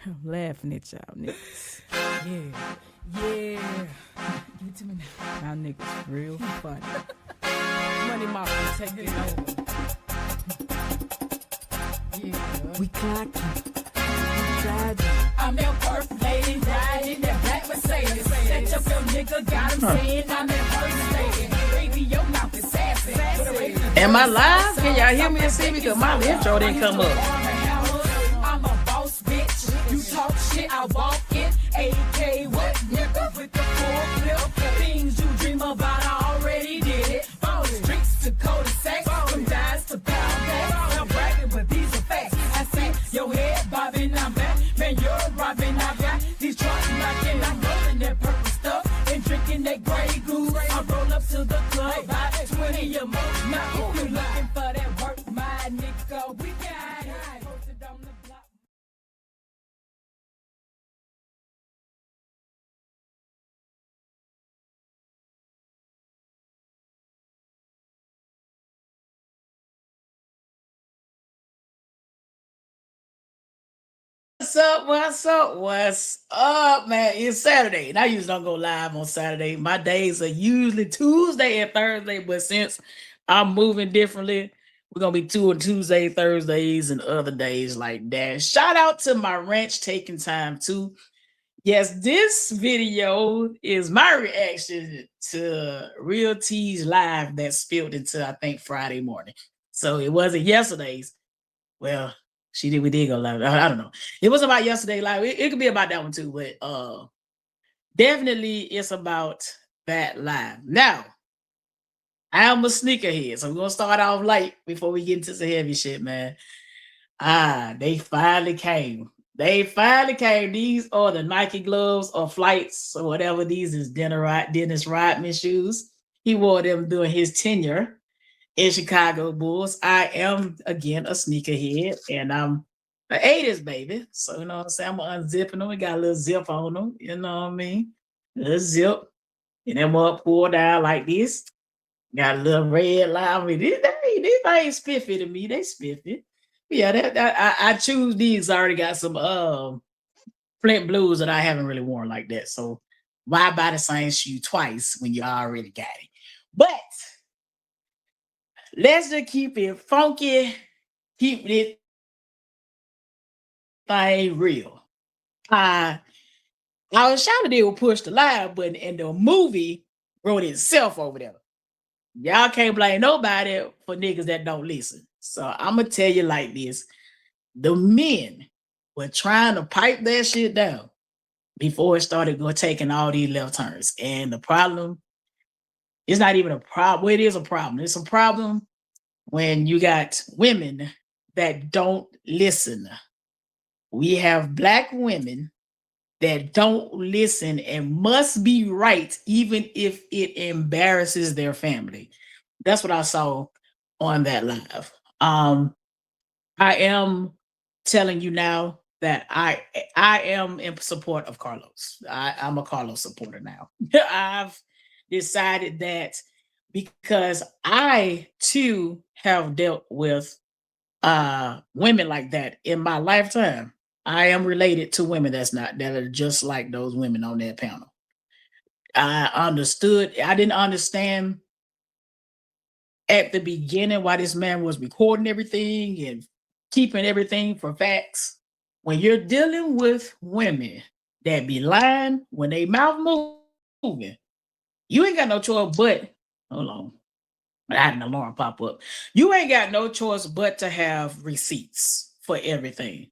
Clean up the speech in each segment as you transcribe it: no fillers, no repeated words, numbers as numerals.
I'm laughing at y'all niggas. Yeah. Give it to me now. Y'all niggas real funny. Money Mafia taking over. Yeah. We clocking. We driving. I'm your first lady, riding in that black Mercedes. Set up your nigga, got him saying I'm that first lady. Baby, your mouth is sassy. Am I live? Can y'all hear me and see me? Because my intro didn't come up. I'm a boss bitch. You talk shit, I walk it. AK, what nigga with the full clip? Things you dream about, I already did it. From the streets to cul-de-sacs, from dimes to pound bags. I'm bragging, but these are facts. I say, your head bobbing, I'm back. Man, you're robbing, I got these trucks knocking. I'm rolling that purple stuff and drinking that gray goose. I roll up to the club, buy 20 or more. Now, if you looking for that work, my nigga, we got it. Posted on the block. What's up, man? It's Saturday, and I usually don't go live on Saturday. My days are usually Tuesday and Thursday, but since I'm moving differently, we're gonna be doing Tuesday, Thursdays, and other days like that. Shout out to my ranch taking time too. Yes, this video is my reaction to Real T's live that spilled into I think Friday morning. So it wasn't yesterday's. Well, we did go live. I don't know. It was about yesterday live. It could be about that one too, but definitely it's about that live. Now, I am a sneakerhead, so we're gonna start off light before we get into the heavy shit, man. They finally came. These are the Nike gloves or flights or whatever. These is Dennis Rodman shoes. He wore them during his tenure in Chicago Bulls. I am again a sneakerhead, and I'm an 80s baby. So you know what I'm saying? I'm unzipping them. We got a little zip on them. You know what I mean? A little zip. And then up pull down like this. Got a little red line. I mean, these ain't spiffy to me. They spiffy. Yeah, I choose these. I already got some Flint Blues that I haven't really worn like that. So why buy the same shoe twice when you already got it? But let's just keep it funky, keep it thing real. I was trying to deal with push the live button, and the movie wrote itself over there. Y'all can't blame nobody for niggas that don't listen. So I'm gonna tell you like this: the men were trying to pipe that shit down before it started taking all these left turns. And the problem is not even a problem. Well, it is a problem. It's a problem when you got women that don't listen. We have Black women that don't listen and must be right, even if it embarrasses their family. That's what I saw on that live. I am telling you now that I am in support of Carlos. I'm a Carlos supporter now. I've decided that because I too have dealt with women like that in my lifetime. I am related to women that are just like those women on that panel. I didn't understand at the beginning why this man was recording everything and keeping everything for facts. When you're dealing with women that be lying when they mouth moving, you ain't got no choice but, hold on, I had an alarm pop up. You ain't got no choice but to have receipts for everything.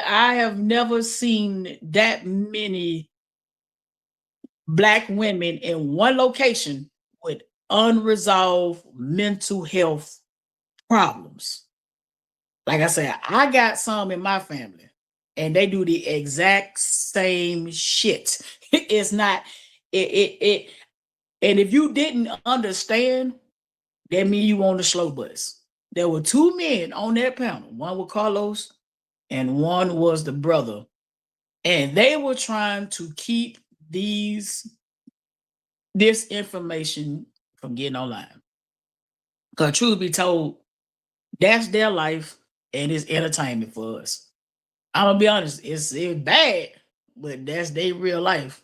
I have never seen that many Black women in one location with unresolved mental health problems. Like I said, I got some in my family, and they do the exact same shit. It's not it. And if you didn't understand, that means you on the slow bus. There were two men on that panel. One was Carlos, and one was the brother, and they were trying to keep this information from getting online. Because truth be told, that's their life, and it's entertainment for us. I'm gonna be honest, it's bad, but that's their real life.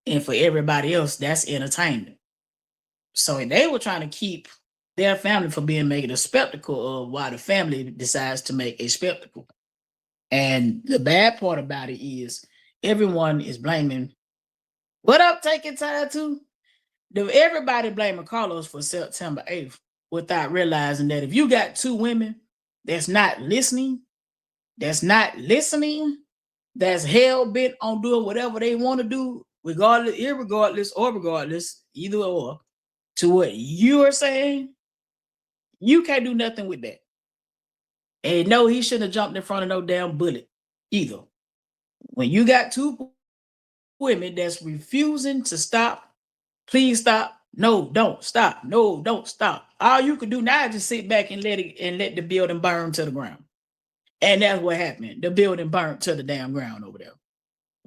And for everybody else, that's entertainment. So they were trying to keep their family from being making a spectacle of why the family decides to make a spectacle. And the bad part about it is everyone is blaming what up taking time to? Everybody blaming Carlos for September 8th without realizing that if you got two women that's not listening, that's hell bent on doing whatever they want to do, regardless, irregardless, or regardless, either or, to what you are saying, you can't do nothing with that. And no, he shouldn't have jumped in front of no damn bullet either. When you got two women that's refusing to stop, please stop. No, don't stop. No, don't stop. All you can do now is just sit back and let the building burn to the ground. And that's what happened. The building burned to the damn ground over there,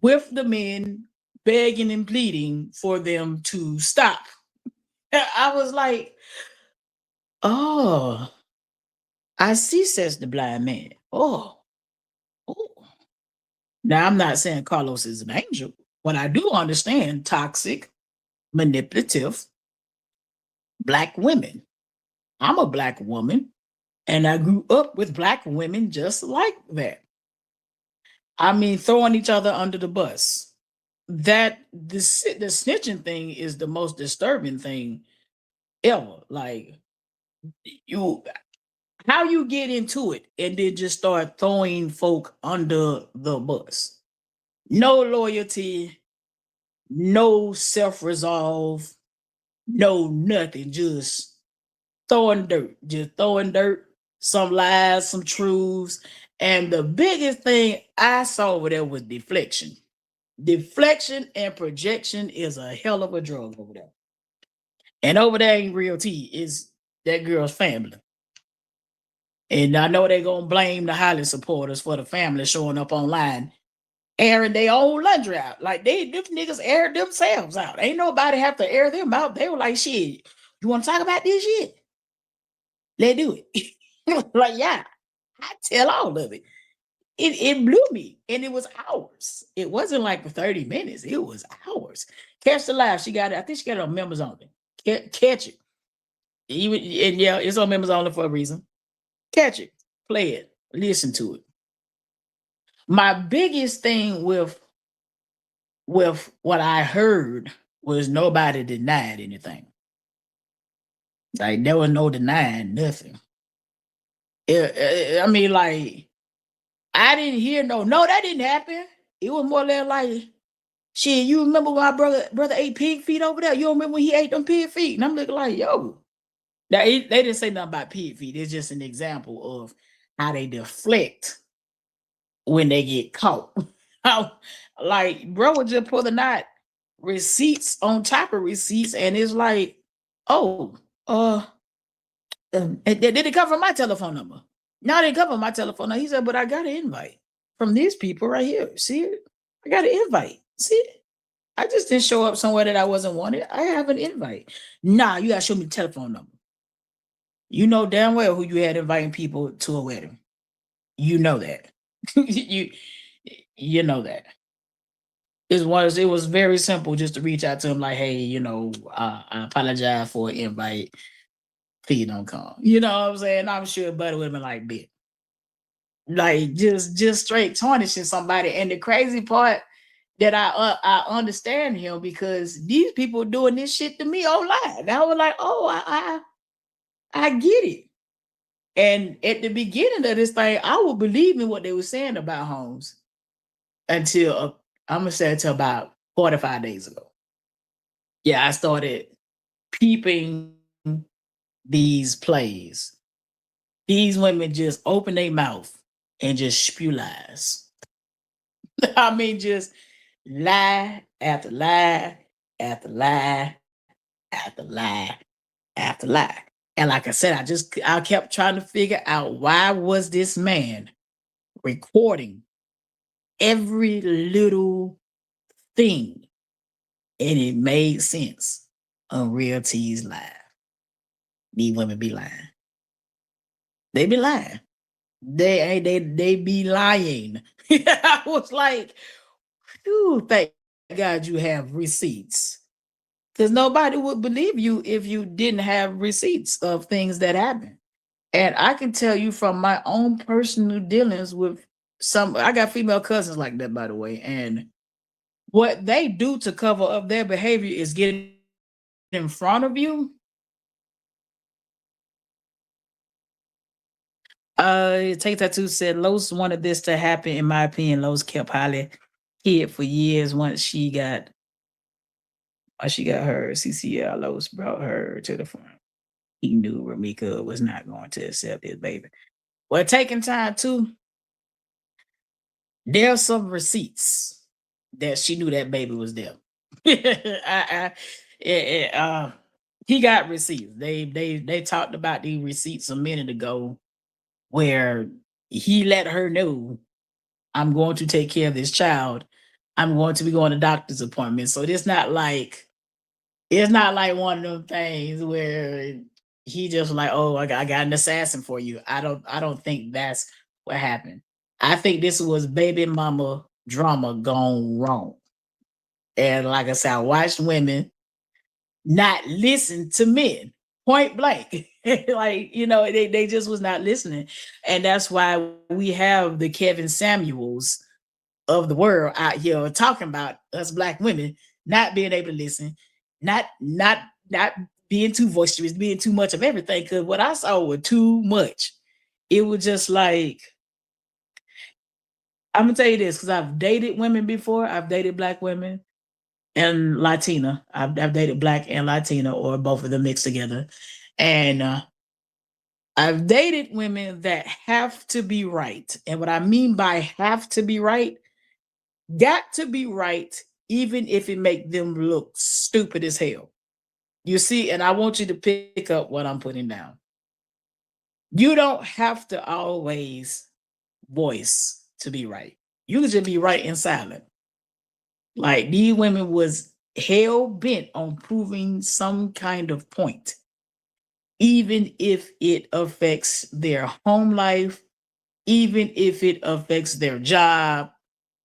with the men begging and pleading for them to stop. I was like, oh, I see, says the blind man. Oh. Now, I'm not saying Carlos is an angel, but I do understand toxic, manipulative Black women. I'm a Black woman, and I grew up with Black women just like that. I mean, throwing each other under the bus. That the snitching thing is the most disturbing thing ever. Like, how you get into it and then just start throwing folk under the bus. No loyalty, no self-resolve, no nothing, just throwing dirt, some lies, some truths. And the biggest thing I saw over there was deflection. Deflection and projection is a hell of a drug over there. And over there ain't real tea, is that girl's family. And I know they're gonna blame the Holly supporters for the family showing up online, airing their own laundry out. Like them niggas aired themselves out. Ain't nobody have to air them out. They were like, shit, you want to talk about this shit? Let's do it. Like, yeah, I tell all of it. It blew me, and it was hours. It wasn't like for 30 minutes. It was hours. Catch the live. She got it. I think she got it on members only. Catch it. And yeah, it's on members only for a reason. Catch it. Play it. Listen to it. My biggest thing with what I heard was nobody denied anything. Like, there was no denying nothing. I mean, like, I didn't hear no, that didn't happen. It was more or less like, shit, you remember when my brother ate pig feet over there? You don't remember when he ate them pig feet? And I'm looking like, yo. Now, they didn't say nothing about pig feet. It's just an example of how they deflect when they get caught. Like, bro would just pull the knot, receipts on top of receipts, and it's like, oh, did it come from my telephone number? No, they didn't come from my telephone number. He said, but I got an invite from these people right here. See it? I got an invite. See it? I just didn't show up somewhere that I wasn't wanted. I have an invite. Nah, you gotta show me the telephone number. You know damn well who you had inviting people to a wedding. You know that. you know that. It was very simple just to reach out to him like, hey, I apologize for an invite. Please don't come. You know what I'm saying? I'm sure Buddy would have been like, bit. Like, just straight tarnishing somebody. And the crazy part that I understand him, because these people doing this shit to me online. And I was like, oh, I get it. And at the beginning of this thing, I would believe in what they were saying about Holmes until I'm gonna say until about 45 days ago. Yeah, I started peeping these plays. These women just open their mouth and just spew lies. I mean, just lie after lie after lie after lie after lie. And like I said, I kept trying to figure out, why was this man recording every little thing? And it made sense on Real T's Live. These women be lying. They be lying. They be lying. I was like, "Phew, thank God you have receipts." Because nobody would believe you if you didn't have receipts of things that happen. And I can tell you from my own personal dealings with I got female cousins like that, by the way. And what they do to cover up their behavior is get in front of you. Take Tattoo said Los wanted this to happen. In my opinion, Los kept Holly hid for years. Once she got her CCL, Los brought her to the front. He knew Ramika was not going to accept his baby. Well, taking time too, there's some receipts that she knew that baby was there. Eh, he got receipts. They talked about the receipts a minute ago where he let her know, I'm going to take care of this child. I'm going to be going to doctor's appointments. So it's not like one of them things where he just like, oh, I got an assassin for you. I don't think that's what happened. I think this was baby mama drama gone wrong. And like I said, I watched women not listen to men point blank. Like, they just was not listening. And that's why we have the Kevin Samuels of the world out here talking about us black women not being able to listen, not being too boisterous, being too much of everything. Because what I saw was too much. It was just like, I'm gonna tell you this, because I've dated women before. I've dated black women and Latina. I've dated black and Latina, or both of them mixed together. And I've dated women that have to be right. And what I mean by have to be right, got to be right, even if it make them look stupid as hell. You see, and I want you to pick up what I'm putting down. You don't have to always voice to be right. You can just be right and silent. Like, these women was hell bent on proving some kind of point, even if it affects their home life, even if it affects their job,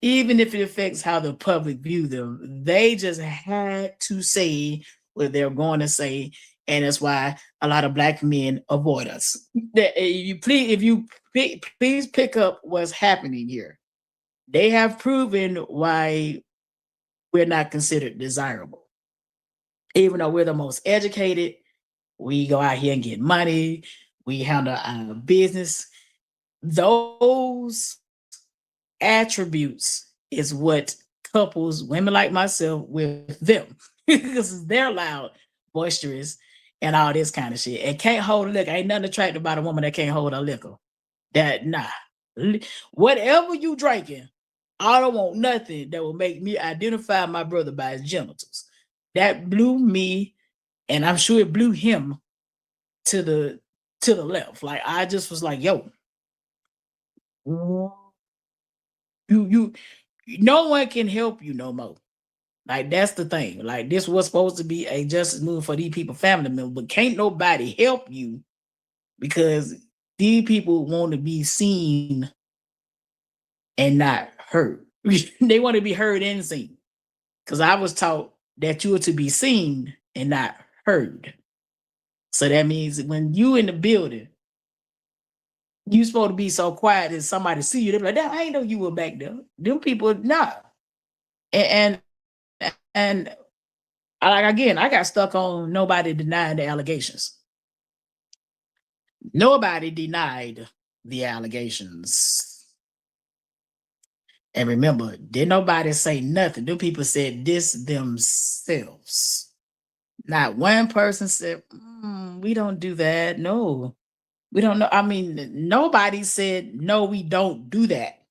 even if it affects how the public view them. They just had to say what they're going to say. And that's why a lot of black men avoid us. Please pick up what's happening here. They have proven why we're not considered desirable. Even though we're the most educated, we go out here and get money, we handle our business. Those attributes is what couples women like myself with them, because they're loud, boisterous, and all this kind of shit, and can't hold a liquor. Ain't nothing attractive about a woman that can't hold a liquor. That nah. Whatever you drinking, I don't want nothing that will make me identify my brother by his genitals. That blew me, and I'm sure it blew him to the left. Like, I just was like, yo, you no one can help you no more. Like, that's the thing. Like, this was supposed to be a justice move for these people, family members, but can't nobody help you because these people want to be seen and not heard. They want to be heard and seen. Because I was taught that you are to be seen and not heard. So that means when you in the building, you supposed to be so quiet that somebody see you. They're like, "Damn, I ain't know you were back there." Them people, nah. And again, I got stuck on nobody denying the allegations. Nobody denied the allegations. And remember, did nobody say nothing? Them people said this themselves. Not one person said, we don't do that. No, we don't know. I mean, nobody said, no, we don't do that.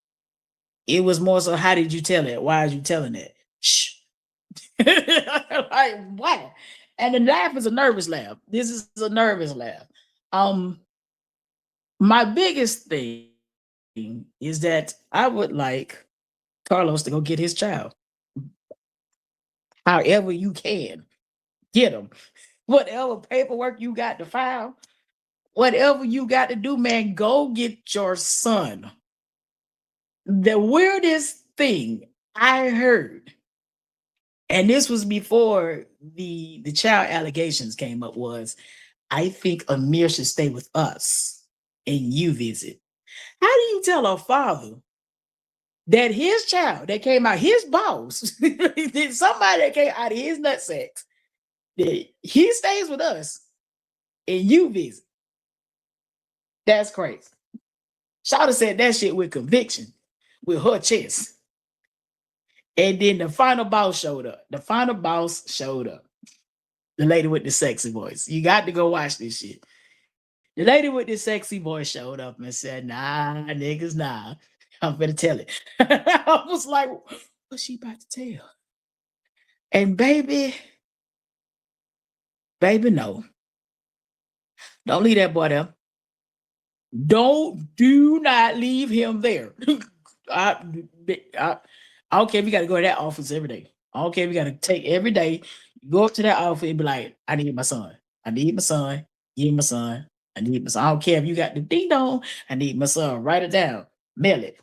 It was more so, how did you tell it? Why are you telling it? Shh. Like, what? And the laugh is a nervous laugh. This is a nervous laugh. My biggest thing is that I would like Carlos to go get his child. However you can, get him. Whatever paperwork you got to file, whatever you got to do, man, go get your son. The weirdest thing I heard, and this was before the child allegations came up, was I think Amir should stay with us and you visit. How do you tell a father that his child that came out, his boss, somebody that came out of his nutsack, that he stays with us and you visit? That's crazy. Shawty said that shit with conviction, with her chest. And then the final boss showed up. The final boss showed up. The lady with the sexy voice. You got to go watch this shit. The lady with the sexy voice showed up and said, nah, niggas, nah. I'm gonna tell it. I was like, what's she about to tell? And baby, no. Don't leave that boy there. Do not leave him there. I don't care if you got to go to that office every day. I don't care if you got to take every day, go up to that office and be like, I need my son. I need my son. Give me my son. I need my son. I don't care if you got the ding dong. I need my son. Write it down. Mail it.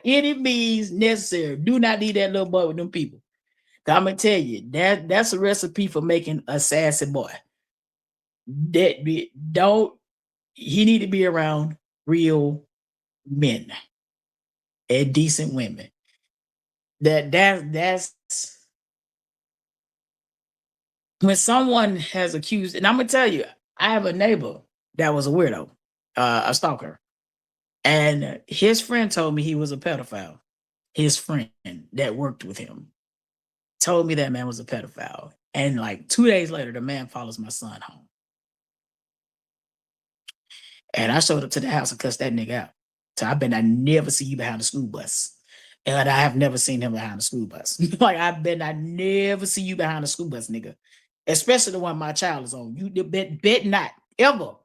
Any means necessary. Do not leave that little boy with them people. I'm gonna tell you, that's a recipe for making a sassy boy. He need to be around real men and decent women. That's when someone has accused, and I'm gonna tell you, I have a neighbor that was a weirdo, a stalker, and his friend told me he was a pedophile. His friend that worked with him told me that man was a pedophile, and like 2 days later, the man follows my son home, and I showed up to the house and cussed that nigga out. So I never see you behind the school bus. And I have never seen him behind the school bus. Like I never see you behind the school bus, nigga. Especially the one my child is on. You bet not ever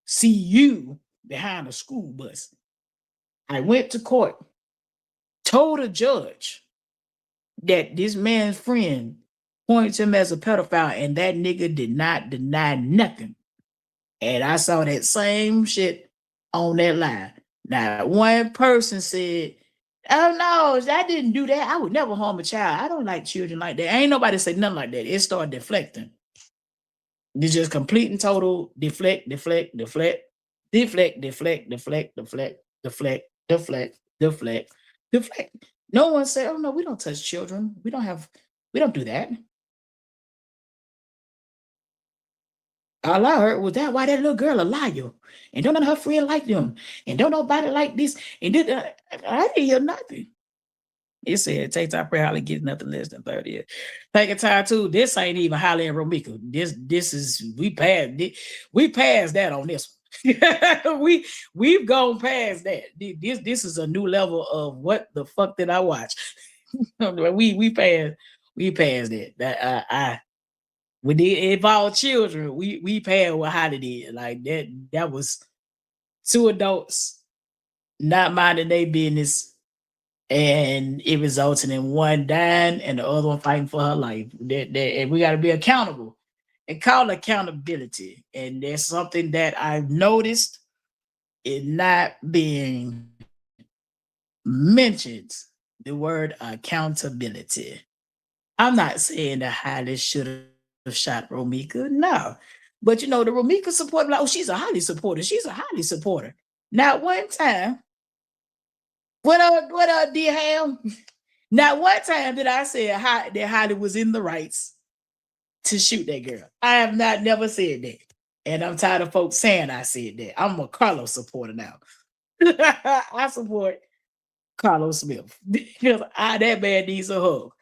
see you behind a school bus. I went to court, told a judge that this man's friend pointed him as a pedophile, and that nigga did not deny nothing. And I saw that same shit on that line. Now, one person said, oh no, I didn't do that. I would never harm a child. I don't like children like that. Ain't nobody say nothing like that. It started deflecting. It's just complete and total deflect. No one said, oh no, we don't touch children. We don't do that. All I heard was that why that little girl a liar, and don't none of her friend like them, and don't nobody like this, and I didn't hear nothing. It said it takes our prayer Holly gets nothing less than 30 years. Take a time too. This ain't even Holly and Romika. This is we passed that on this one. We've gone past that. This is a new level of what the fuck did I watch? we passed that. When they involve children, we passed what Holly did. Like that was two adults not minding their business, and it resulted in one dying and the other one fighting for her life. And we got to be accountable and call accountability. And there's something that I've noticed it not being mentioned, the word accountability. I'm not saying that Holly should have shot Romika, no. But the Romika supporter, like, oh, she's a Holly supporter. She's a Holly supporter. Not one time. What up, dear Ham? Not one time did I say that Holly was in the rights to shoot that girl. I have never said that. And I'm tired of folks saying I said that. I'm a Carlos supporter now. I support Carlos Smith because that man needs a hug.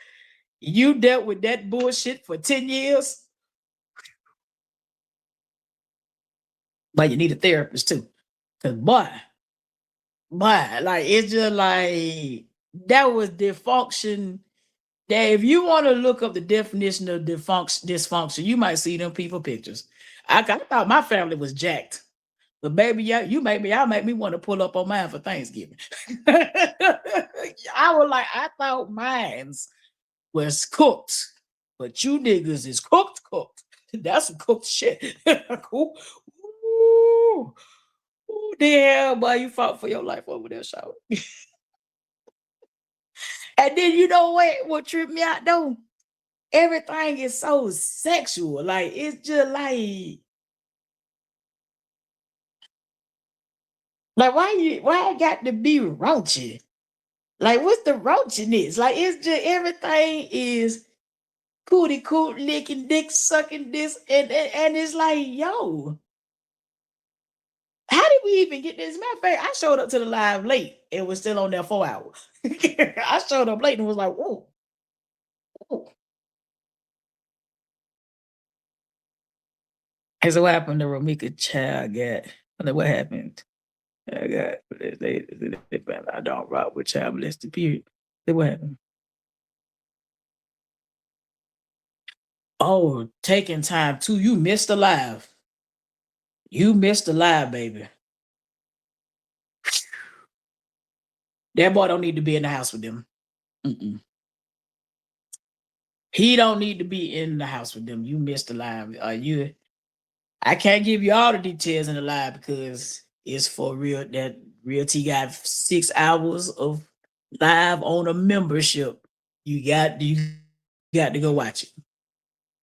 You dealt with that bullshit for 10 years, but you need a therapist too. Because boy, like it's just like that was dysfunction. That if you want to look up the definition of dysfunction, you might see them people pictures. I thought my family was jacked, but baby, y'all make me want to pull up on mine for Thanksgiving. I thought mine's was cooked, but you niggas is cooked. That's some cooked shit. Cool. Ooh, damn, boy, you fought for your life over there, shout. And then you know what tripped me out though? Everything is so sexual. Like it's just like why it got to be raunchy? Like what's the raunchiness? Like it's just everything is cootie coot licking, dick sucking this, and it's like, yo, how did we even get this? Matter of fact, I showed up to the live late and was still on there 4 hours. I showed up late and was like, whoa, whoa. And so what happened to Ramika child got what happened? I got I don't rock with child molested, period. Then what happened? Oh, taking time too. You missed the live. You missed the live, baby. That boy don't need to be in the house with them. Mm-mm. He don't need to be in the house with them. You missed the live. I can't give you all the details in the live because it's for real. That Real T got 6 hours of live on a membership. You got to go watch it.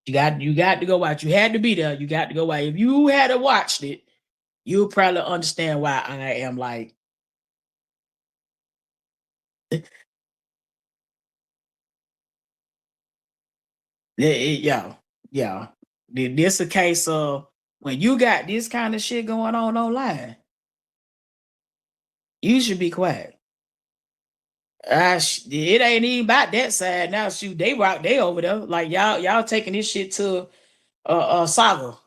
You got to go watch. You had to be there. You got to go watch. If you had watched it, you'll probably understand why I am like. Yeah. This a case of when you got this kind of shit going on online, you should be quiet. It ain't even about that side now. Shoot, they over there. Like y'all taking this shit to saga.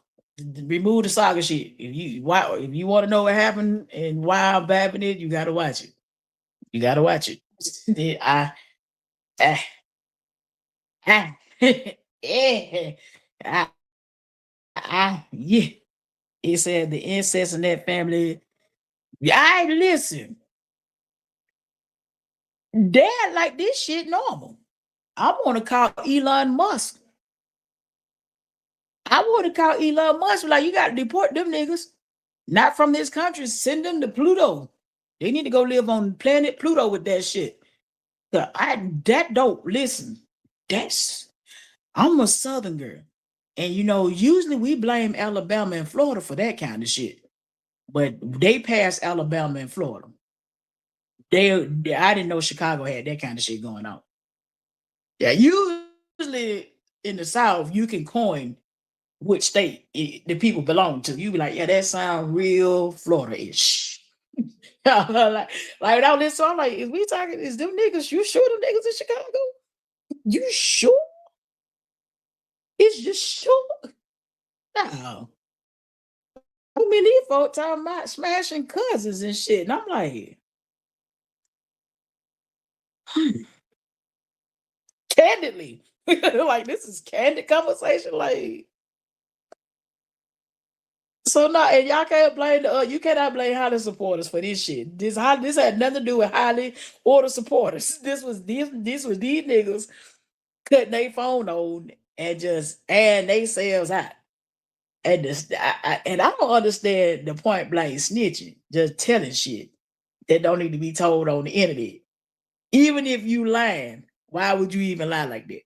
Remove the saga shit. If you want to know what happened and why I'm babbing it, you gotta watch it. You gotta watch it. Yeah. It said the incest in that family. I listen. Dad like this shit normal. I want to call Elon Musk. Like, you got to deport them niggas. Not from this country. Send them to Pluto. They need to go live on planet Pluto with that shit. I'm a Southern girl. And usually we blame Alabama and Florida for that kind of shit. But they passed Alabama and Florida. I didn't know Chicago had that kind of shit going on. Yeah, usually in the South, you can coin which state the people belong to. You be like, yeah, that sounds real Florida-ish. like all this, so I'm like, is them niggas, you sure them niggas in Chicago? You sure? It's just sure? No. I mean, these folks talking about smashing cousins and shit. And I'm like, candidly. Like, this is candid conversation. Like, so now, and y'all can't blame you cannot blame Holly supporters for this shit. This had nothing to do with Holly or the supporters. This was these niggas cutting their phone on and just add themselves out. And I don't understand the point blank snitching, just telling shit that don't need to be told on the internet. Even if you lying, why would you even lie like that?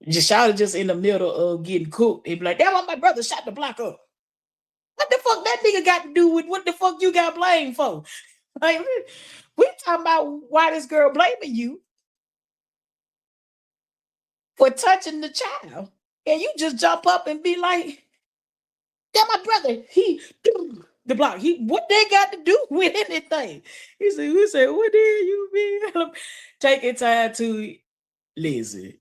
Just shout it just in the middle of getting cooked and be like, that's why my brother shot the block up. What the fuck that nigga got to do with what the fuck you got blamed for? Like, we talking about why this girl blaming you for touching the child. And you just jump up and be like, yeah, my brother, he the block. What they got to do with anything? He said, what did you mean? Taking time to listen.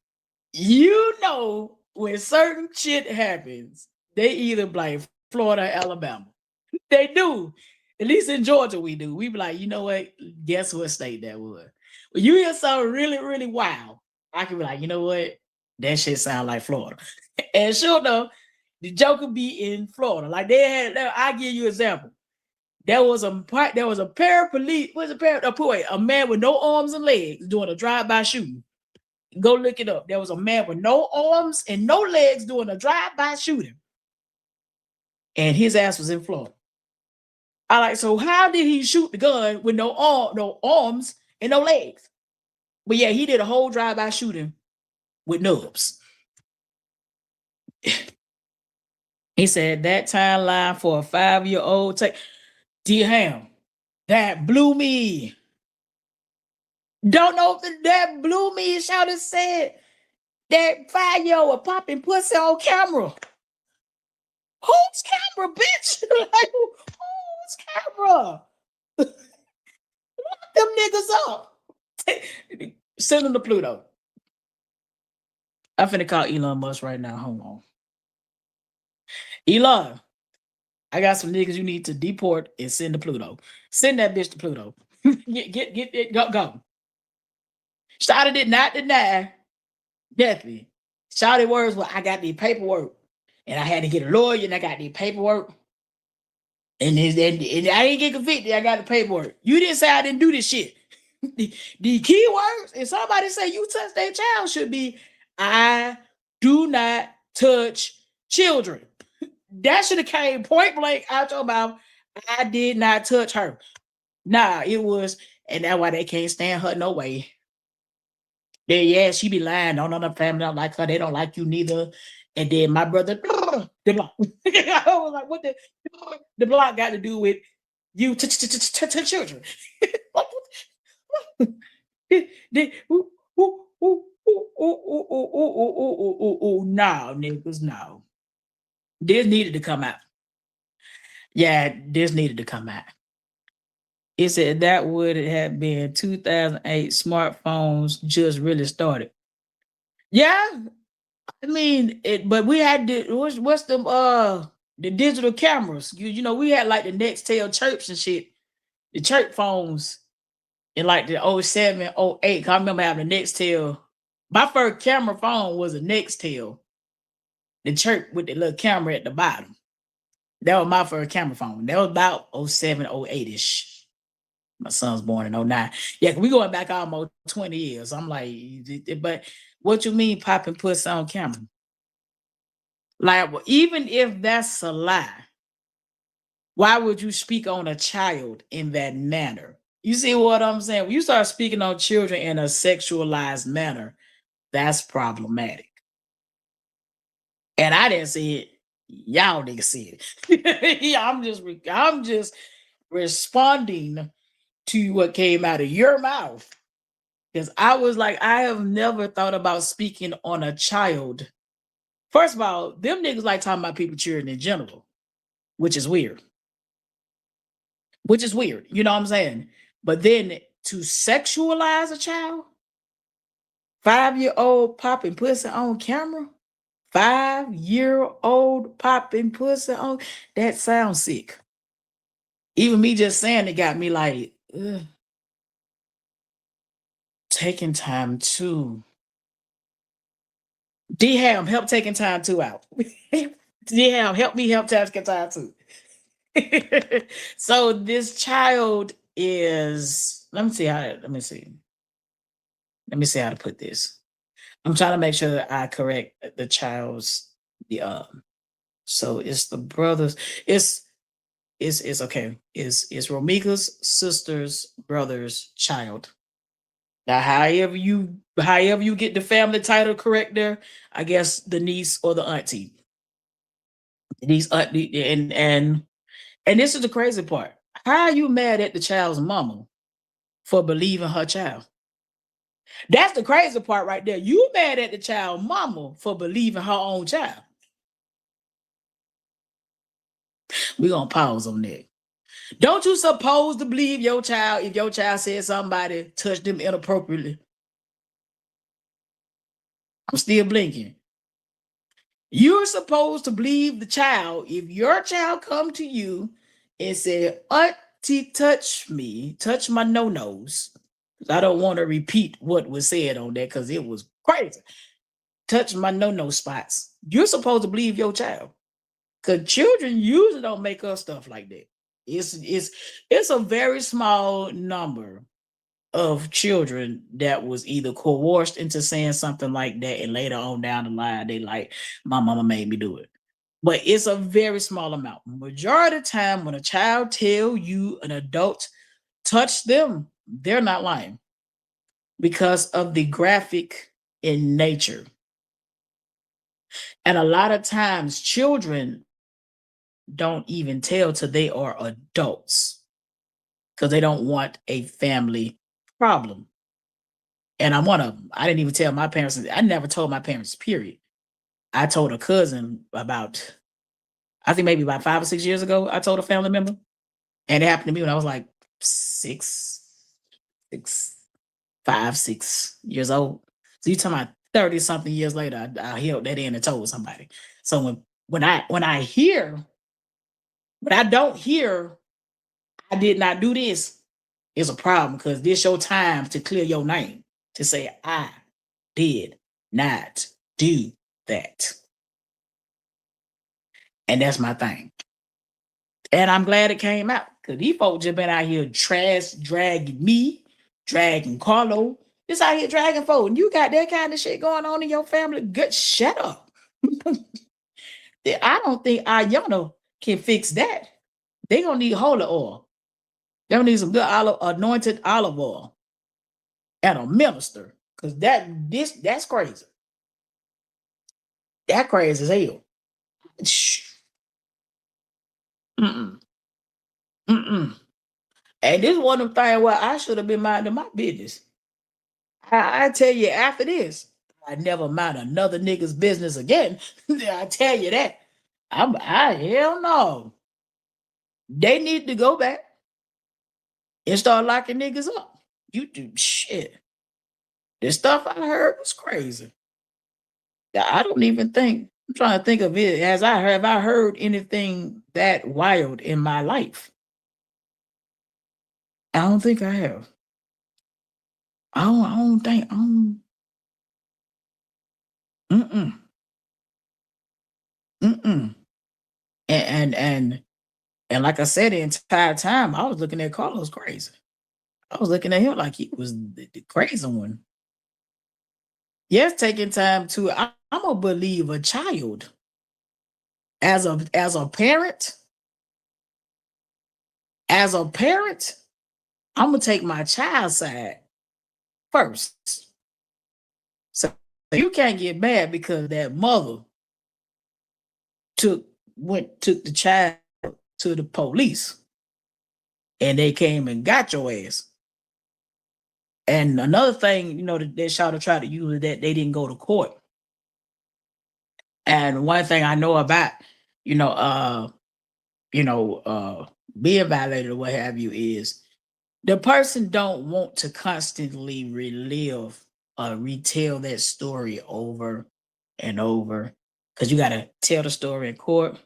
When certain shit happens, they either blame Florida or Alabama. They do. At least in Georgia, we do. We be like, you know what? Guess what state that was? When you hear something really, really wild, I can be like, you know what? That shit sound like Florida. And sure enough, the joke could be in Florida. Like I give you an example. There was a paraplegic, a man with no arms and legs doing a drive-by shooting. Go look it up. There was a man with no arms and no legs doing a drive-by shooting. And his ass was in Florida. I like, so how did he shoot the gun with no arms and no legs? But yeah, he did a whole drive-by shooting with nubs. He said that timeline for a 5-year-old take. D-Ham, that blew me. Don't know if that blew me. Shout have said that 5-year-old popping pussy on camera. Whose camera, bitch? Like, whose camera? Lock them niggas up. Send them to Pluto. I'm finna call Elon Musk right now. Hold on. Elon, I got some niggas you need to deport and send to Pluto. Send that bitch to Pluto. get it, go. Shouted did not deny. Definitely. Shouted words, well, I got the paperwork. And I had to get a lawyer, and I got the paperwork. And I didn't get convicted. I got the paperwork. You didn't say I didn't do this shit. The key words, if somebody say you touch their child, should be, I do not touch children. That should have came point blank out your mouth. I did not touch her. Nah, it was, and that's why they can't stand her no way. Yeah, she be lying. Don't know the family don't like her. They don't like you neither. And then my brother, the block. I was like, what the block got to do with you to children? No, niggas, no. This needed to come out. Yeah, this needed to come out. It said that would have been 2008. Smartphones just really started. Yeah, I mean it, but we had what's the digital cameras. You know, we had like the Nextel chirps and shit, the chirp phones in like the 07, 08. I remember having a Nextel. My first camera phone was a Nextel. The chirp with the little camera at the bottom. That was my first camera phone. That was about 07, 08-ish. My son's born in 09. Yeah, we going back almost 20 years. I'm like, but what you mean popping pussy on camera? Like, even if that's a lie, why would you speak on a child in that manner? You see what I'm saying? When you start speaking on children in a sexualized manner, that's problematic. And I didn't see it. Y'all niggas see it. Yeah, I'm just responding to what came out of your mouth. Because I was like, I have never thought about speaking on a child. First of all, them niggas like talking about people cheering in general, which is weird. You know what I'm saying? But then to sexualize a child, 5-year-old popping pussy on camera, 5-year-old popping pussy on, that sounds sick. Even me just saying it got me like, ugh. Taking time to. D-Ham, help taking time to out. D-Ham, help me help taking time to. So this child is, let me see how to put this. I'm trying to make sure that I correct the child's so it's the brothers, it's okay. It's Romika's sister's brother's child. Now, however you get the family title correct there, I guess the niece or the auntie. These and this is the crazy part. How are you mad at the child's mama for believing her child? That's the crazy part right there. You mad at the child's mama for believing her own child. We're gonna pause on that. Don't you supposed to believe your child if your child said somebody touched them inappropriately? I'm still blinking. You're supposed to believe the child if your child come to you and said, Auntie, touch me, touch my no-nos. I don't want to repeat what was said on that because it was crazy. Touch my no-no spots. You're supposed to believe your child. Because children usually don't make up stuff like that. It's a very small number of children that was either coerced into saying something like that, and later on down the line, they like, my mama made me do it. but it's a very small amount. Majority of the time, when a child tell you an adult touch them, they're not lying because of the graphic in nature. And a lot of times, children don't even tell till they are adults because they don't want a family problem. And I'm one of them. I didn't even tell my parents. I never told my parents, period. I told a cousin about, I think maybe about 5 or 6 years ago, I told a family member. And it happened to me when I was like 5, 6 years old. So you talking about 30 something years later, I held that in and told somebody. So when I hear, but I don't hear, I did not do this, it's a problem because this your time to clear your name, to say, I did not do that. And that's my thing. And I'm glad it came out because these folks just been out here trash dragging me, dragging Carlo. Just out here dragging folks. And you got that kind of shit going on in your family. Good, shut up. I don't think Ayana can fix that. They gonna need holy oil. They gonna need some good anointed olive oil and a minister. Because that's crazy. That crazy as hell. Mm-mm. Mm-mm. And this one of them things where I should have been minding my business. I tell you after this, I never mind another nigga's business again. I tell you that. I hell no. They need to go back and start locking niggas up. You do shit. The stuff I heard was crazy. I don't even think, I'm trying to think of it as have I heard anything that wild in my life? I don't think I have. I don't think. Mm-mm. Mm-mm. And like I said, the entire time I was looking at Carlos crazy. I was looking at him like he was the crazy one. Yes, taking time to. I'm gonna believe a child as a parent. As a parent, I'm gonna take my child's side first. So you can't get mad because that mother took the child to the police and they came and got your ass. And another thing, that they tried to use is that they didn't go to court. And one thing I know about, being violated or what have you is the person don't want to constantly relive or retell that story over and over because you got to tell the story in court.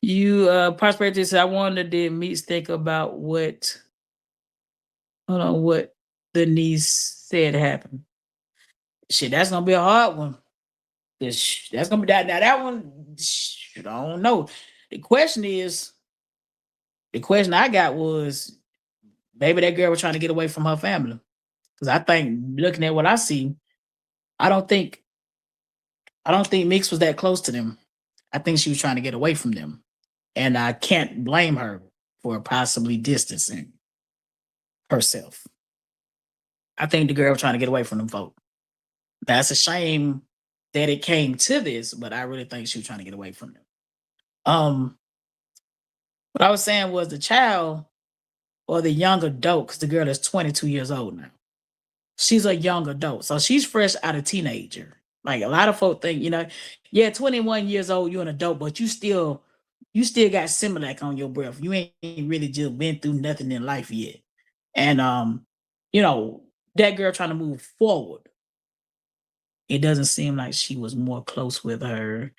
You Prosperity said, I wonder did Meeks think about what the niece said happened. Shit, that's gonna be a hard one. That's gonna be that. Now that one, I don't know. The question I got was, maybe that girl was trying to get away from her family. Because I think, looking at what I see, I don't think Meeks was that close to them. I think she was trying to get away from them. And I can't blame her for possibly distancing herself. I think the girl was trying to get away from them folk. That's a shame that it came to this, but I really think she was trying to get away from them. What I was saying was the child or the young adult, because the girl is 22 years old now. She's a young adult. So she's fresh out of teenager. Like a lot of folk think, 21 years old, you're an adult, but you still got Similac on your breath. You ain't really just been through nothing in life yet. And that girl trying to move forward. It doesn't seem like she was more close with her.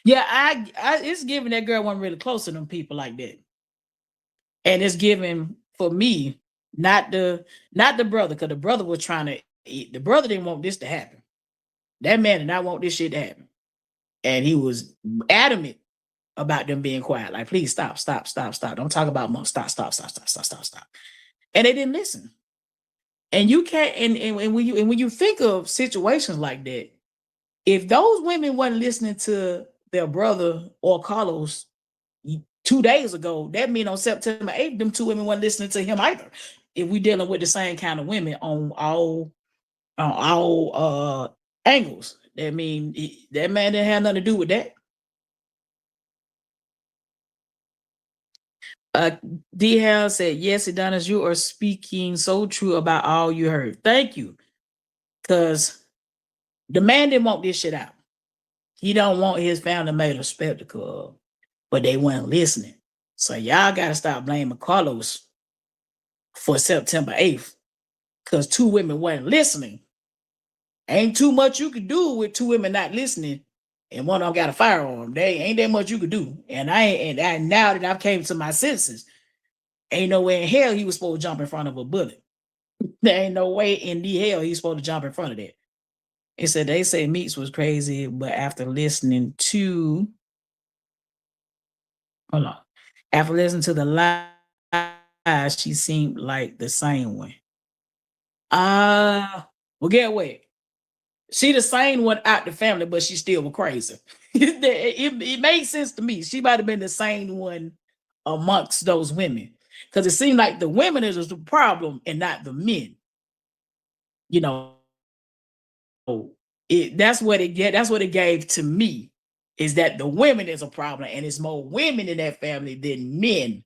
Yeah, I it's giving that girl wasn't really close to them people like that. And it's giving for me, not the brother, because the brother was trying to the brother didn't want this to happen. That man did not want this shit to happen. And he was adamant about them being quiet. Like, please stop. Don't talk about mom. Stop. And they didn't listen. And you can't, and when you think of situations like that, If those women weren't listening to their brother or Carlos 2 days ago, that mean on September 8th, them two women weren't listening to him either. If we dealing with the same kind of women on all angles, that mean that man didn't have nothing to do with that. D Hell said, yes, Eddonis, you are speaking so true about all you heard. Thank you. Because the man didn't want this shit out. He don't want his family made a spectacle of, but they weren't listening. So y'all got to stop blaming Carlos for September 8th because two women weren't listening. Ain't too much you could do with two women not listening and one of them got a firearm. They ain't that much you could do. And now that I've came to my senses, ain't no way in hell he was supposed to jump in front of a bullet. There ain't no way in the hell he's supposed to jump in front of that. It said they say Meeks was crazy, but after listening to the lies, she seemed like the same one. Well, get what? She the same one out the family, but she still was crazy. it made sense to me. She might have been the same one amongst those women. Because it seemed like the women is the problem and not the men. You know, that's what it gave to me, is that the women is a problem, and it's more women in that family than men.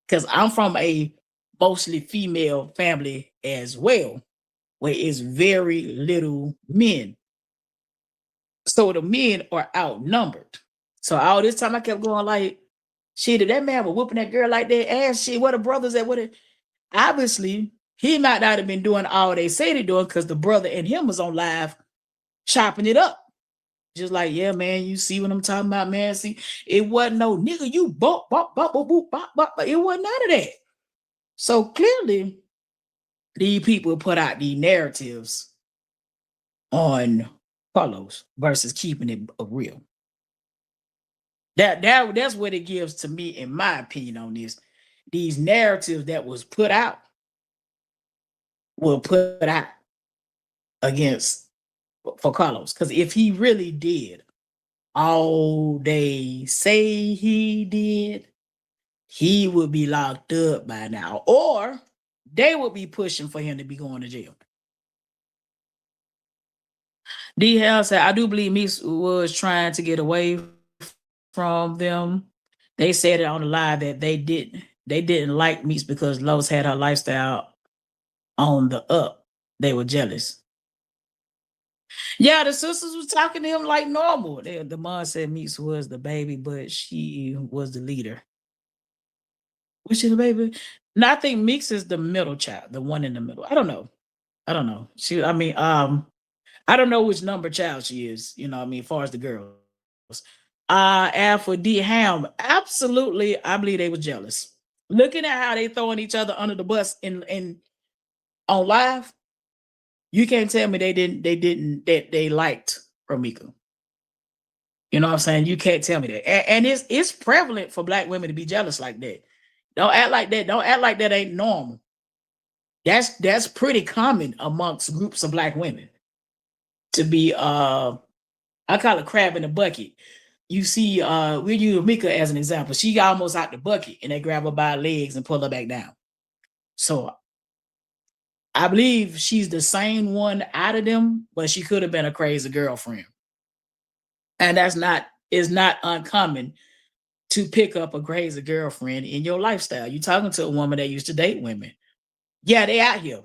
Because I'm from a mostly female family as well, where it's very little men. So the men are outnumbered. So all this time I kept going like, shit, if that man was whooping that girl like that ass, shit, what the brothers at? Obviously, he might not have been doing all they say they're doing because the brother and him was on live chopping it up. Just like, yeah, man, you see what I'm talking about, man? See, it wasn't no nigga, you bop, bop, bop, bop, bop, bop, bop. It wasn't none of that. So clearly, these people put out these narratives on Carlos versus keeping it real. That's what it gives to me, in my opinion, on this. These narratives that was put out were put out against for Carlos. Because if he really did all they say he did, he would be locked up by now, or they would be pushing for him to be going to jail. D Hell said, I do believe Meeks was trying to get away from them. They said it on the live that they didn't like Meeks because Lowe's had her lifestyle on the up. They were jealous. Yeah, the sisters was talking to him like normal. The mom said Meeks was the baby, but she was the leader. Was she the baby? No, I think Meeks is the middle child, the one in the middle. I don't know. I don't know which number child she is, as far as the girls. And for D Ham, absolutely, I believe they were jealous. Looking at how they throwing each other under the bus in on live, you can't tell me they liked Romika. You know what I'm saying? You can't tell me that. And it's prevalent for black women to be jealous like that. Don't act like that. Don't act like that ain't normal. That's pretty common amongst groups of black women to be I call it crab in the bucket. You see, we use Mika as an example. She got almost out the bucket and they grab her by her legs and pull her back down. So I believe she's the same one out of them, but she could have been a crazy girlfriend. And it's not uncommon to pick up a crazy girlfriend in your lifestyle. You're talking to a woman that used to date women. Yeah, they out here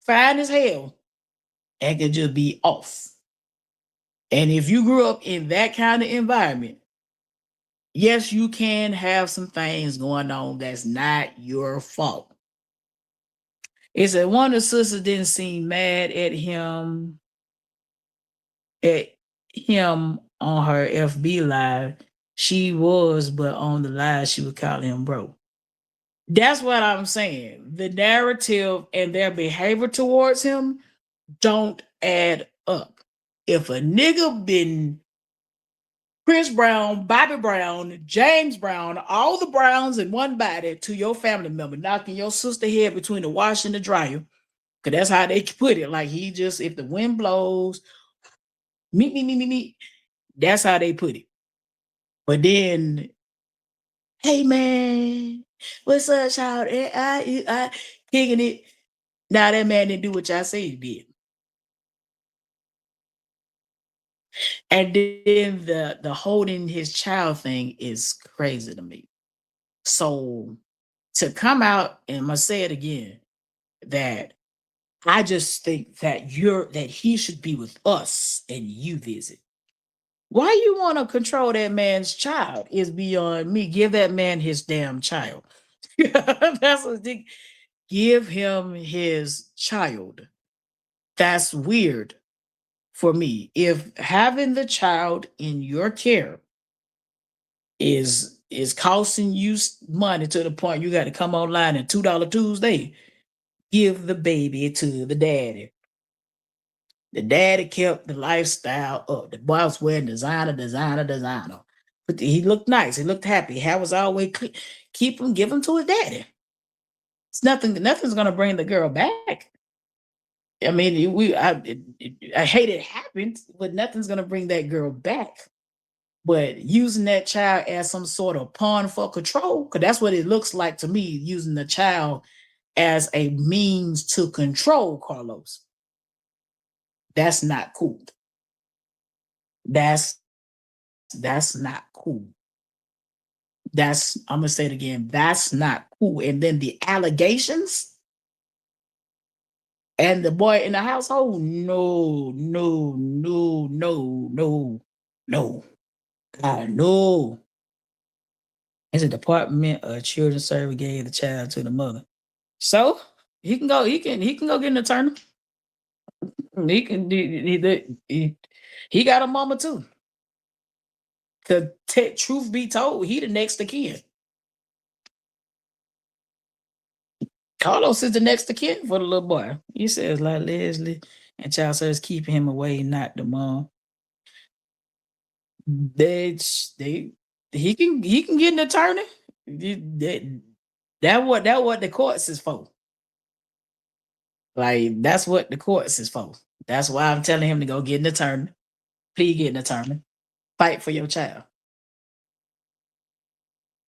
fine as hell and can just be off. And if you grew up in that kind of environment, yes, you can have some things going on that's not your fault. It said one of the sisters didn't seem mad at him on her FB live. She was, but on the live, she would call him bro. That's what I'm saying. The narrative and their behavior towards him don't add up. If a nigga been Chris Brown, Bobby Brown, James Brown, all the Browns in one body to your family member, knocking your sister head between the wash and the dryer, because that's how they put it. Like if the wind blows Me. That's how they put it. But then, hey man, what's up, child? I kicking it. Now that man didn't do what y'all say he did. And then the holding his child thing is crazy to me. So to come out and I'm gonna say it again, that I just think that he should be with us and you visit. Why you want to control that man's child is beyond me. Give that man his damn child. That's what they give him his child. That's weird for me. If having the child in your care is costing you money to the point you got to come online and $2 Tuesday, give the baby to the daddy. The daddy kept the lifestyle up. The boy was wearing designer. But he looked nice. He looked happy. Hair was always clean. Give him to his daddy. It's nothing's gonna bring the girl back. I mean, I hate it happened, but nothing's gonna bring that girl back. But using that child as some sort of pawn for control, because that's what it looks like to me, using the child as a means to control Carlos. That's not cool. That's not cool. I'm gonna say it again. That's not cool. And then the allegations and the boy in the household. No. God, no. It's a Department of Children's Service gave the child to the mother. So he can go get an attorney. He got a mama too. Cause truth be told, he the next of kin. Carlos is the next of kin for the little boy. He says like Leslie and child service keeping him away, not the mom. He can get an attorney. That what the courts is for. Like that's what the courts is for. That's why I'm telling him to go get an attorney. Please get an attorney. Fight for your child.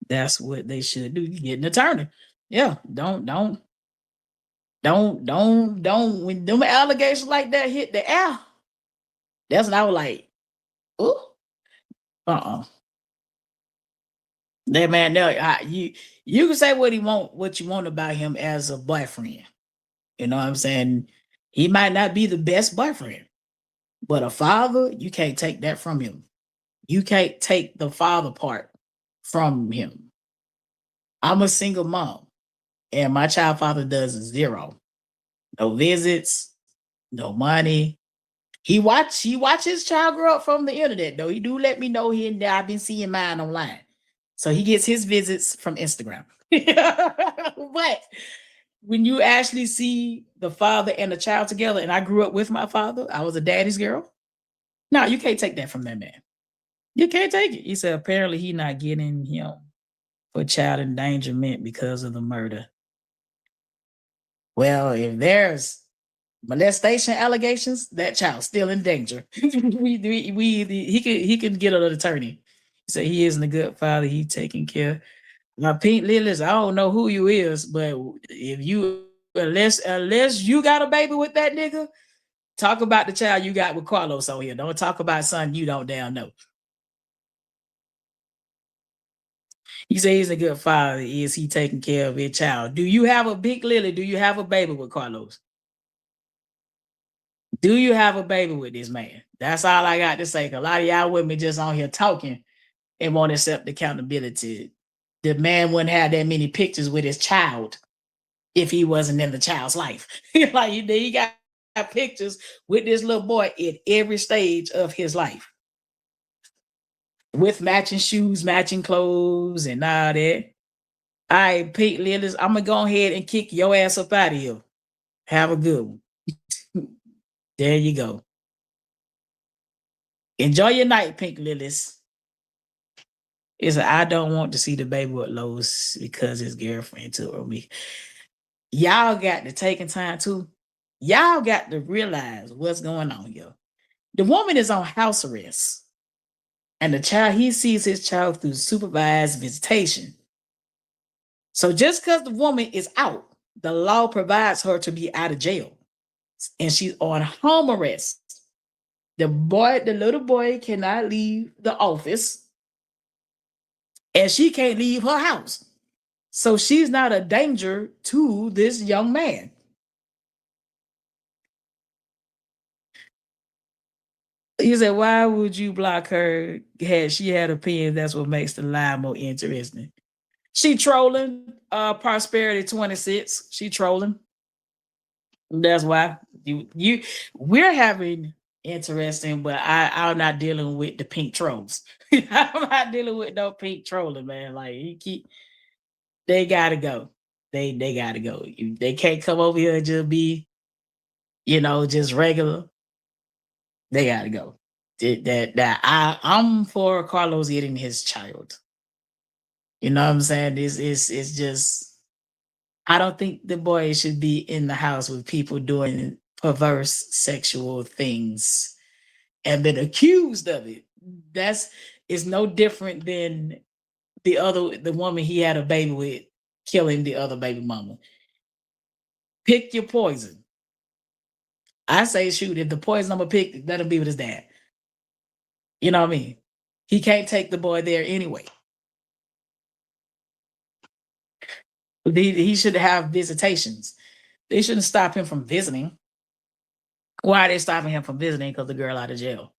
That's what they should do. You get an attorney. Yeah, don't when them allegations like that hit the air. That's when I was like, oh, that man, you can say what you want about him as a boyfriend. You know what I'm saying? He might not be the best boyfriend, but a father, you can't take that from him. You can't take the father part from him. I'm a single mom, and my child father does 0. No visits, no money. He watch his child grow up from the internet, though. He do let me know I've been seeing mine online. So he gets his visits from Instagram. But when you actually see the father and the child together, and I grew up with my father, I was a daddy's girl. No, you can't take that from that man. You can't take it. He said apparently he not getting him for child endangerment because of the murder. Well, if there's molestation allegations, that child's still in danger. He can get an attorney. He said he isn't a good father. He taking care. Now, Pink Lilies, I don't know who you is, but if you unless you got a baby with that nigga, talk about the child you got with Carlos on here. Don't talk about something you don't damn know. You say he's a good father. Is he taking care of his child? Do you have a big Lily? Do you have a baby with Carlos? Do you have a baby with this man? That's all I got to say. A lot of y'all with me just on here talking and won't accept accountability. The man wouldn't have that many pictures with his child if he wasn't in the child's life. Like he got pictures with this little boy at every stage of his life. With matching shoes, matching clothes, and all that. All right, Pink Lilies, I'm going to go ahead and kick your ass up out of here. Have a good one. There you go. Enjoy your night, Pink Lilies. I don't want to see the baby with Lowe's because his girlfriend told me. Y'all got to take time too. Y'all got to realize what's going on here. The woman is on house arrest, and the child, he sees his child through supervised visitation. So just because the woman is out, the law provides her to be out of jail, and she's on home arrest. The little boy cannot leave the office, and she can't leave her house. So she's not a danger to this young man. He said, why would you block her? Had she had opinion, that's what makes the lie more interesting. She trolling Prosperity 26. She trolling. That's why we're having interesting, but I'm not dealing with the pink trolls. I'm not dealing with no pink trolling, man. Like they gotta go. They gotta go. They can't come over here and just be, just regular. They gotta go. I'm for Carlos getting his child. You know what I'm saying? It's just, I don't think the boy should be in the house with people doing perverse sexual things and been accused of it. It's no different than the woman he had a baby with killing the other baby mama. Pick your poison. I say, shoot, if the poison I'm gonna pick, let him be with his dad. You know what I mean? He can't take the boy there anyway. He should have visitations. They shouldn't stop him from visiting. Why are they stopping him from visiting? Because the girl out of jail.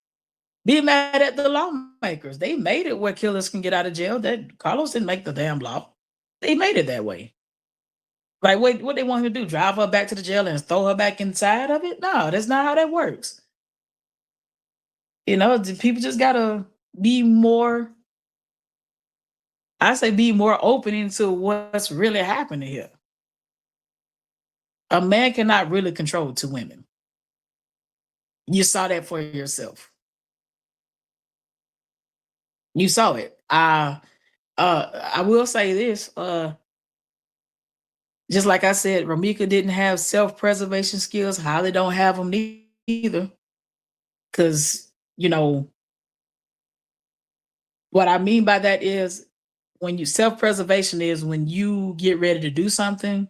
Be mad at the lawmakers. They made it where killers can get out of jail. That Carlos didn't make the damn law. They made it that way. Like what they want him to do? Drive her back to the jail and throw her back inside of it? No, that's not how that works. People just gotta be more. I say be more open into what's really happening here. A man cannot really control two women. You saw that for yourself. You saw it. I will say this. Just like I said, Ramika didn't have self-preservation skills. Holly don't have them either. Because, what I mean by that is when you self-preservation is when you get ready to do something,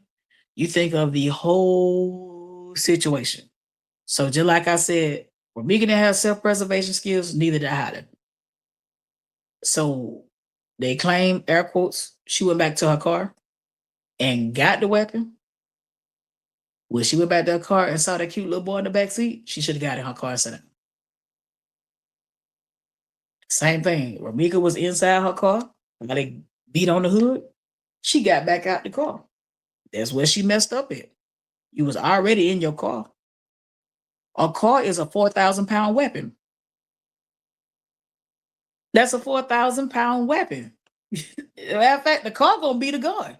you think of the whole situation. So just like I said, Ramika didn't have self-preservation skills, neither did Holly. So they claim, air quotes, she went back to her car and got the weapon. When she went back to her car and saw that cute little boy in the back seat, she should have got in her car and sat down. Same thing. Ramika was inside her car. While they beat on the hood, she got back out the car. That's where she messed up at. You was already in your car. A car is a 4,000-pound weapon. That's a 4,000-pound weapon. Matter of fact, the car gonna be the gun.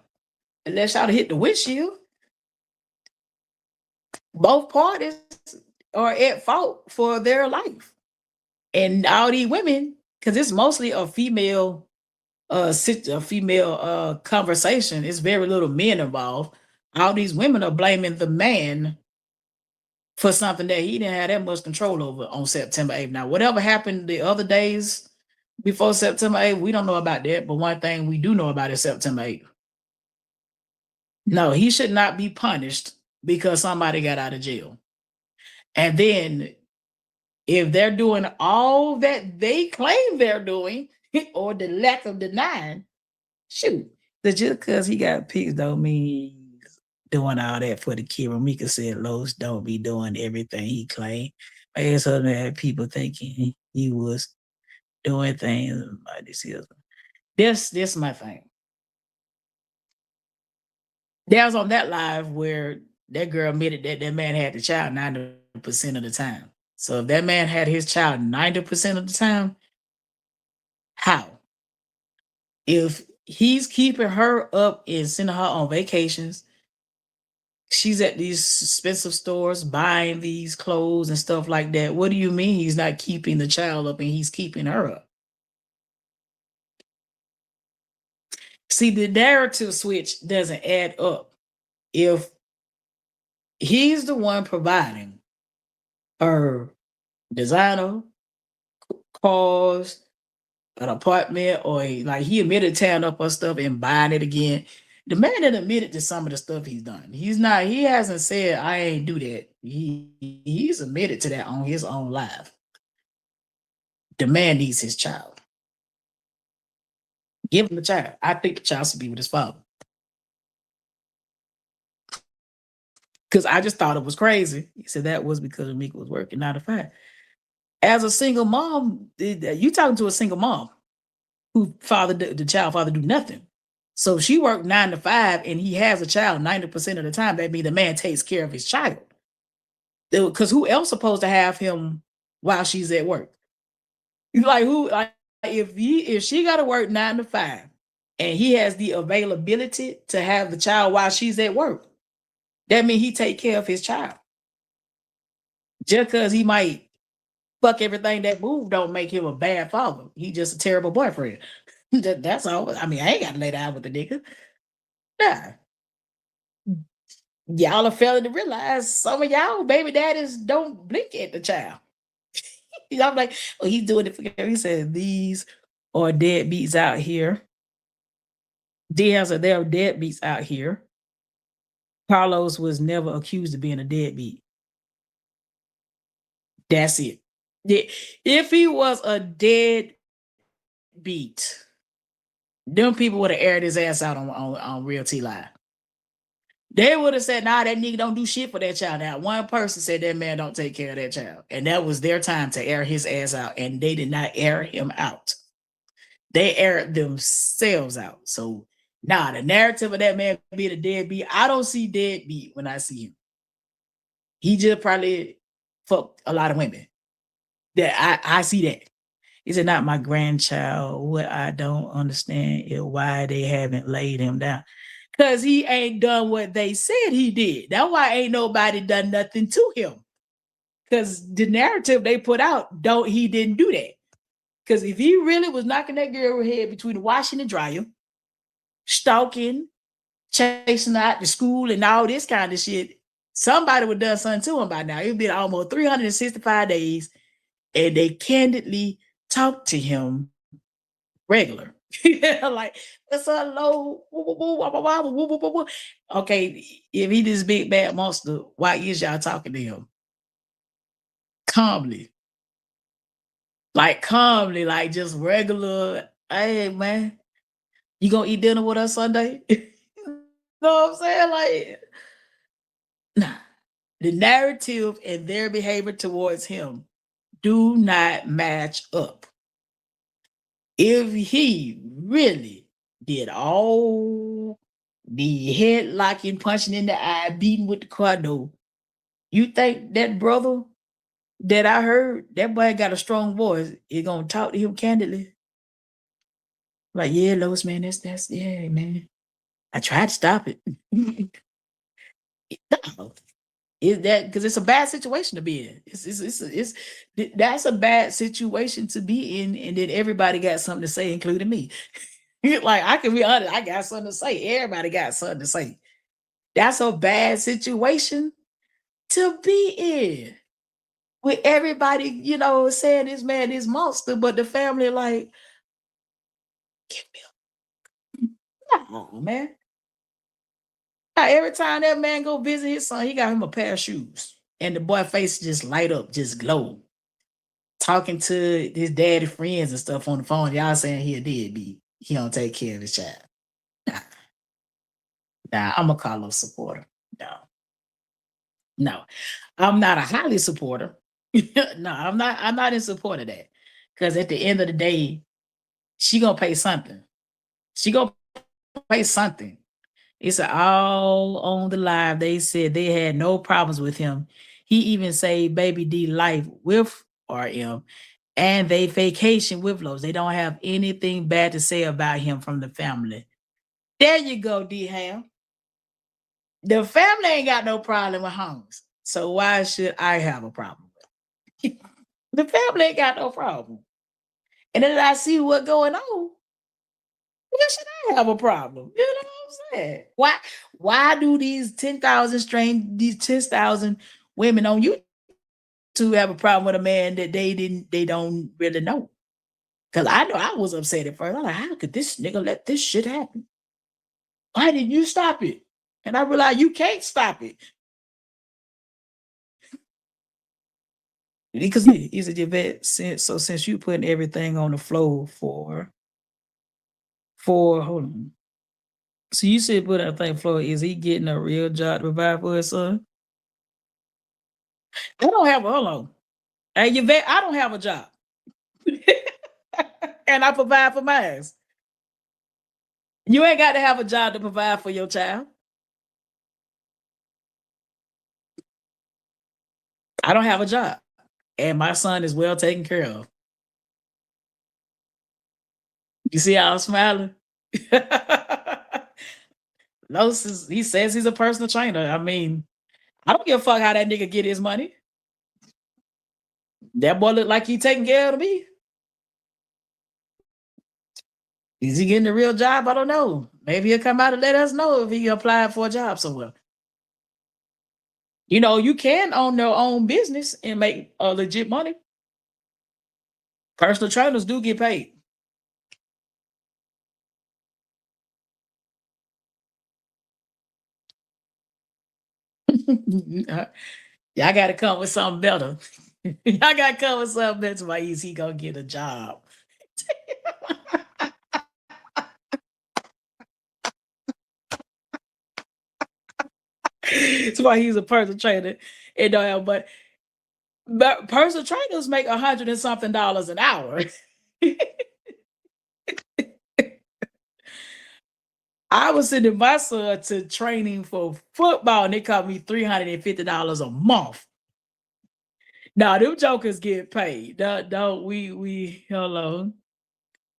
Unless y'all hit the windshield. Both parties are at fault for their life. And all these women, because it's mostly a female conversation. It's very little men involved. All these women are blaming the man for something that he didn't have that much control over on September 8th. Now, whatever happened the other days before September 8th, we don't know about that. But one thing we do know about is September 8th. No, he should not be punished because somebody got out of jail. And then if they're doing all that they claim they're doing, or the lack of denying, shoot. Just because he got picked don't mean doing all that for the kid. Ramika said Los don't be doing everything he claimed. I guess other than that, people thinking he was doing things like this. This my thing. That was on that live where that girl admitted that that man had the child 90% of the time. So if that man had his child 90% of the time, how? If he's keeping her up and sending her on vacations, she's at these expensive stores buying these clothes and stuff like that. What do you mean he's not keeping the child up and he's keeping her up? See, the narrative switch doesn't add up. If he's the one providing her designer, cars, an apartment, or like he admitted tearing up her stuff and buying it again. The man that admitted to some of the stuff he's done. He hasn't said I ain't do that. He's admitted to that on his own life. The man needs his child. Give him the child. I think the child should be with his father. Because I just thought it was crazy. He said that was because Mika was working 9 to 5. As a single mom, you talking to a single mom who the child father do nothing. So she worked 9 to 5 and he has a child 90% of the time. That means the man takes care of his child. Because who else supposed to have him while she's at work? Like who? Like if she got to work 9 to 5 and he has the availability to have the child while she's at work, that means he take care of his child. Just because he might fuck everything that move don't make him a bad father. He just a terrible boyfriend. That's all. I mean, I ain't got to lay down with the nigga. Nah. Y'all are failing to realize some of y'all baby daddies don't blink at the child. I'm like, oh, he's doing it for him. He said, these are deadbeats out here. There are deadbeats out here. Carlos was never accused of being a deadbeat. That's it. If he was a deadbeat, them people would have aired his ass out on Real T Live. They would have said, nah, that nigga don't do shit for that child. Now, one person said that man don't take care of that child. And that was their time to air his ass out. And they did not air him out. They aired themselves out. So, nah, the narrative of that man being a deadbeat, I don't see deadbeat when I see him. He just probably fucked a lot of women. That I see that. Is it not my grandchild? What I don't understand is why they haven't laid him down. Because he ain't done what they said he did. That's why ain't nobody done nothing to him. Because the narrative they put out, he didn't do that. Because if he really was knocking that girl head between the washing and dryer, stalking, chasing out to school and all this kind of shit, somebody would have done something to him by now. It'd been almost 365 days, and they candidly talked to him regular. Like, it's a low. Okay, if he this big bad monster, why is y'all talking to him? Calmly, like just regular. Hey man, you gonna eat dinner with us Sunday? You know what I'm saying? Like, nah, the narrative and their behavior towards him do not match up. If he really did all the head locking, punching in the eye, beating with the car door, you think that brother that I heard, that boy got a strong voice, is gonna talk to him candidly? Like, yeah, Lois, man, that's yeah, man. I tried to stop it. No. Is that because it's a bad situation to be in? That's a bad situation to be in, and then everybody got something to say, including me. Like, I can be honest, I got something to say. Everybody got something to say. That's a bad situation to be in. With everybody, saying this man is monster, but the family like, give me no, man. Now, every time that man go visit his son, he got him a pair of shoes. And the boy face just light up, just glow. Talking to his daddy friends and stuff on the phone. Y'all saying he a deadbeat. He don't take care of his child. Nah, I'm a Carlos supporter. No. I'm not a highly supporter. No, I'm not in support of that. Because at the end of the day, she gonna pay something. She gonna pay something. It's all on the live. They said they had no problems with him. He even saved baby D life with RM, and they vacation with Lowe's. They don't have anything bad to say about him from the family. There you go, D Ham. The family ain't got no problem with Holmes. So why should I have a problem with it? The family ain't got no problem. And then I see what's going on. Why should I have a problem? You know what I'm saying? Why do these 10,000 women on YouTube to have a problem with a man that they don't really know. Because I know I was upset at first. I'm like, how could this nigga let this shit happen? Why didn't you stop it? And I realized you can't stop it. Because he's a vet since you putting everything on the floor for hold on. So you said put everything floor, is he getting a real job to provide for his son? I don't have a hold on. Hey, Yvette, I don't have a job. And I provide for mine. You ain't got to have a job to provide for your child. I don't have a job. And my son is well taken care of. You see how I'm smiling? No, he says he's a personal trainer. I mean, I don't give a fuck how that nigga get his money. That boy look like he taking care of me. Is he getting a real job? I don't know. Maybe he'll come out and let us know if he applied for a job somewhere. You know, you can own your own business and make legit money. Personal trainers do get paid. Y'all got to come with something better. Y'all got to come with something better. Why is he gonna get a job? That's why he's a personal trainer. And but personal trainers make $100 and something an hour. I was sending my son to training for football, and it cost me $350 a month. Now them jokers get paid. Don't we hello.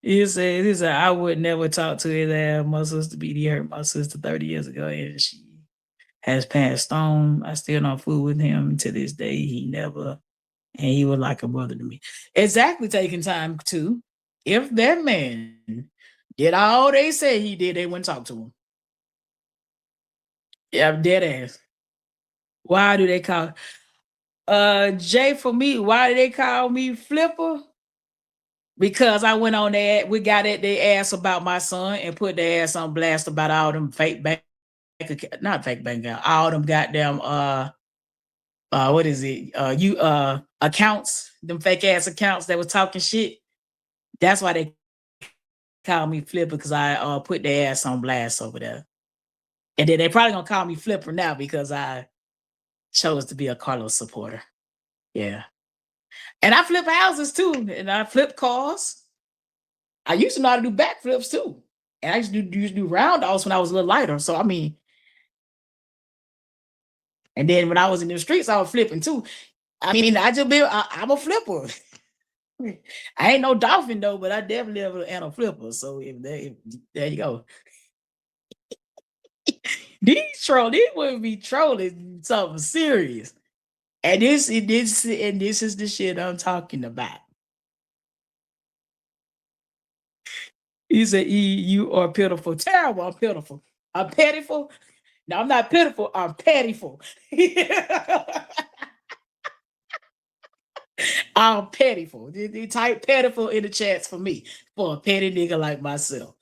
He said, I would never talk to his ass. My sister beat he hurt my sister 30 years ago, and she has passed on. I still don't fool with him to this day. He was like a brother to me. Exactly, taking time to. If that man did all they said he did, they wouldn't talk to him. Yeah, dead ass. Why do they call Jay for me? Why do they call me Flipper? Because I went on there, we got at their ass about my son and put their ass on blast about all them fake bank, not fake bank account, all them goddamn what is it? Accounts, them fake ass accounts that was talking shit. That's why they call me Flipper, because I put their ass on blast over there. And then they probably gonna call me Flipper now because I chose to be a Carlos supporter. Yeah. And I flip houses too, and I flip cars. I used to know how to do backflips too. And I used to do round offs when I was a little lighter. So I mean, and then when I was in the streets, I was flipping too. I mean, I'm a flipper. I ain't no dolphin though, but I definitely am a flipper. So there you go. These wouldn't be trolling something serious. And this is the shit I'm talking about. He said, you are pitiful. Terrible, I'm pitiful. I'm pitiful. No, I'm not pitiful, I'm pitiful. I'm pitiful. They type pitiful in the chats for me, for a petty nigga like myself.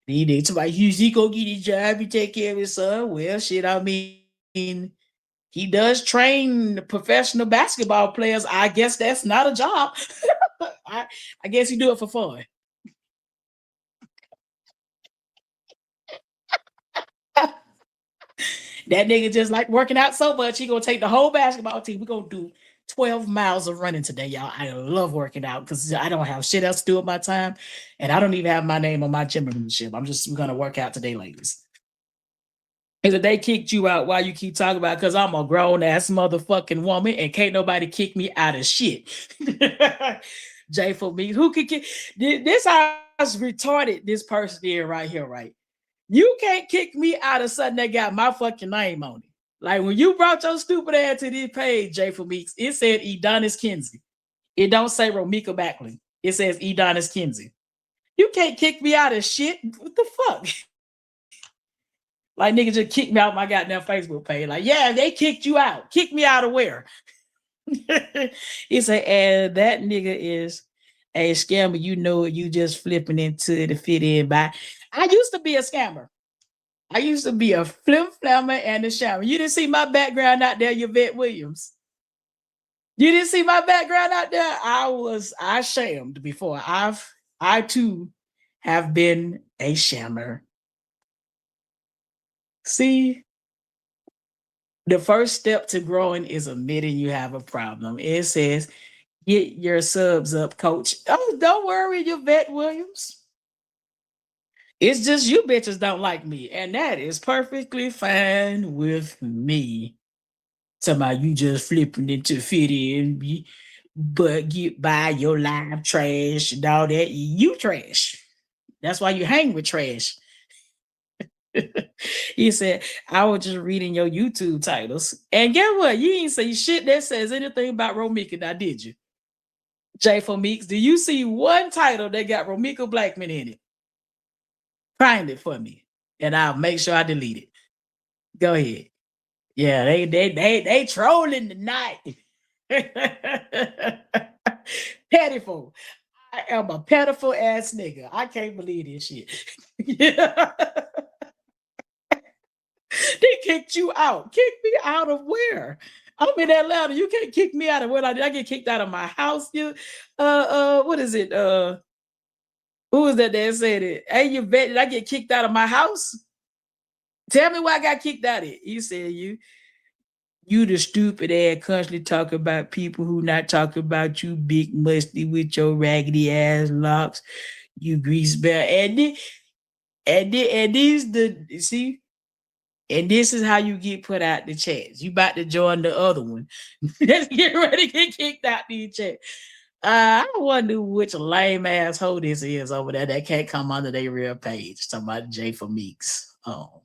He need somebody, he go get his job, he take care of his son. Well, shit, I mean, he does train professional basketball players. I guess that's not a job. I guess he do it for fun. That nigga just like working out so much, he gonna take the whole basketball team. We're gonna do 12 miles of running today, y'all. I love working out because I don't have shit else to do with my time. And I don't even have my name on my gym membership. We're gonna work out today, ladies. And if they kicked you out, why you keep talking about? Because I'm a grown ass motherfucking woman and can't nobody kick me out of shit. Jay for me, who could kick this? House retarded. This person here, right here, right? You can't kick me out of something that got my fucking name on it. Like when you brought your stupid ass to this page, Jay for me, it said Eddonis Kinsey. It don't say Romika Backley. It says Eddonis Kinsey. You can't kick me out of shit. What the fuck? Like nigga just kicked me out my goddamn Facebook page. Like, yeah, they kicked you out. Kick me out of where? He said, and that nigga is a scammer. You know it. You just flipping into the fit in by. I used to be a scammer. I used to be a flim flammer and a shammer. You didn't see my background out there, Yvette Williams. You didn't see my background out there. I shammed before. I too have been a shammer. See, the first step to growing is admitting you have a problem. It says, get your subs up, coach. Oh, don't worry, Yvette Williams. It's just you bitches don't like me, and that is perfectly fine with me. Somehow you just flipping into fit in, but get by your live trash and all that. You trash. That's why you hang with trash. He said, I was just reading your YouTube titles. And guess what? You ain't say shit that says anything about Romika now, did you? J for Meeks, do you see one title that got Romika Blackman in it? Find it for me, and I'll make sure I delete it. Go ahead. Yeah, they trolling tonight. Pettiful. I am a pitiful ass nigga. I can't believe this shit. They kicked you out. Kick me out of where? I'm in Atlanta. You can't kick me out of where I get kicked out of my house. You what is it? Who was that said it? Hey, you bet I get kicked out of my house? Tell me why I got kicked out of it. You said you the stupid ass constantly talk about people who not talking about you, big musty with your raggedy ass locks, you grease bear. And these the see, and this is how you get put out the chats. You about to join the other one. Let's get ready to get kicked out the chat. I wonder which lame asshole this is over there that can't come under their real page. Talking about J for Meeks. Oh.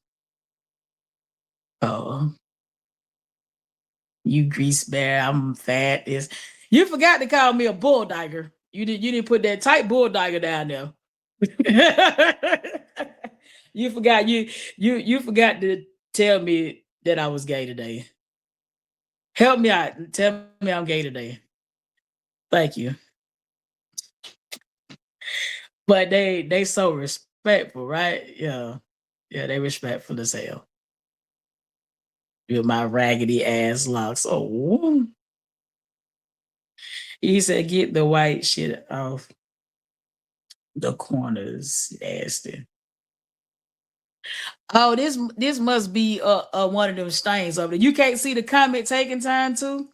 You grease bear, I'm fat. You forgot to call me a bulldigger. You didn't put that tight bulldigger down there. You forgot you forgot to tell me that I was gay today. Help me out. Tell me I'm gay today. Thank you. But they so respectful, right? Yeah. Yeah, they respectful as hell. With my raggedy ass locks. Oh. He said, get the white shit off the corners, Aston. Oh, this must be one of them stains over there. You can't see the comment taking time too?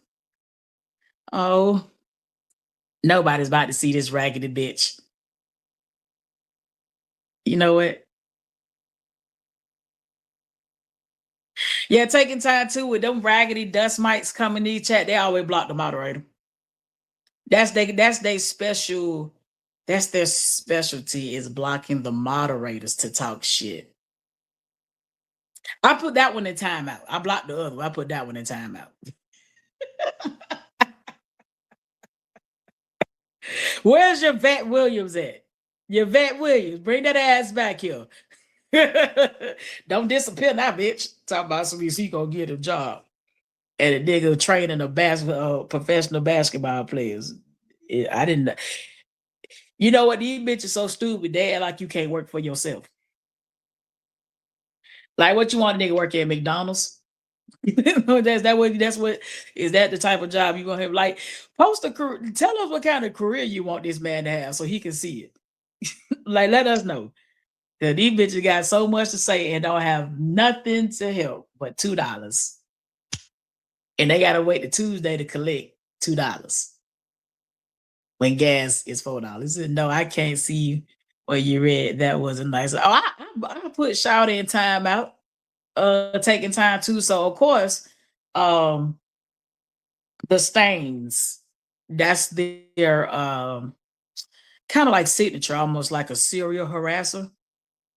Oh, nobody's about to see this raggedy bitch. You know what? Yeah, taking time too with them raggedy dust mites coming in chat. They always block the moderator. That's their special. That's their specialty is blocking the moderators to talk shit. I put that one in timeout. I blocked the other one. I put that one in timeout. Where's your Vet Williams at? Your Vet Williams, bring that ass back here. Don't disappear now, bitch. Talk about somebody he gonna get a job. And a nigga training a professional basketball players. I didn't. You know what? These bitches so stupid. They act like you can't work for yourself. Like what you want a nigga work at McDonald's? That's what is that the type of job you gonna have? Like post a career, tell us what kind of career you want this man to have so he can see it. Like let us know. That these bitches got so much to say and don't have nothing to help but $2. And they gotta wait to Tuesday to collect $2 when gas is $4. No, I can't see what you read. That wasn't nice. Oh, I put shout in timeout. Taking time too. So of course, the stains, that's their kind of like signature, almost like a serial harasser.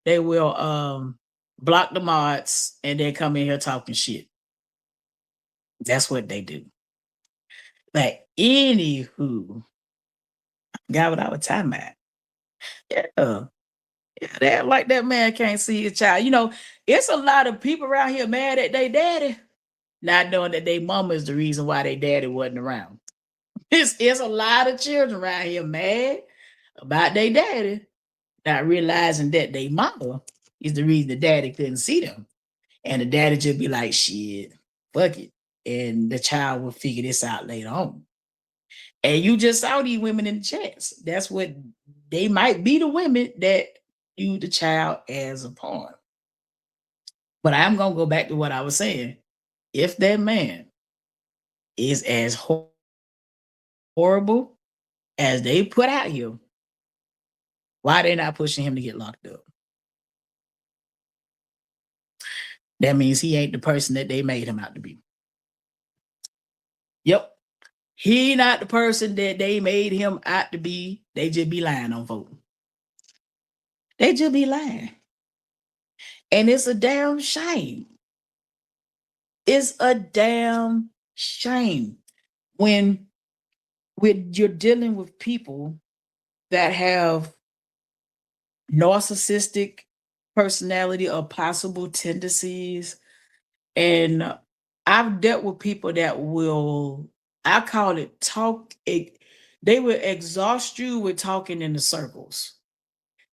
They will block the mods and then come in here talking shit. That's what they do. Like anywho, I got what I was talking about. Yeah. Yeah, that like that man can't see his child. You know, it's a lot of people around here mad at their daddy. not knowing that their mama is the reason why their daddy wasn't around. It's a lot of children around here mad about their daddy, not realizing that their mama is the reason the daddy couldn't see them. And the daddy just be like, shit, fuck it. And the child will figure this out later on. And you just saw these women in the chats. That's what they might be, the women that view the child as a pawn. But I'm going to go back to what I was saying. If that man is as horrible as they put out here, why they not pushing him to get locked up? That means he ain't the person that they made him out to be. Yep. He not the person that they made him out to be. They just be lying on folks. They just be lying. And it's a damn shame. It's a damn shame when you're dealing with people that have narcissistic personality or possible tendencies. And I've dealt with people that will, I call it they will exhaust you with talking in the circles.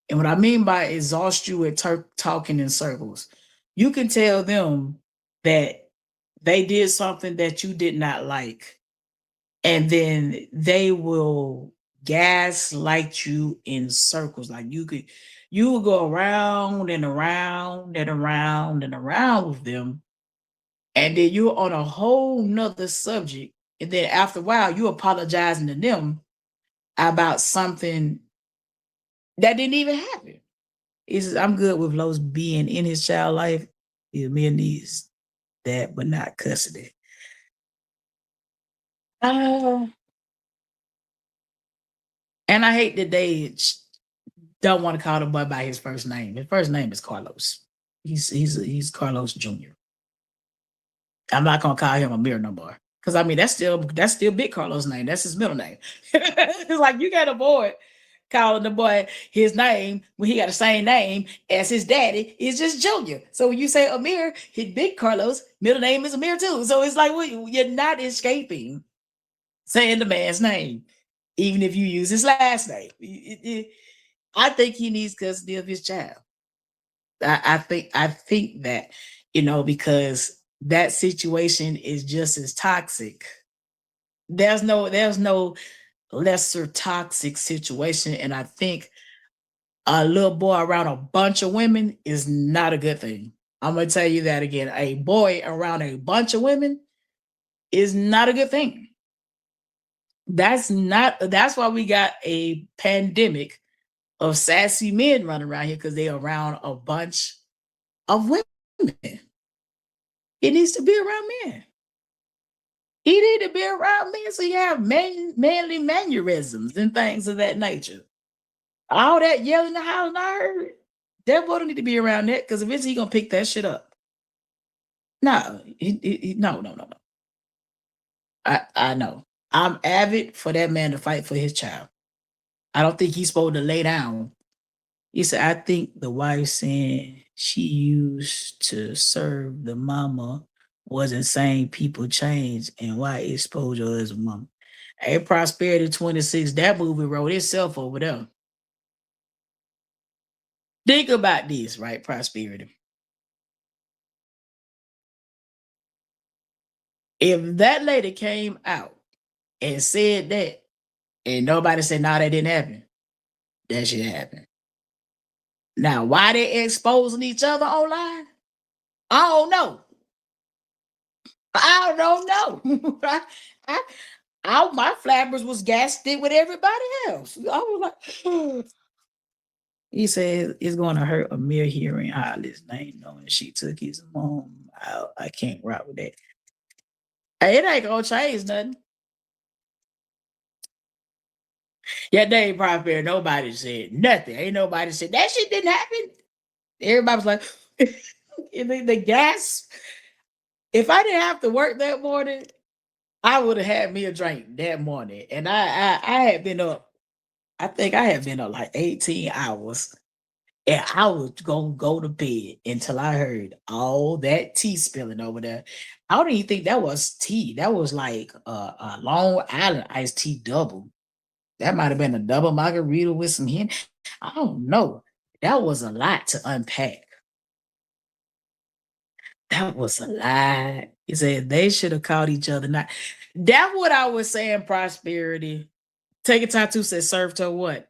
And what I mean by exhaust you with talking in circles, you can tell them that they did something that you did not like, and then they will gaslight you in circles. Like you will go around and around and around and around with them, and then you're on a whole nother subject. And then after a while, you apologizing to them about something that didn't even happen. He says, I'm good with Los being in his child life. His man needs that, but not custody. And I hate that they don't want to call the boy by his first name. His first name is Carlos. He's Carlos Jr. I'm not gonna call him Amir no more. Because I mean that's still Big Carlos' name. That's his middle name. It's like you got a boy calling the boy his name when he got the same name as his daddy is just Junior. So when you say Amir, his Big Carlos, middle name is Amir too. So it's like you're not escaping saying the man's name, even if you use his last name. I think he needs custody of his child. I think that, because that situation is just as toxic. There's no lesser toxic situation. And I think a little boy around a bunch of women is not a good thing. I'm going to tell you that again. A boy around a bunch of women is not a good thing. That's why we got a pandemic of sassy men running around here, because they're around a bunch of women. It needs to be around men. He need to be around men so you have manly mannerisms and things of that nature. All that yelling in the house, and I heard that boy don't need to be around that, because eventually he's gonna pick that shit up. No, no. I know. I'm avid for that man to fight for his child. I don't think he's supposed to lay down. He said, I think the wife saying she used to serve the mama wasn't saying people change and why exposure as a mama. Hey, Prosperity 26, that movie wrote itself over there. Think about this, right, Prosperity? If that lady came out and said that, and nobody said, no, that didn't happen, that shit happened. Now, why they exposing each other online? I don't know. I don't know. My flappers was gassed in with everybody else. I was like, he said it's going to hurt Amir hearing Holly's name, knowing she took his mom out. I can't rock with that. Hey, it ain't gonna change nothing. Yeah, they ain't probably nobody said nothing. Ain't nobody said that shit didn't happen. Everybody was like, the gas. If I didn't have to work that morning, I would have had me a drink that morning. And I had been up, I think I had been up like 18 hours. And I was gonna go to bed until I heard all that tea spilling over there. I don't even think that was tea. That was like a Long Island iced tea double. That might have been a double margarita with some hen. I don't know. That was a lot to unpack. That was a lot. He said they should have called each other. Not that's what I was saying. Prosperity. Take a tattoo said served her what?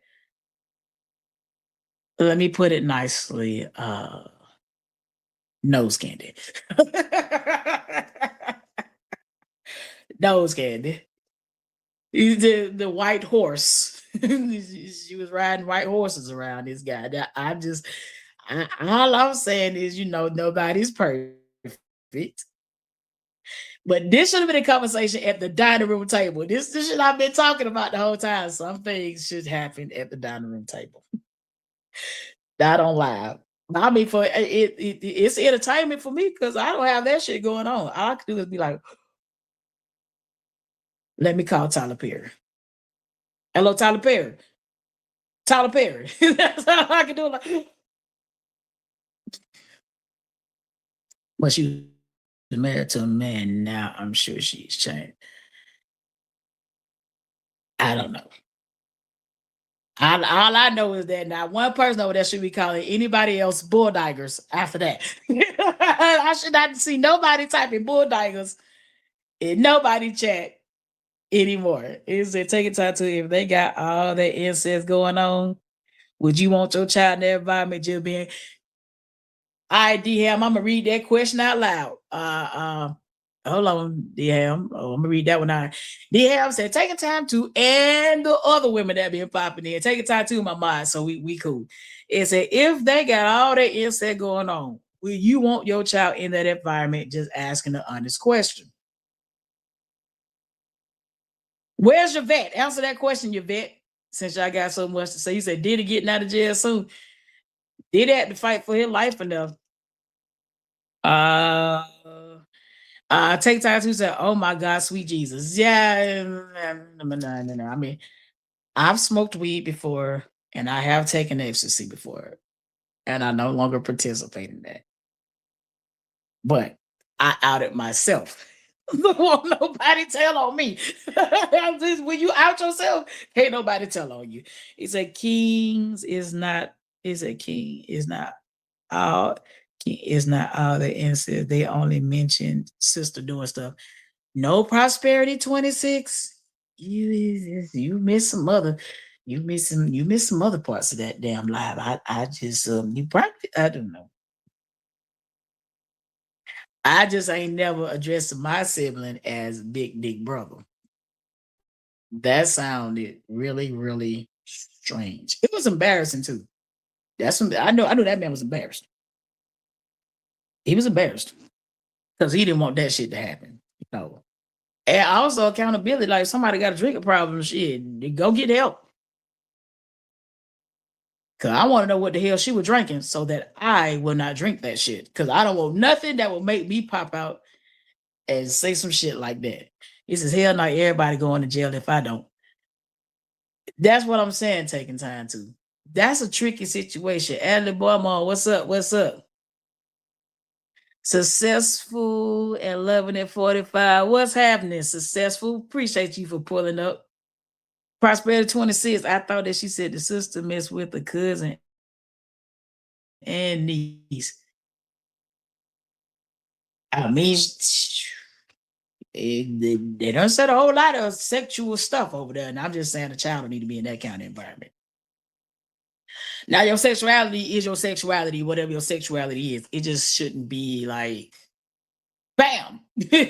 Let me put it nicely. Nose candy. Nose candy. The white horse. She was riding white horses around this guy. All I'm saying is, nobody's perfect. But this should have been a conversation at the dining room table. This should I've been talking about the whole time. Some things should happen at the dining room table. Not on live. I mean, for it's entertainment for me because I don't have that shit going on. All I can do is be like, let me call Tyler Perry. Hello, Tyler Perry. Tyler Perry. That's all I can do. Like, but she was married to a man. Now I'm sure she's changed. I don't know. All I know is that not one person over there should be calling anybody else bulldaggers after that. I should not see nobody typing bulldaggers in nobody chat anymore. Is it taking time to if they got all that incest going on? Would you want your child in their environment just being DM? I'm gonna read that question out loud. Hold on, DM. Oh, I'm gonna read that one out. DM said, taking time to, and the other women that been popping in, taking time to my mind. So we cool. It said, if they got all that incest going on, will you want your child in that environment? Just asking an honest question. Where's your vet? Answer that question, your vet. Since y'all got so much to say, you said, did he getting out of jail soon? Did he have to fight for his life enough? Take time to say, oh my God, sweet Jesus. Yeah. No. I mean, I've smoked weed before and I have taken ecstasy before, and I no longer participate in that. But I outed myself. Don't want nobody tell on me. When you out yourself, ain't nobody tell on you. He said, kings is not, is a king is not all is not all the incest. They only mentioned sister doing stuff. No prosperity 26. You miss some other some other parts of that damn live. I just you probably I don't know. I just ain't never addressed my sibling as big dick brother. That sounded really, really strange. It was embarrassing too. I knew that man was embarrassed. He was embarrassed because he didn't want that shit to happen. And also accountability, like somebody got a drinking problem, shit, go get help. Cause I want to know what the hell she was drinking so that I will not drink that shit. Cause I don't want nothing that will make me pop out and say some shit like that. He says, hell no, everybody going to jail if I don't. That's what I'm saying, taking time to. That's a tricky situation. Adley Boymon, what's up? What's up? Successful at 11 and 45. What's happening? Successful. Appreciate you for pulling up. Prosperity 26. I thought that she said the sister messed with the cousin and niece. I mean, they don't said a whole lot of sexual stuff over there. And I'm just saying a child don't need to be in that kind of environment. Now, your sexuality is your sexuality, whatever your sexuality is. It just shouldn't be like, bam,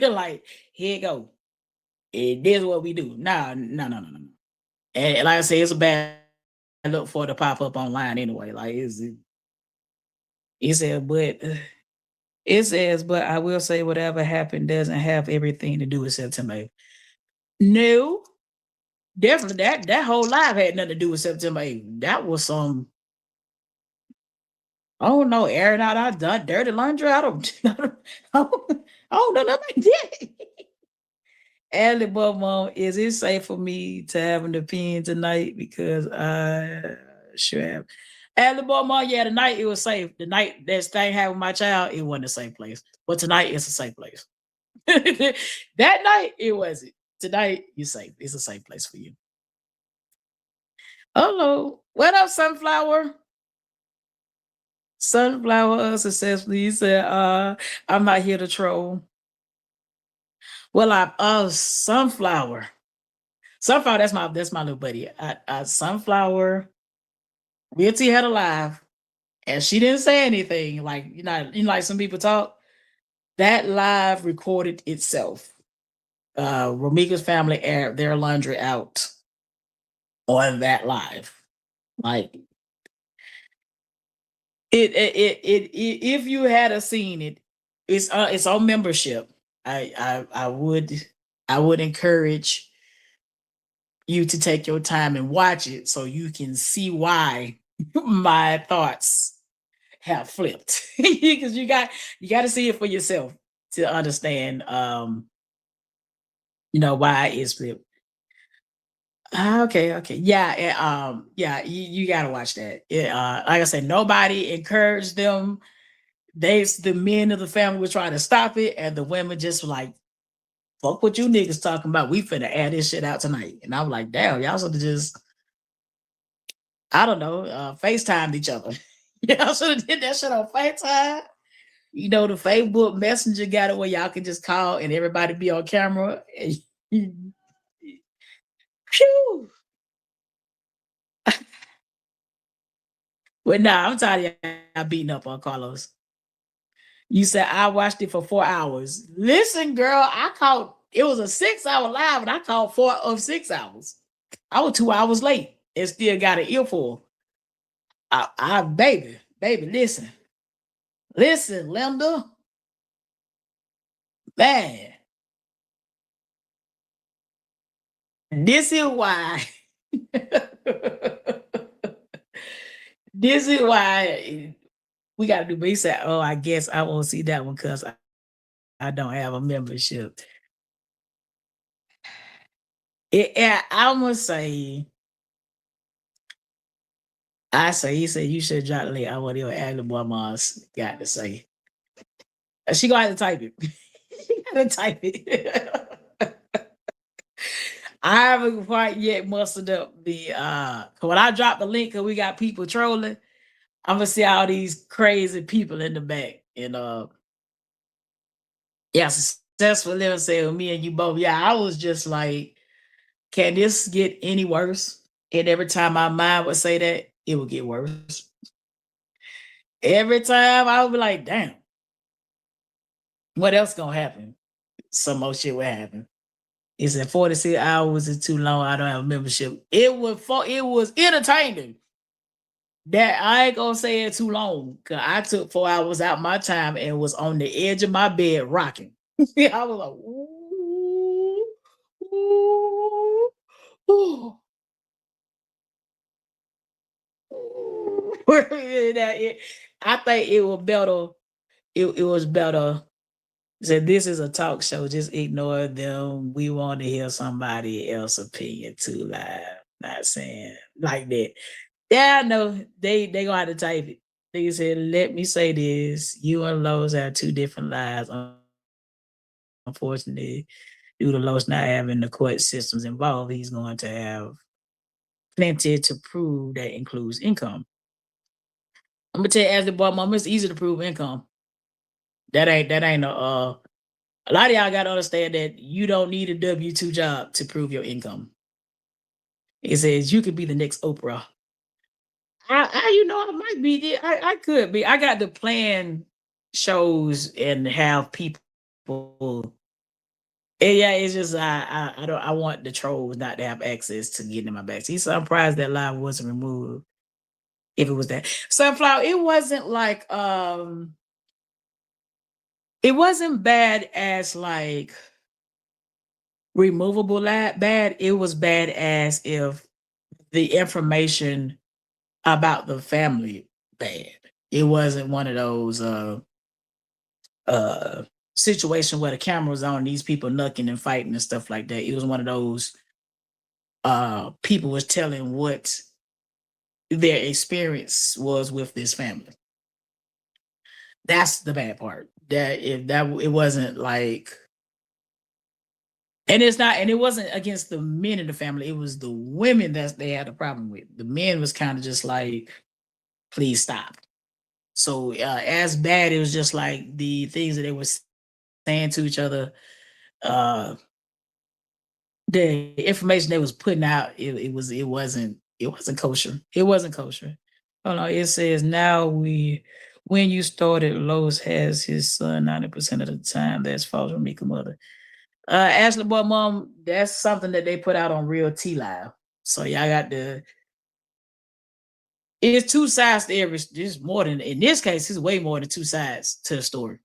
like, here you go. This is what we do. No. And like I say, it's a bad look for it to pop up online anyway. Like, it says, but I will say whatever happened doesn't have everything to do with September 8th. No, definitely that whole live had nothing to do with September 8th. That was some, I don't know, airing out our dirty laundry. I don't know nothing about that. Adley Boymon, is it safe for me to have an opinion tonight? Because I should have. At the Baltimore, yeah, the night it was safe. The night that thing happened with my child, it wasn't a safe place. But tonight it's a safe place. That night it wasn't. Tonight you're safe. It's a safe place for you. Hello. What up, Sunflower? Sunflower successfully. You said, I'm not here to troll. Well, Sunflower. Sunflower, that's my little buddy. Sunflower, Realty had a live, and she didn't say anything. Like, like some people talk. That live recorded itself. Romika's family aired their laundry out on that live. Like if you had seen it, it's on membership. I would encourage you to take your time and watch it so you can see why my thoughts have flipped. Because you got to see it for yourself to understand why it's flipped. Okay. Yeah, you gotta watch that. Like I said, nobody encouraged them. The men of the family were trying to stop it, and the women just were like, fuck what you niggas talking about. We finna add this shit out tonight. And I'm like, damn, y'all should have just, I don't know, FaceTimed each other. Y'all should have did that shit on FaceTime. The Facebook Messenger got it where y'all can just call and everybody be on camera. Phew. But nah, I'm tired of y'all beating up on Carlos. You said I watched it for 4 hours. Listen, girl, it was a 6-hour live and I called 4 of 6 hours. I was 2 hours late and still got an earful. Baby, listen, Linda, man, this is why. This is why we got to do. But he said, "Oh, I guess I won't see that one because I don't have a membership." I'm gonna say. He said you should drop the link. I want to hear what the boy Mars got to say. She gonna have to type it. She gotta type it. I haven't quite yet mustered up the when I drop the link because we got people trolling, I'm gonna see all these crazy people in the back. And yeah, successful living said with me and you both. Yeah, I was just like, can this get any worse? And every time my mind would say that, it would get worse. Every time I would be like, damn, what else gonna happen? Some more shit would happen. He said 46 hours is too long. I don't have a membership. It was entertaining. That I ain't gonna say it too long because I took 4 hours out my time and was on the edge of my bed rocking. I was like, ooh, ooh, ooh. I think it was better. It was better. Said this is a talk show. Just ignore them. We want to hear somebody else's opinion too live. Not saying like that. Yeah, I know they gonna have to type it. They said, "Let me say this: you and Lowe's have two different lives. Unfortunately, due to Lowe's not having the court systems involved, he's going to have plenty to prove that includes income." I'm gonna tell you, as the boy mom, it's easy to prove income. That ain't a lot of y'all gotta understand that you don't need a W-2 job to prove your income. It says you could be the next Oprah. I might be. I could be. I got to plan shows and have people. And yeah, it's just I don't. I want the trolls not to have access to getting in my back. See, so I'm surprised that live wasn't removed. If it was that Sunflower, it wasn't like it wasn't bad as like removable bad. It was bad as if the information about the family bad. It wasn't one of those situation where the camera was on, these people knucking and fighting and stuff like that. It was one of those people was telling what their experience was with this family. That's the bad part. That if that it wasn't like, and it's not, and it wasn't against the men in the family. It was the women that they had a problem with. The men was kind of just like, please stop. So as bad, it was just like the things that they were saying to each other. Uh, the information they was putting out, it wasn't kosher. It wasn't kosher. Oh no, it says now when you started, Lowe's has his son 90% of the time. That's false from Mika mother. Ashley boy mom, that's something that they put out on Real T Live. So y'all got the it's two sides to every. There's more than in this case. It's way more than two sides to the story.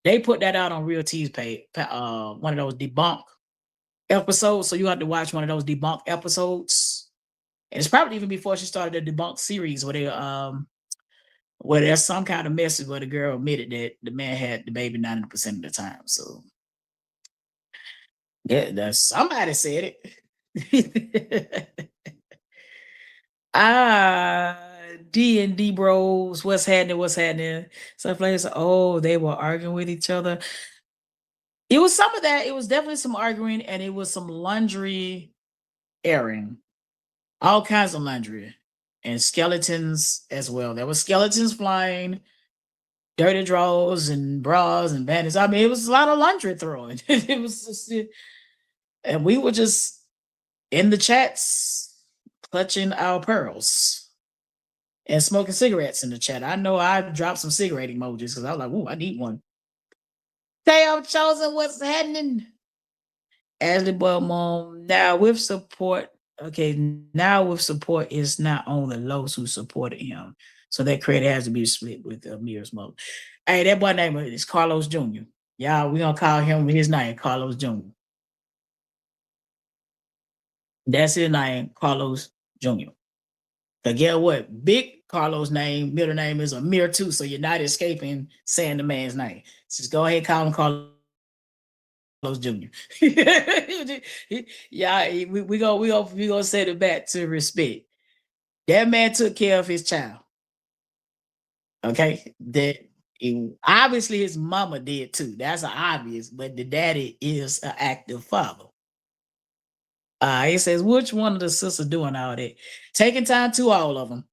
They put that out on Real T's page. One of those debunk episodes. So you have to watch one of those debunk episodes. And it's probably even before she started the debunk series where there's some kind of message where the girl admitted that the man had the baby 90% of the time. So yeah, that's somebody said it. D&D bros, what's happening? What's happening? Stuff like this. Oh, they were arguing with each other. It was some of that. It was definitely some arguing, and it was some laundry airing. All kinds of laundry. And skeletons as well. There were skeletons flying, dirty drawers and bras and panties. I mean, it was a lot of laundry throwing. It was just, and we were just in the chats clutching our pearls and smoking cigarettes in the chat. I know I dropped some cigarette emojis because I was like, ooh, I need one. Damn, chosen, what's happening? Ashley Boy Mom, now with support. Okay, now with support, it's not only Lowe's who supported him. So that credit has to be split with Mirror's Smoke. Hey, that boy name is Carlos Jr. Y'all, we're going to call him his name, Carlos Jr. That's his name, Carlos Jr. But guess what? Big Carlos' name, middle name is Amir too, so you're not escaping saying the man's name. Just go ahead and call him Carlos Jr. Yeah, we gonna set it back to respect. That man took care of his child. Okay, obviously his mama did too. That's obvious, but the daddy is an active father. He says, which one of the sisters doing all that? Taking time to all of them.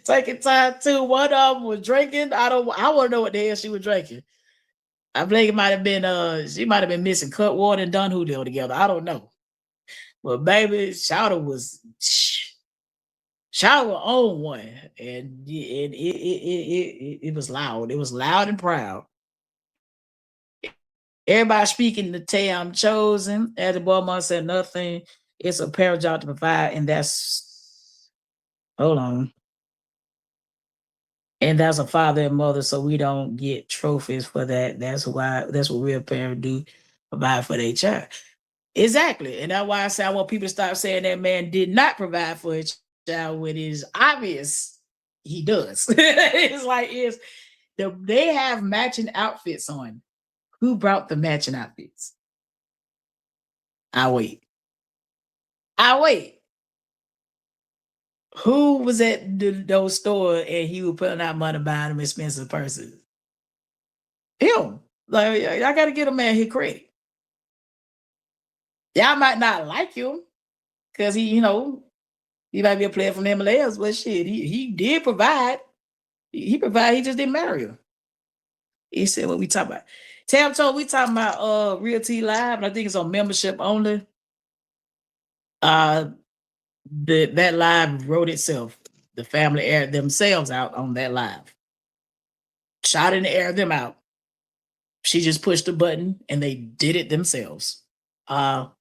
Taking time to one of them was drinking. I want to know what the hell she was drinking. I believe it might have been she might have been missing Cutwater and Don Julio together. I don't know. But baby, Shouter was on one. And it was loud. It was loud and proud. Everybody speaking the Tam chosen. As the boy mom said, nothing. It's a parent job to provide, and that's hold on. And that's a father and mother, so we don't get trophies for that. That's what real parents do, provide for their child. Exactly. And that's why I say I want people to stop saying that man did not provide for his child when it's obvious he does. It's like they have matching outfits on. Who brought the matching outfits? I wait. Who was at those stores and he was putting out money buying them expensive purses? Him. Like, I got to get a man his credit. Y'all might not like him because he might be a player from MLS, but shit, he did provide. He provided, he just didn't marry her. He said what we talking about. Tam told we talking about Real T Live, and I think it's on membership only. That live wrote itself. The family aired themselves out on that live. Shot in the air them out. She just pushed the button and they did it themselves. No,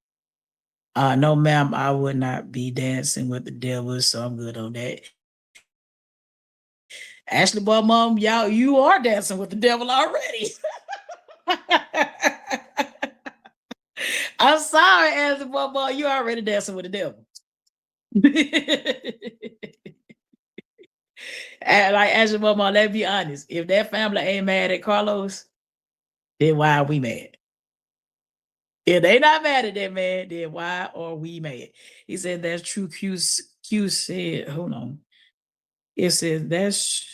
ma'am, I would not be dancing with the devil, so I'm good on that. Ashley Boy Mom, y'all, you are dancing with the devil already. I'm sorry, Ashley Boy Mom, you already dancing with the devil. And like Ashley Boy Mom, let's be honest. If that family ain't mad at Carlos, then why are we mad? If they not mad at that man, then why are we mad? He said that's true. Q said, hold on. It says that's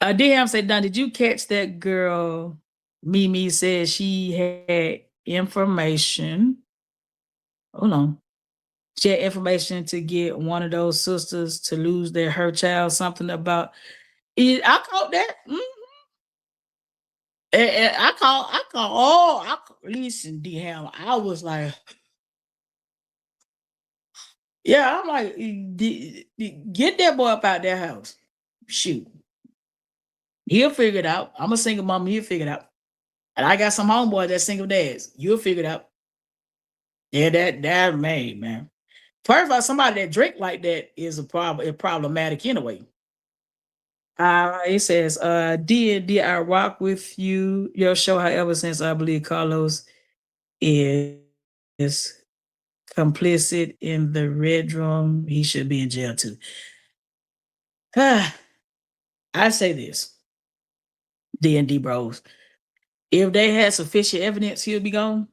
DM said, Don, did you catch that girl? Mimi said she had information. Hold on. She had information to get one of those sisters to lose her child, something about it. I caught that. And listen, DM. I was like, yeah, I'm like, get that boy up out their house. Shoot. He'll figure it out. I'm a single mom, he'll figure it out. And I got some homeboys that single dads. You'll figure it out. Yeah, that man. First of all, somebody that drink like that is problematic anyway. It says, did I rock with your show? However, since I believe Carlos is complicit in the red room, he should be in jail too. I say this, D&D bros. If they had sufficient evidence, he'll be gone.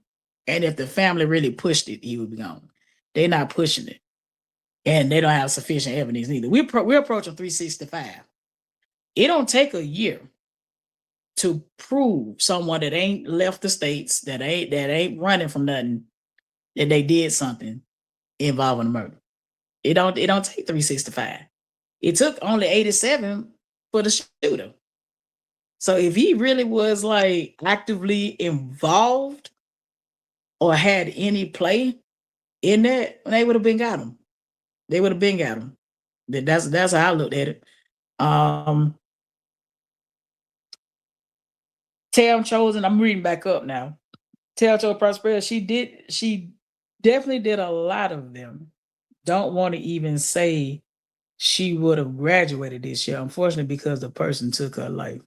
And if the family really pushed it, he would be gone. They're not pushing it. And they don't have sufficient evidence either. We're approaching 365. It don't take a year to prove someone that ain't left the states, that ain't running from nothing, that they did something involving a murder. It don't take 365. It took only 87 for the shooter. So if he really was like actively involved or had any play in that, they would have been got him. They would have been got him. That's how I looked at it. Tam Chosen, I'm reading back up now. Tell Prosperity, she definitely did a lot of them. Don't want to even say she would have graduated this year, unfortunately, because the person took her life.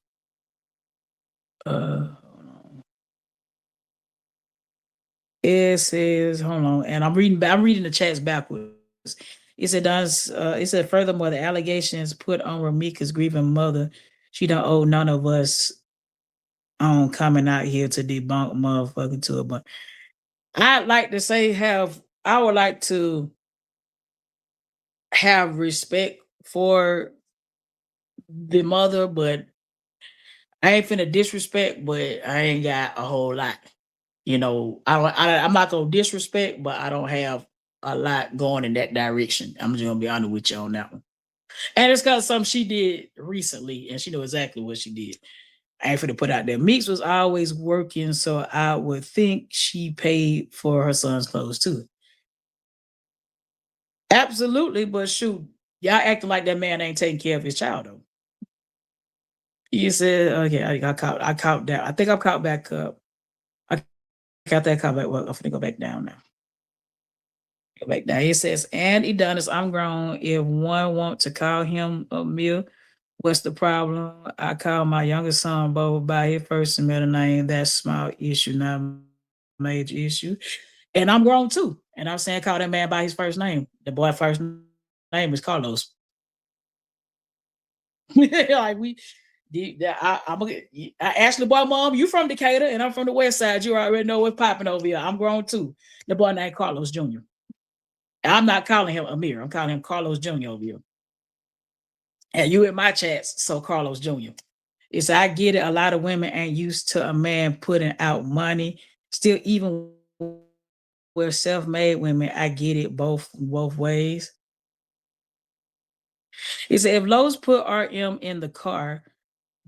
Hold on. It says, hold on, and I'm reading the chats backwards. It said, furthermore, the allegations put on Ramika's grieving mother, she don't owe none of us on coming out here to debunk motherfucking to a bunch. I'd like to say I would like to have respect for the mother, but I ain't finna disrespect, but I ain't got a whole lot. You know, I'm not gonna disrespect, but I don't have a lot going in that direction. I'm just gonna be honest with you on that one. And it's because something she did recently, and she know exactly what she did. I ain't finna put out there. Meeks was always working, so I would think she paid for her son's clothes too. Absolutely, but shoot, y'all acting like that man ain't taking care of his child though. You said, okay, I caught that. I think I'm caught back up. I got that caught back. Well, I'm finna go back down now. Go back down. It says, and Eddonis, I'm grown. If one want to call him a meal, what's the problem? I call my youngest son Boba by his first and middle name. That's small issue, not major issue. And I'm grown too. And I'm saying call that man by his first name. The boy first name is Carlos. Like I asked the boy, Mom, you from Decatur and I'm from the West Side. You already know what's popping over here. I'm grown too. The boy named Carlos Jr. I'm not calling him Amir. I'm calling him Carlos Jr. over here. And you in my chats, so Carlos Jr. It's I get it. A lot of women ain't used to a man putting out money. Still, even we're self-made women, I get it both ways. It said if Lowe's put RM in the car,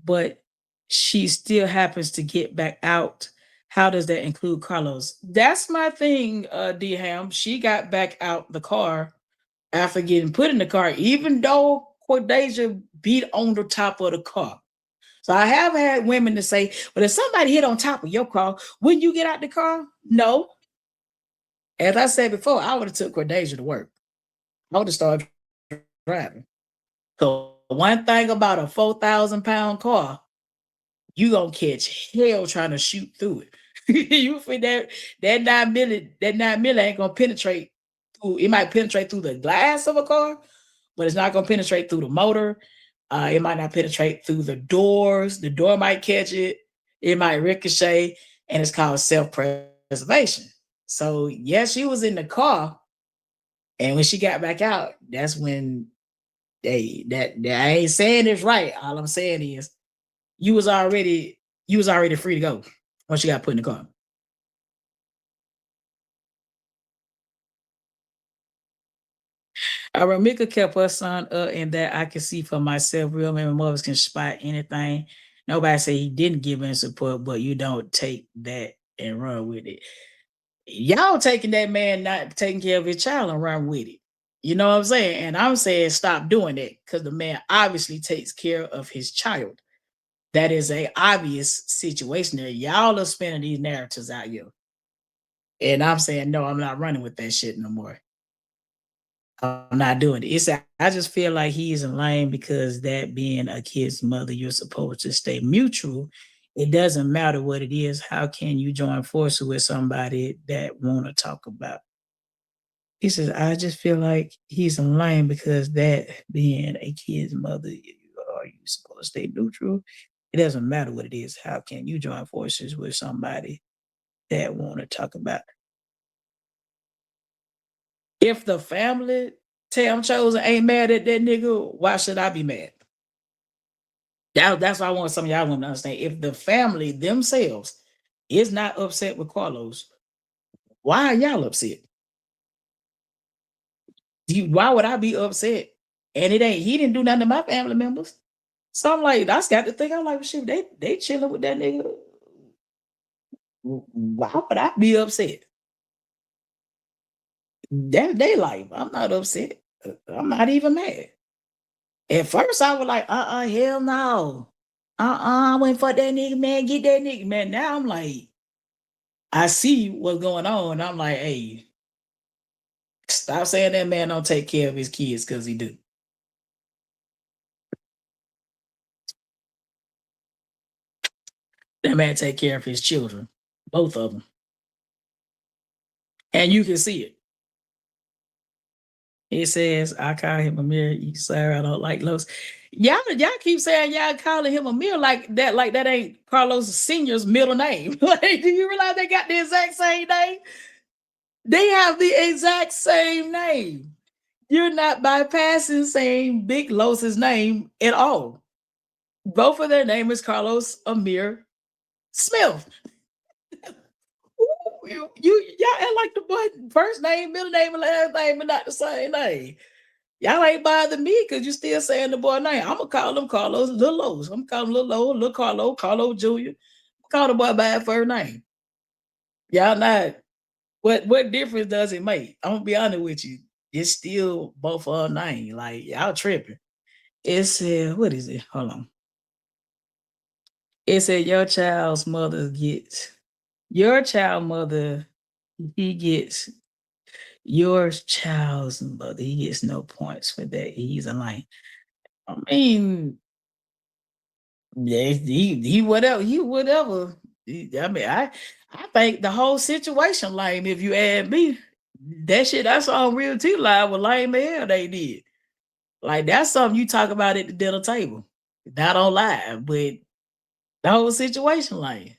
but she still happens to get back out, how does that include Carlos? That's my thing, D-Ham. She got back out the car after getting put in the car, even though Cordasia beat on the top of the car. So I have had women to say, well, if somebody hit on top of your car, wouldn't you get out the car? No. As I said before, I would have took Cordasia to work. I would have started driving. So one thing about a 4,000-pound car, you gonna catch hell trying to shoot through it. You think that 9 milli ain't gonna penetrate through. It might penetrate through the glass of a car, but it's not gonna penetrate through the motor. It might not penetrate through the doors. The door might catch it. It might ricochet. and it's called self-preservation. So yes, she was in the car, and when she got back out, that's when that I ain't saying it's right. All I'm saying is you was already free to go once you got put in the car. Ramika kept her son up, and that I can see for myself. Real men mothers can spot anything. Nobody say he didn't give him support, but you don't take that and run with it. Y'all taking that man not taking care of his child and run with it. You know what I'm saying? And I'm saying stop doing that because the man obviously takes care of his child. That is a obvious situation there. Y'all are spinning these narratives out here. And I'm saying, no, I'm not running with that shit no more. I'm not doing it. I just feel like he is in line because that being a kid's mother, you're supposed to stay mutual. It doesn't matter what it is. How can you join forces with somebody that want to talk about? He says, I just feel like he's in line because that being a kid's mother, are you supposed to stay neutral? It doesn't matter what it is. How can you join forces with somebody that want to talk about? If the family Tam Chosen ain't mad at that nigga, why should I be mad? That's why I want some of y'all women to understand. If the family themselves is not upset with Carlos, why are y'all upset? Why would I be upset? And he didn't do nothing to my family members. So I'm like, I got to think. I'm like, well, shit, they chilling with that nigga. Why would I be upset? That's their life. I'm not upset. I'm not even mad. At first, I was like, hell no. I went for that nigga, man. Get that nigga, man. Now I'm like, I see what's going on. I'm like, hey, stop saying that man don't take care of his kids because he do. That man take care of his children, both of them. And you can see it. It says, I call him Amir. You sorry, I don't like Los. Y'all keep saying y'all calling him Amir like that ain't Carlos Sr.'s middle name. Like, do you realize they got the exact same name? They have the exact same name. You're not bypassing saying Big Los's name at all. Both of their name is Carlos Amir Smith. Y'all act like the boy first name, middle name, and last name are not the same name. Y'all ain't bothering me because you still saying the boy name. I'm gonna call him Carlos Lil Los. I'm calling Lil Lo, Lil Carlo Jr. Call the boy by his first name. Y'all not. What difference does it make? I'm gonna be honest with you. It's still both our name. Like y'all tripping. It said, what is it? Hold on. It said your child mother, he gets your child's mother, he gets no points for that. He's a line. I mean, yeah, he whatever. I mean, I think the whole situation lame. If you add me, that shit that's on Real T Live with lame hell they did. Like that's something you talk about at the dinner table, not on live, but the whole situation lame.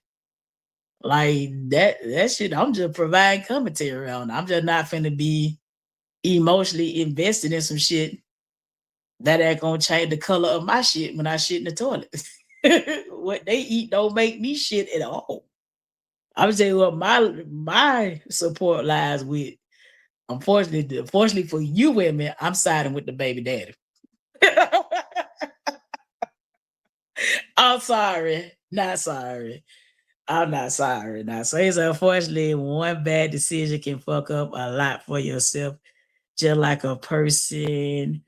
Like that shit. I'm just providing commentary on. I'm just not finna be emotionally invested in some shit that ain't gonna change the color of my shit when I shit in the toilet. What they eat don't make me shit at all. I'm saying what my support lies with. Unfortunately for you women, I'm siding with the baby daddy. I'm sorry, not sorry. I'm not sorry. Not so. It's unfortunately one bad decision can fuck up a lot for yourself. Just like a person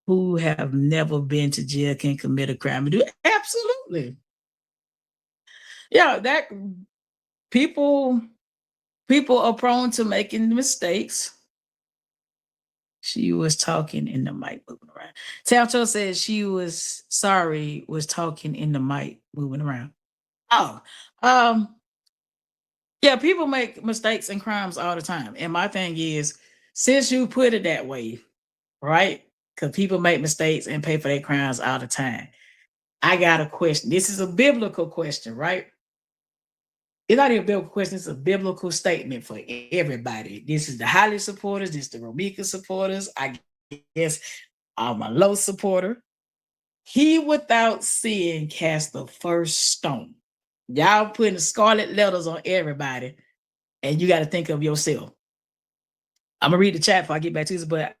who have never been to jail can commit a crime and do absolutely. Yeah, that people are prone to making mistakes. She was talking in the mic moving around. Talcho says she was talking in the mic moving around. Oh, yeah, people make mistakes and crimes all the time. And my thing is, since you put it that way, right? Because people make mistakes and pay for their crimes all the time. I got a question. This is a biblical question, right? It's not even a biblical question, it's a biblical statement for everybody. This is the highly supporters, this is the Romika supporters. I guess I'm a low supporter. He without sin cast the first stone. Y'all putting scarlet letters on everybody, and you got to think of yourself. I'm gonna read the chat before I get back to this, but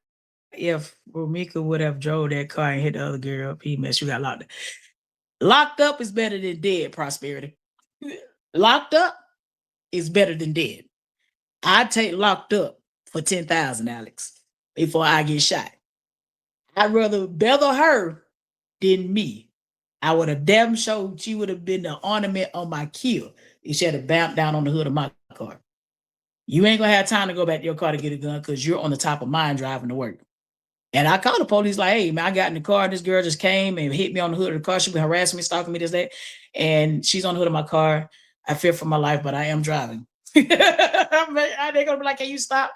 if Romika would have drove that car and hit the other girl, he messed, you got locked up. Locked up is better than dead, Prosperity. Locked up is better than dead. I'd take locked up for 10,000, Alex, before I get shot. I'd rather better her than me. I would have damn sure she would have been the ornament on my kill if she had to bamp down on the hood of my car. You ain't gonna have time to go back to your car to get a gun because you're on the top of mine driving to work. And I called the police like, hey, man, I got in the car. This girl just came and hit me on the hood of the car. She been harassing me, stalking me, this, that. And she's on the hood of my car. I fear for my life, but I am driving. They're gonna be like, can you stop?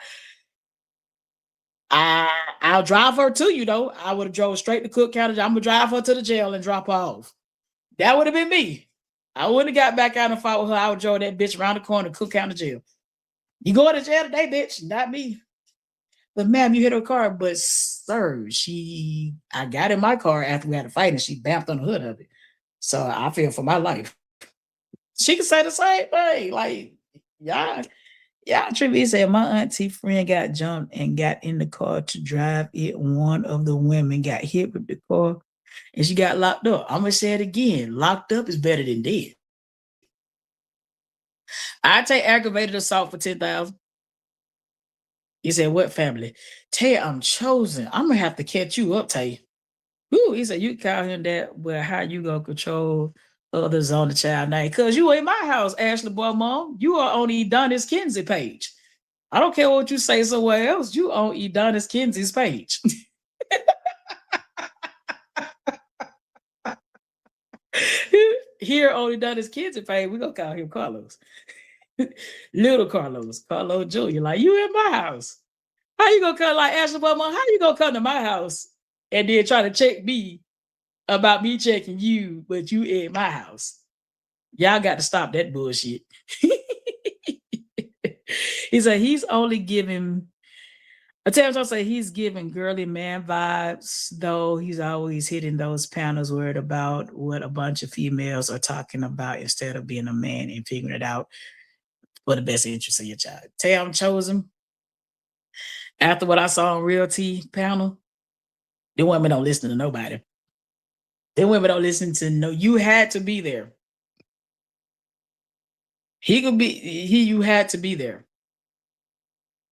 I'll drive her to you, though. I would have drove straight to Cook County. I'm gonna drive her to the jail and drop her off. That would have been me. I wouldn't have got back out and fought with her. I would drove that bitch around the corner to Cook County jail. You going to jail today, bitch? Not me. But ma'am, you hit her car. But sir, I got in my car after we had a fight and she bamped on the hood of it. So I fear for my life. She can say the same thing. Like, y'all trivia said my auntie friend got jumped and got in the car to drive it. One of the women got hit with the car and she got locked up. I'm gonna say it again. Locked up is better than dead. I take aggravated assault for 10,000. He said, what family? Tay, I'm chosen. I'm gonna have to catch you up, Tay. Ooh, he said, you call him that, but how you gonna control others on the child name? Because you in my house, Ashley Boy Mom. You are on Eddonis Kinsey page. I don't care what you say somewhere else. You on Eddonis Kinsey's page. Here on Eddonis Kinsey page, we're gonna call him Carlos. Little Carlos Jr. Like, you in my house. How you gonna come like Ashley Boy Mom? How you gonna come to my house and then try to check me about me checking you, but you in my house? Y'all got to stop that bullshit. He said he's only giving, I tell you, I'll say he's giving girly man vibes, though he's always hitting those panels worried about what a bunch of females are talking about instead of being a man and figuring it out for the best interest of your child. Tell I'm chosen. After what I saw on Real T panel, the women don't listen to nobody. The women don't listen to no. You had to be there. You had to be there.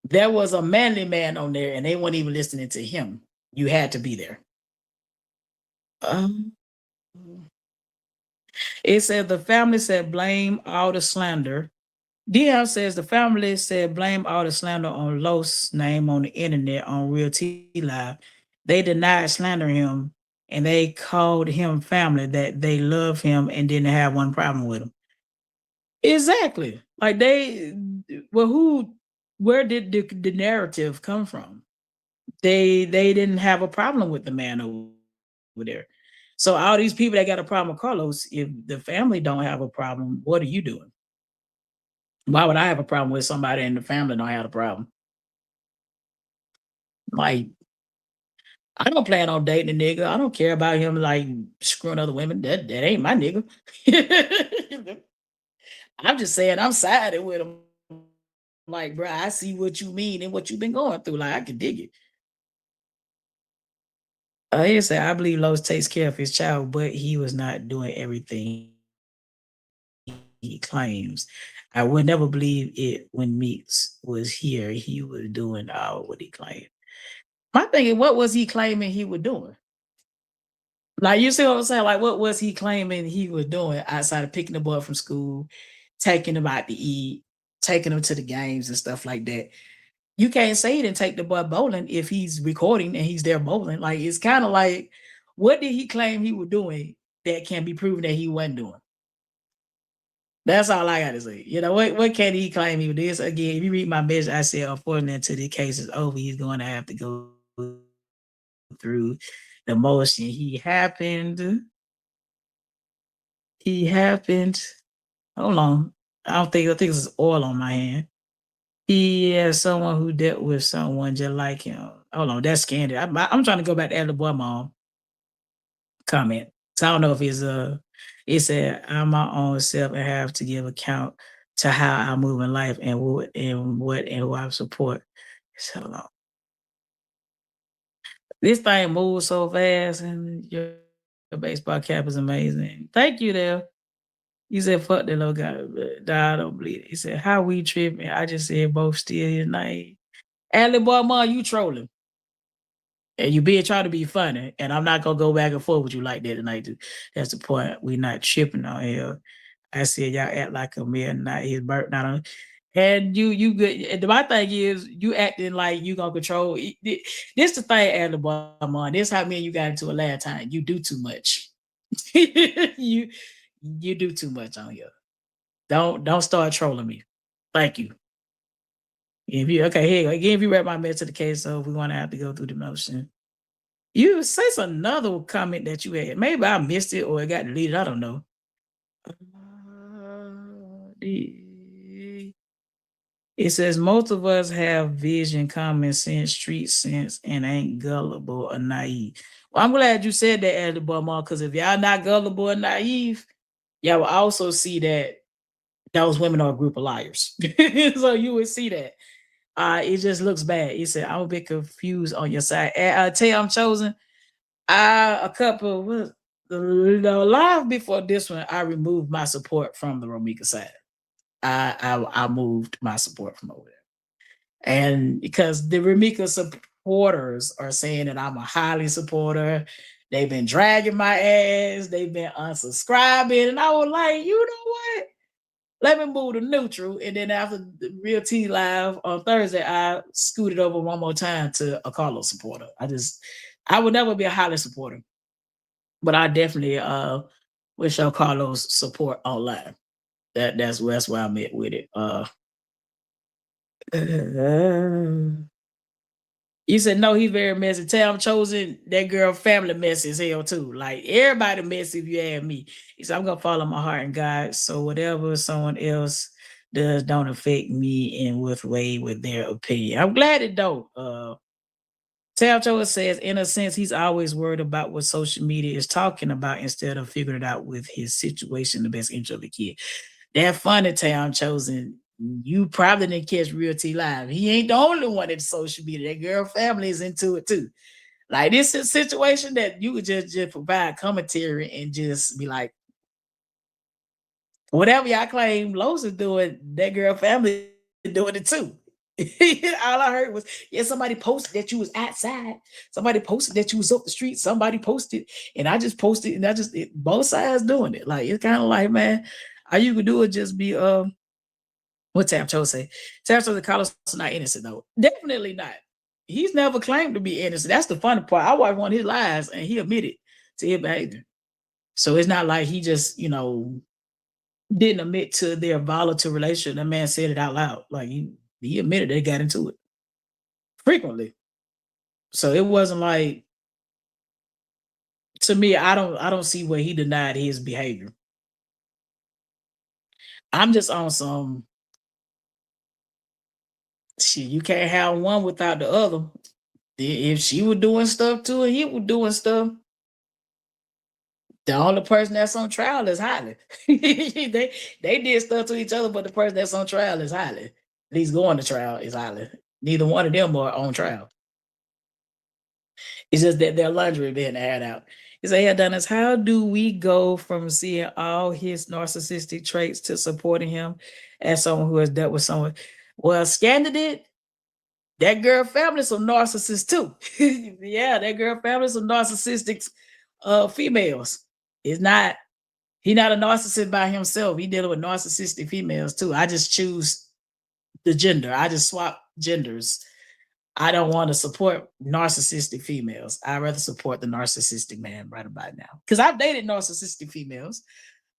There was a manly man on there and they weren't even listening to him. You had to be there. It said the family said blame all the slander. DM says the family said blame all the slander on LAWD's name on the internet on Real T Live. They denied slandering him and they called him family, that they love him and didn't have one problem with him. Exactly. Like where did the narrative come from? They didn't have a problem with the man over there. So all these people that got a problem with Carlos, if the family don't have a problem, what are you doing? Why would I have a problem with somebody in the family don't have a problem? Like, I don't plan on dating a nigga. I don't care about him like screwing other women. That ain't my nigga. I'm just saying I'm siding with him. Like, bro, I see what you mean and what you've been going through. Like, I can dig it. He said, I believe Lowe's takes care of his child, but he was not doing everything he claims. I would never believe it when Meeks was here. He was doing all what he claimed. My thing is, what was he claiming he was doing? Like, you see what I'm saying? Like, what was he claiming he was doing outside of picking the boy from school, taking him out to eat, taking him to the games and stuff like that? You can't say he didn't take the boy bowling if he's recording and he's there bowling. Like, it's kind of like, what did he claim he was doing that can be proven that he wasn't doing? That's all I got to say. You know, what can he claim he did? So again, if you read my message, I said, unfortunately, until the case is over, he's going to have to go through the motion. He happened. Hold on. I think it's oil on my hand. He has someone who dealt with someone just like him. Hold on, that's Candy. I'm trying to go back to the boy mom comment. So I don't know if it said I'm my own self and have to give account to how I move in life and what and who I support. So long. This thing moves so fast, and your baseball cap is amazing. Thank you, there. You said, fuck that little guy, but nah, I don't believe it. He said, how we tripping? I just said both steal his name. Alley boy, ma, you trolling. And you being trying to be funny. And I'm not gonna go back and forth with you like that tonight. That's the point. We not tripping on here. I said y'all act like a man, not his birth, not on. And you good. And my thing is, you acting like you gonna control. This the thing, Alley boy, ma. This how me and you got into a last time. You do too much. you do too much on here. Don't start trolling me. Thank you. If you okay, here again, if you read my message to the case, so we want to have to go through the motion. You say another comment that you had. Maybe I missed it or it got deleted. I don't know. It says most of us have vision, common sense, street sense, and ain't gullible or naive. Well, I'm glad you said that, Eddie Bummer, because if y'all not gullible or naive, y'all will also see that those women are a group of liars. So you would see that. It just looks bad. He said, I'm a bit confused on your side. Tell you I'm chosen. A couple the live before this one, I removed my support from the Romika side. I moved my support from over there. And because the Romika supporters are saying that I'm a highly supporter, they've been dragging my ass, they've been unsubscribing, and I was like, you know what? Let me move to neutral. And then after the Real T Live on Thursday, I scooted over one more time to a Carlos supporter. I would never be a highly supporter, but I definitely would show Carlos support online. That's where I'm at with it. You said no, he's very messy. Tell him chosen that girl family messy as hell too. Like everybody messy if you ask me. He said, I'm gonna follow my heart and God. So whatever someone else does don't affect me in with way with their opinion. I'm glad it don't. Tab Chosen says, in a sense, he's always worried about what social media is talking about instead of figuring it out with his situation, the best interest of the kid. That funny Town Chosen. You probably didn't catch Real T Live. He ain't the only one in social media. That girl family is into it too. Like this is a situation that you could just provide commentary and just be like, whatever y'all claim Lowe's is doing, that girl family is doing it too. All I heard was, yeah, somebody posted that you was outside. Somebody posted that you was up the street. Somebody posted, and I just posted, and both sides doing it. Like it's kind of like, man, all you could do is just be what Tam Cho say? Tam Cho, the Carlos is not innocent though. Definitely not. He's never claimed to be innocent. That's the funny part. I watched one of his lives and he admitted to his behavior. So it's not like he just, didn't admit to their volatile relationship. The man said it out loud. Like he admitted they got into it frequently. So it wasn't like, to me, I don't see where he denied his behavior. I'm just on some shit. You can't have one without the other. If she was doing stuff too and he was doing stuff, the only person that's on trial is Holly. they did stuff to each other, but the person that's on trial is Holly. At least going to trial is Holly. Neither one of them are on trial. It's just that their laundry being aired out. He said, "Hey, Eddonis, how do we go from seeing all his narcissistic traits to supporting him as someone who has dealt with someone?" Well, Scandidate, that girl family some narcissists too. Yeah, that girl family some narcissistic females. He's not a narcissist by himself. He dealing with narcissistic females too. I just choose the gender. I just swap genders. I don't want to support narcissistic females. I'd rather support the narcissistic man right about now. Because I've dated narcissistic females.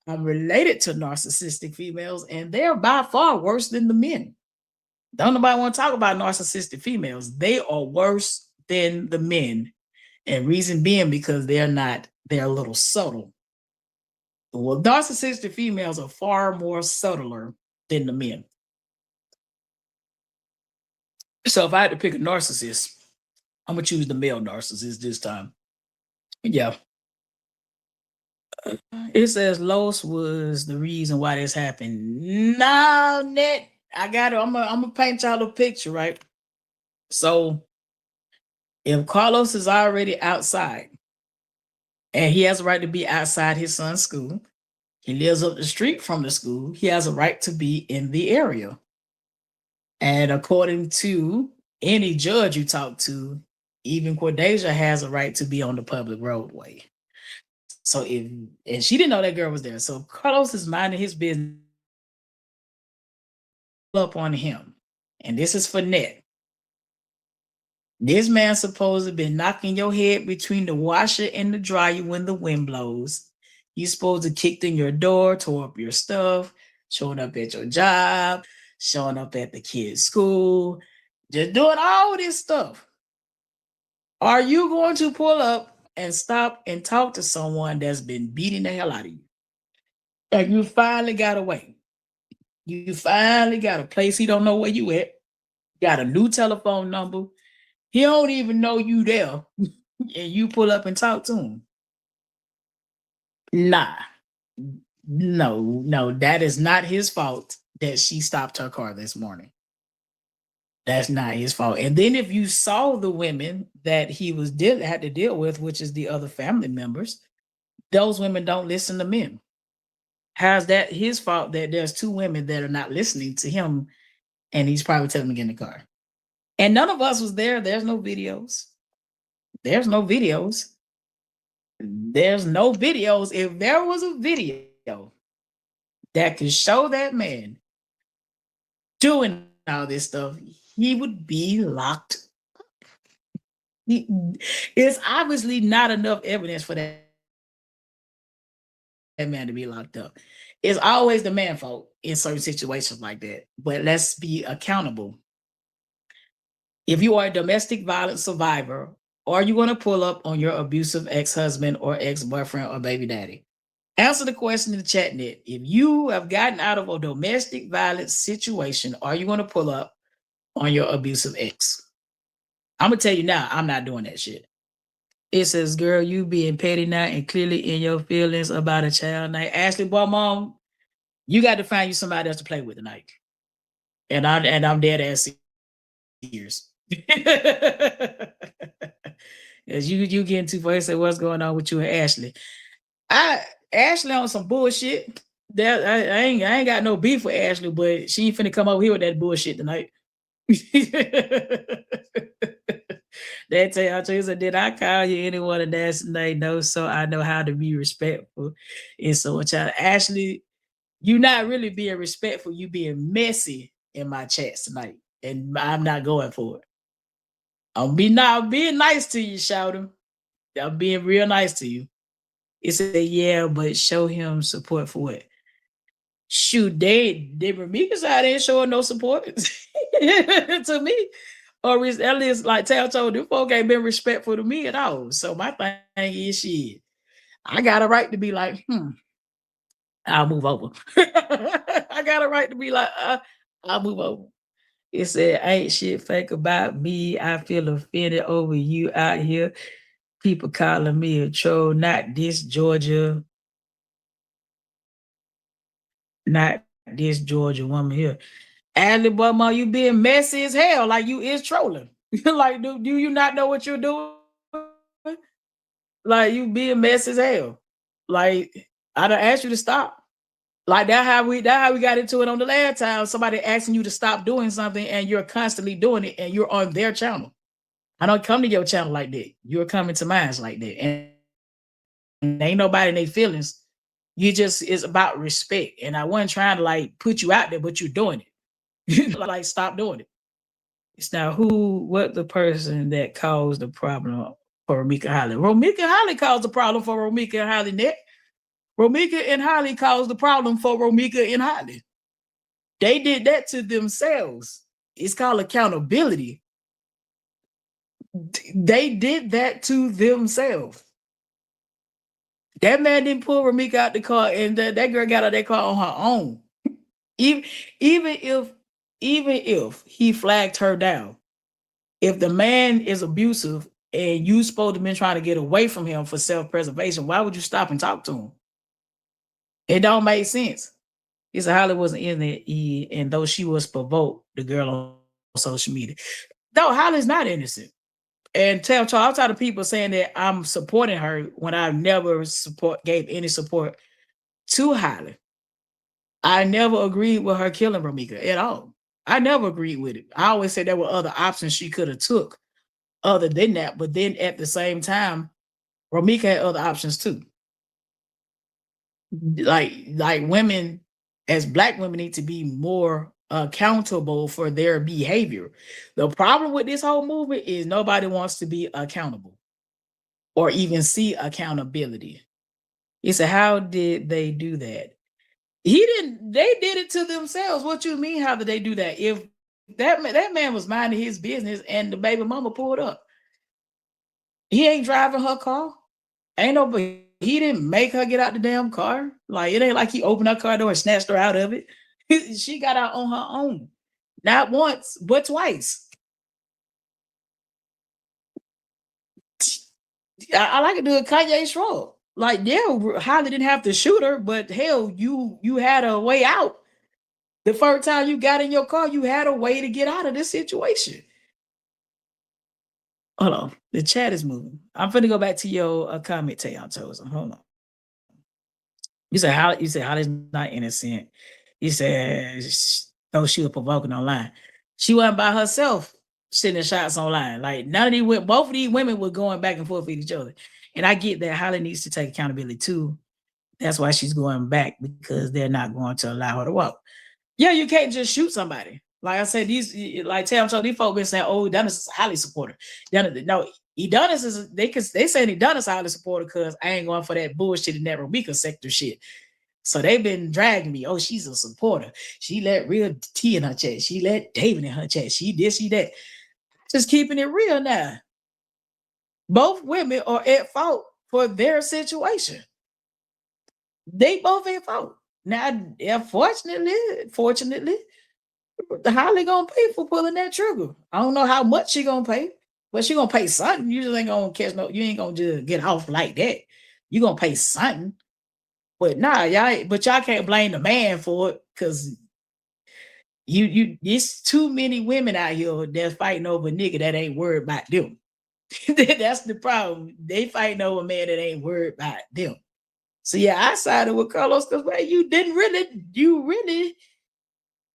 I'm related to narcissistic females, and they're by far worse than the men. Don't nobody want to talk about narcissistic females. They are worse than the men. And reason being because they're a little subtle. Well, narcissistic females are far more subtler than the men. So if I had to pick a narcissist, I'm gonna choose the male narcissist this time. Yeah. It says Los was the reason why this happened. No, Net. I got it. I'm gonna paint y'all a picture, right? So if Carlos is already outside and he has a right to be outside his son's school, he lives up the street from the school, he has a right to be in the area. And according to any judge you talk to, even Cordesia has a right to be on the public roadway. So and she didn't know that girl was there. So Carlos is minding his business up on him. And this is for Net. This man supposed to have been knocking your head between the washer and the dryer when the wind blows. You supposed to kicked in your door, tore up your stuff, showing up at your job, showing up at the kid's school, just doing all this stuff. Are you going to pull up and stop and talk to someone that's been beating the hell out of you? And you finally got away. You finally got a place he don't know where you at. Got a new telephone number. He don't even know you there. And you pull up and talk to him. Nah. No, that is not his fault that she stopped her car this morning. That's not his fault. And then if you saw the women that he had to deal with, which is the other family members, those women don't listen to men. How's that his fault that there's two women that are not listening to him and he's probably telling them to get in the car? And none of us was there. There's no videos. There's no videos. There's no videos. If there was a video that could show that man doing all this stuff, he would be locked up. It's obviously not enough evidence for that man to be locked up. It's always the man's fault in certain situations like that. But let's be accountable. If you are a domestic violence survivor, are you going to pull up on your abusive ex-husband or ex-boyfriend or baby daddy? Answer the question in the chat net. If you have gotten out of a domestic violence situation, are you going to pull up on your abusive ex? I'm going to tell you now, I'm not doing that shit. It says, girl, you being petty now and clearly in your feelings about a child night. Ashley, boy, mom, you got to find you somebody else to play with tonight. And I'm dead ass serious. As you getting too far, say what's going on with you and Ashley? Ashley on some bullshit. That I ain't got no beef with Ashley, but she ain't finna come over here with that bullshit tonight. They tell you, so did I call you anyone and that's they know, so I know how to be respectful. And so Ashley, you not really being respectful, you being messy in my chats tonight. And I'm not going for it. I'm being nice to you, shout him. I'm being real nice to you. It said, yeah, but show him support for it. Shoot, they Ramika side ain't showing no support to me. Or at least like Tail told them folk ain't been respectful to me at all. So my thing is shit. I got a right to be like, I'll move over. I got a right to be like, I'll move over. It said, ain't shit fake about me. I feel offended over you out here. People calling me a troll. Not this Georgia. Not this Georgia woman here. Adley, boy, ma, you being messy as hell. Like you is trolling. Like, do you not know what you're doing? Like you being messy as hell. Like I done asked you to stop. Like that how we got into it on the last time. Somebody asking you to stop doing something and you're constantly doing it and you're on their channel. I don't come to your channel like that. You're coming to mine like that. And ain't nobody in their feelings. It's about respect. And I wasn't trying to like put you out there, but you're doing it. Like stop doing it. It's now what the person that caused the problem for Romika Holly. Romika Holly caused the problem for Romika and Holly Net. Romika and Holly caused the problem for Romika and Holly. They did that to themselves. It's called accountability. They did that to themselves. That man didn't pull Romika out the car, and that girl got out of that car on her own. Even even if even if he flagged her down, if the man is abusive and you supposed to be trying to get away from him for self-preservation, why would you stop and talk to him? It don't make sense. He said Holly wasn't in it, and though she was provoked, the girl on social media. No, Holly's not innocent. And tell I'm tired of people saying that I'm supporting her when I never gave any support to Holly. I never agreed with her killing Ramika at all. I never agreed with it. I always said there were other options she could have took other than that. But then at the same time, Ramika had other options too. Like women, as Black women, need to be more accountable for their behavior. The problem with this whole movement is nobody wants to be accountable or even see accountability. He said, how did they do that? He didn't, they did it to themselves. What you mean, how did they do that? If that man was minding his business and the baby mama pulled up, he ain't driving her car. Ain't nobody, he didn't make her get out the damn car. Like, it ain't like he opened her car door and snatched her out of it. She got out on her own. Not once, but twice. I like to do a Kanye shrug. Like, yeah, Holly didn't have to shoot her, but hell, you had a way out. The first time you got in your car, you had a way to get out of this situation. Hold on. The chat is moving. I'm finna go back to your comment, Tayon Tozen. Hold on. You said Holly's not innocent. You said though she was provoking online. She wasn't by herself sending shots online. Like none of these, both of these women were going back and forth with each other. And I get that Holly needs to take accountability too. That's why she's going back, because they're not going to allow her to walk. Yeah, you can't just shoot somebody. Like I said, these folks been saying, "Oh, Eddonis is a Holly supporter." No, Eddonis is they saying Eddonis is a Holly supporter because I ain't going for that bullshit in that Ramika sector shit. So they've been dragging me. Oh, she's a supporter. She let real T in her chat. She let David in her chat. She this, she that. Just keeping it real now. Both women are at fault for their situation. They both at fault. Now, fortunately, Holly gonna pay for pulling that trigger. I don't know how much she gonna pay, but she gonna pay something. You just ain't gonna catch no. You ain't gonna just get off like that. You gonna pay something. But nah, y'all can't blame the man for it, because it's too many women out here that's fighting over a nigga that ain't worried about them. That's the problem. They fighting over a man that ain't worried about them. So yeah, I sided with Carlos because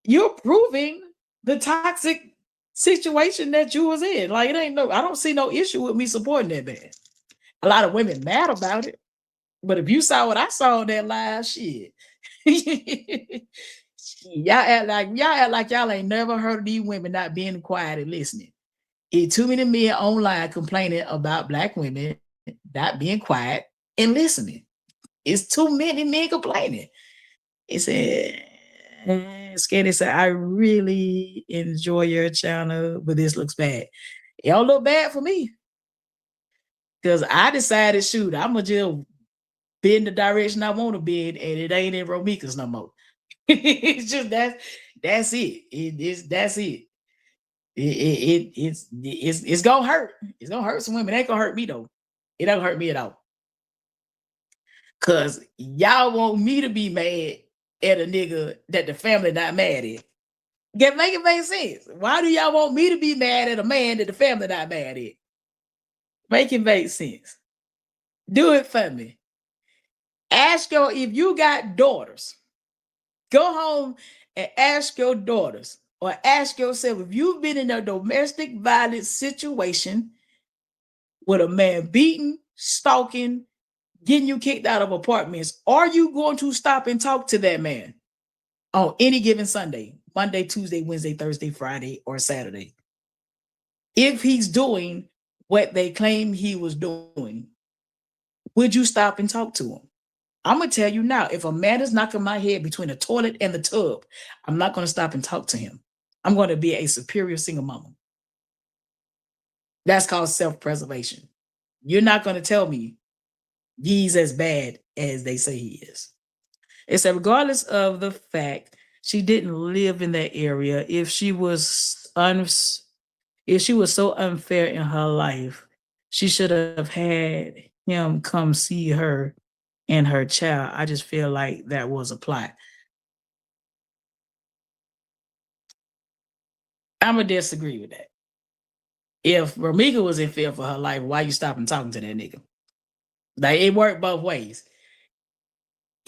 you're proving the toxic situation that you was in. Like, I don't see no issue with me supporting that man. A lot of women mad about it, but if you saw what I saw on that live, shit. y'all act like y'all ain't never heard of these women not being quiet and listening. It's too many men online complaining about Black women not being quiet and listening. It's too many men complaining. He said, Skinny said, I really enjoy your channel, but this looks bad. It don't look bad for me. Because I decided, shoot, I'm going to just be in the direction I want to be in, and it ain't in Ramika's no more. It's just that's it. That's it. It's gonna hurt. It's gonna hurt some women. It ain't gonna hurt me though. It don't hurt me at all. Cause y'all want me to be mad at a nigga that the family not mad at. Make it make sense. Why do y'all want me to be mad at a man that the family not mad at? Make it make sense. Do it for me. Ask if you got daughters, go home and ask your daughters, or ask yourself, if you've been in a domestic violence situation with a man beating, stalking, getting you kicked out of apartments, are you going to stop and talk to that man on any given Sunday, Monday, Tuesday, Wednesday, Thursday, Friday, or Saturday? If he's doing what they claim he was doing, would you stop and talk to him? I'm going to tell you now, if a man is knocking my head between the toilet and the tub, I'm not going to stop and talk to him. I'm going to be a superior single mama. That's called self-preservation. You're not going to tell me he's as bad as they say he is. It said, regardless of the fact She didn't live in that area. If she was so unfair in her life, she should have had him come see her and her child. I just feel like that was a plot. I'm gonna disagree with that. If Ramika was in fear for her life, why you stopping talking to that nigga? Like it worked both ways.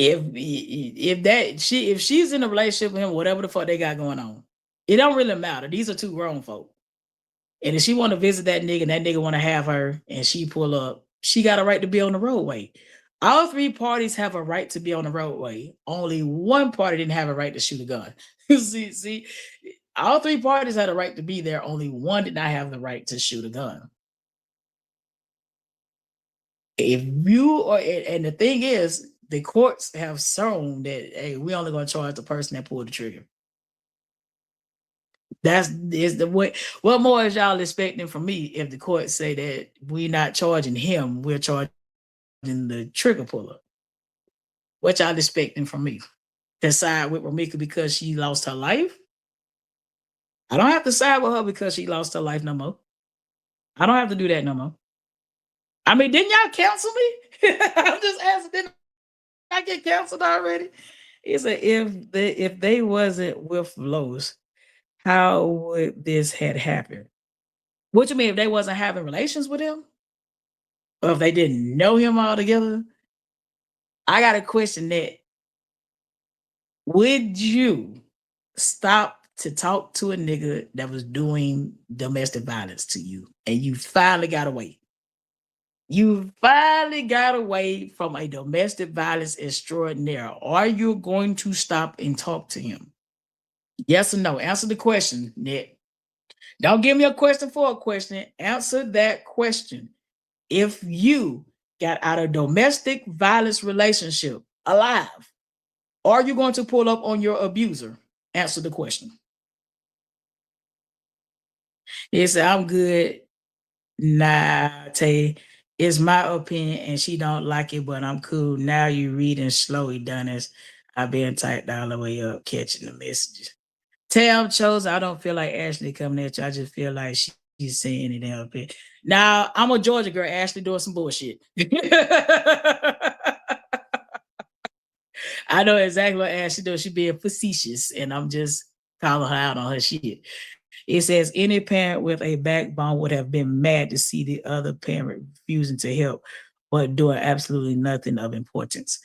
If she's in a relationship with him, whatever the fuck they got going on, it don't really matter. These are two grown folk. And if she want to visit that nigga and that nigga want to have her and she pull up, she got a right to be on the roadway. All three parties have a right to be on the roadway. Only one party didn't have a right to shoot a gun. see, all three parties had a right to be there. Only one did not have the right to shoot a gun. If you are, and the thing is, the courts have shown that, hey, we only going to charge the person that pulled the trigger. What more is y'all expecting from me if the courts say that we're not charging him, we're charging the trigger puller? What y'all expecting from me? To side with Ramika because she lost her life? I don't have to side with her because she lost her life no more. I don't have to do that no more. I mean, didn't y'all cancel me? I'm just asking, didn't I get canceled already? He said, if they wasn't with Lowe's, how would this had happened? What you mean if they wasn't having relations with him? Or if they didn't know him altogether? I got a question that. Would you stop to talk to a nigga that was doing domestic violence to you and you finally got away? You finally got away from a domestic violence extraordinaire. Are you going to stop and talk to him? Yes or no? Answer the question, Nick. Don't give me a question for a question. Answer that question. If you got out of domestic violence relationship alive, are you going to pull up on your abuser? Answer the question. He said, I'm good. Nah, Tay, it's my opinion and she don't like it, but I'm cool. Now you reading slow, Eddonis. I've been typed all the way up, catching the messages. Tam chose, I don't feel like Ashley coming at you. I just feel like she's saying it up here. Now, I'm a Georgia girl. Ashley doing some bullshit. I know exactly what Ashley does. She being facetious, and I'm just calling her out on her shit. It says, any parent with a backbone would have been mad to see the other parent refusing to help, but doing absolutely nothing of importance.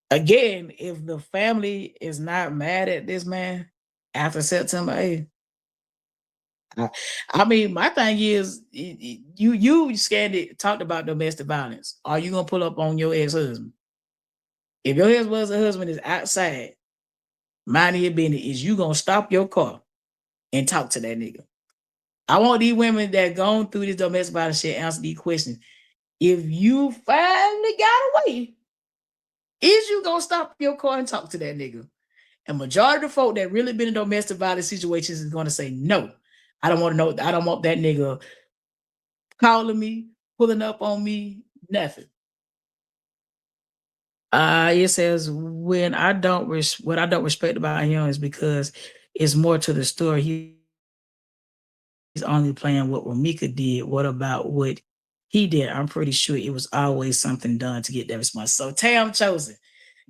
Again, if the family is not mad at this man after September 8th, I mean, my thing is, you scared it, talked about domestic violence. Are you gonna pull up on your ex-husband? If your husband is outside, mind your business, is you gonna stop your car and talk to that nigga? I want these women that gone through this domestic violence shit answer these questions. If you finally got away, is you gonna stop your car and talk to that nigga? And majority of the folk that really been in domestic violence situations is gonna say no. I don't want to know. I don't want that nigga calling me, pulling up on me, nothing. It says what I don't respect about him is because it's more to the story. He's only playing what Ramika did. What about what he did? I'm pretty sure it was always something done to get that response. So Tam chosen.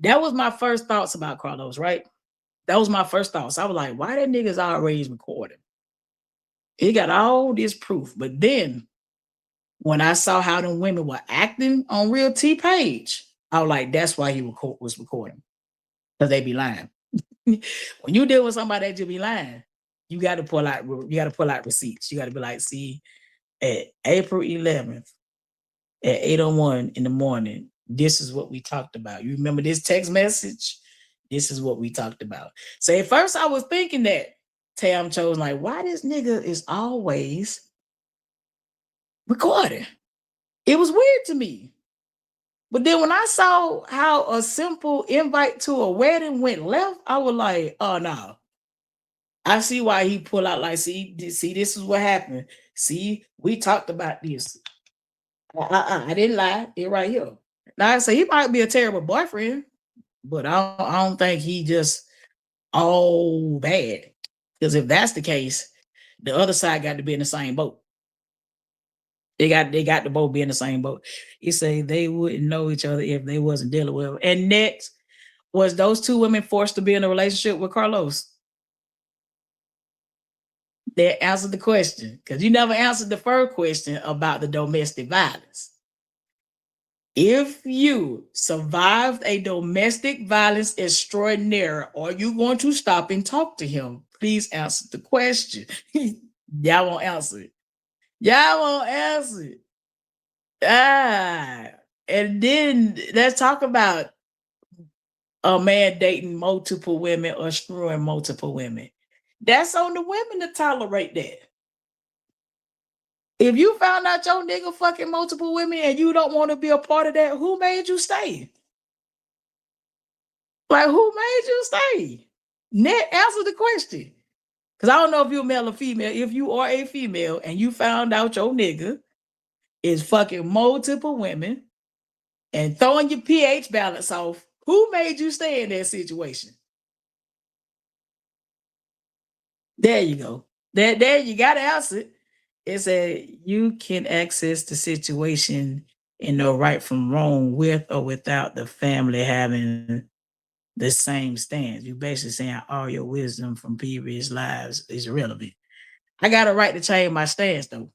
That was my first thoughts about Carlos, right? That was my first thoughts. I was like, why that nigga's already recording? He got all this proof. But then when I saw how them women were acting on Real T page, I was like, that's why he was recording. Because they be lying. When you deal with somebody that just be lying, you got to pull out receipts. You got to be like, see, at April 11th, at 8:01 in the morning, this is what we talked about. You remember this text message? This is what we talked about. So at first I was thinking that Tam chose like, why this nigga is always recording? It was weird to me. But then when I saw how a simple invite to a wedding went left, I was like, oh no. I see why he pulled out like, see, this is what happened. See, we talked about this. I didn't lie. It right here. Now I say he might be a terrible boyfriend, but I don't think he just Oh, bad. Because if that's the case, the other side got to be in the same boat. They got to both be in the same boat. You say they wouldn't know each other if they wasn't dealing with them. And next, was those two women forced to be in a relationship with Carlos? They answered the question, because you never answered the first question about the domestic violence. If you survived a domestic violence extraordinaire, are you going to stop and talk to him? Please answer the question. Y'all won't answer it. Y'all won't answer it. And then let's talk about a man dating multiple women or screwing multiple women. That's on the women to tolerate that. If you found out your nigga fucking multiple women and you don't want to be a part of that, who made you stay? Like, who made you stay? Net, answer the question. Because I don't know if you're male or female. If you are a female and you found out your nigga is fucking multiple women and throwing your pH balance off, who made you stay in that situation? There you go. There you got to answer it. It said you can access the situation and know right from wrong with or without the family having the same stance. You basically saying all your wisdom from previous lives is relevant. I got a right to change my stance though.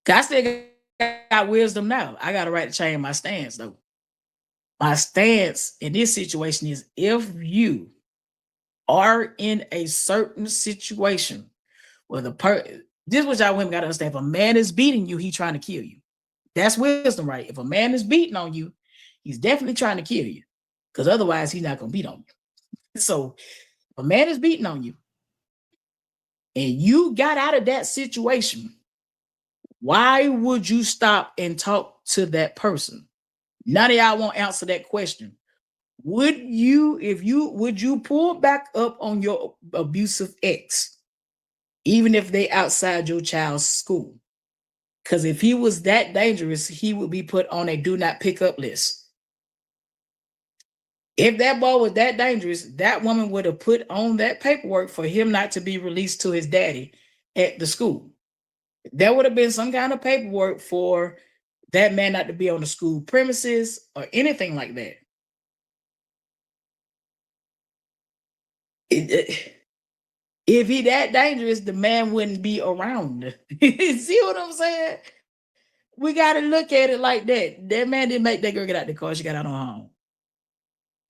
I still got wisdom now. I got a right to change my stance though. My stance in this situation is if you are in a certain situation where this is what y'all women got to understand. If a man is beating you, he's trying to kill you. That's wisdom, right? If a man is beating on you, he's definitely trying to kill you. Because otherwise, he's not going to beat on you. So if a man is beating on you and you got out of that situation, why would you stop and talk to that person? None of y'all won't answer that question. Would you pull back up on your abusive ex, even if they outside your child's school? Because if he was that dangerous, he would be put on a do not pick up list. If that boy was that dangerous, that woman would have put on that paperwork for him not to be released to his daddy at the school. There would have been some kind of paperwork for that man not to be on the school premises or anything like that. If he that dangerous, the man wouldn't be around. See what I'm saying? We got to look at it like that. That man didn't make that girl get out the car. She got out on her own.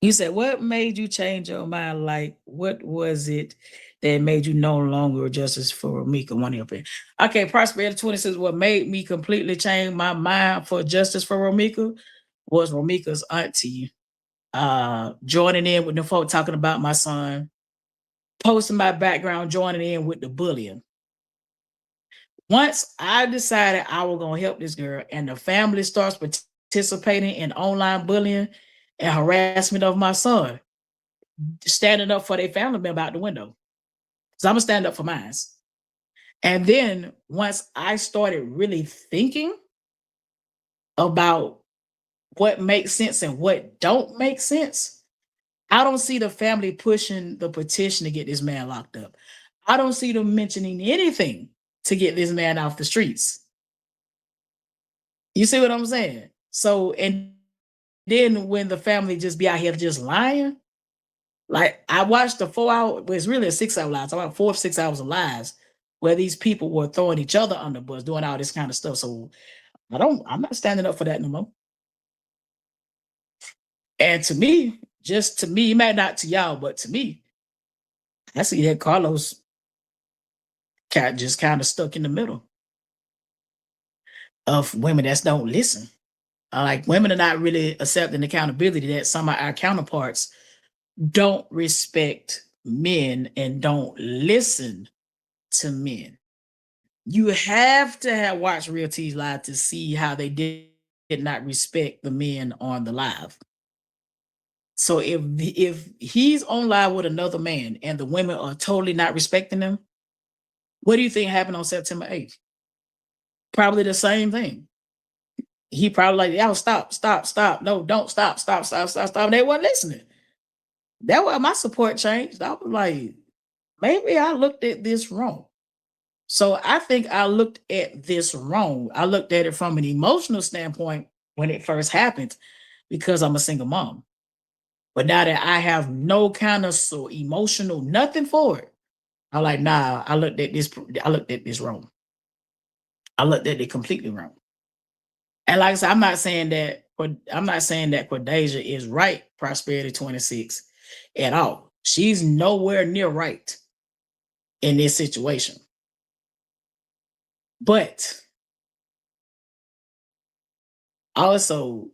You said, what made you change your mind? Like, what was it that made you no longer justice for Ramika? One of your opinion. Okay, Prosperity 26, what made me completely change my mind for justice for Ramika was Ramika's auntie joining in with the folk talking about my son, posting my background, joining in with the bullying. Once I decided I was going to help this girl and the family starts participating in online bullying and harassment of my son, standing up for their family member out the window. So I'm going to stand up for mine. And then once I started really thinking about what makes sense and what don't make sense, I don't see the family pushing the petition to get this man locked up. I don't see them mentioning anything to get this man off the streets. You see what I'm saying? So, and then when the family just be out here just lying, like I watched the 4 hour, well, it's really a 6 hour live, so about 4 or 6 hours of lives where these people were throwing each other under the bus, doing all this kind of stuff. So I'm not standing up for that no more. And to me, just to me, maybe not to y'all, but to me, I see that Carlos just kind of stuck in the middle of women that don't listen. Like women are not really accepting accountability that some of our counterparts don't respect men and don't listen to men. You have to have watched Real T's live to see how they did not respect the men on the live. So if he's on live with another man and the women are totally not respecting him, what do you think happened on September 8th? Probably the same thing. He probably like, y'all stop. No, don't stop. They weren't listening. That was my support changed. I was like, maybe I looked at this wrong. So I think I looked at this wrong. I looked at it from an emotional standpoint when it first happened because I'm a single mom. But now that I have no kind of so emotional nothing for it, I'm like, nah, I looked at this. I looked at this wrong. I looked at it completely wrong. And like I said, I'm not saying that Cordasia is right, Prosperity 26 at all. She's nowhere near right in this situation. But also,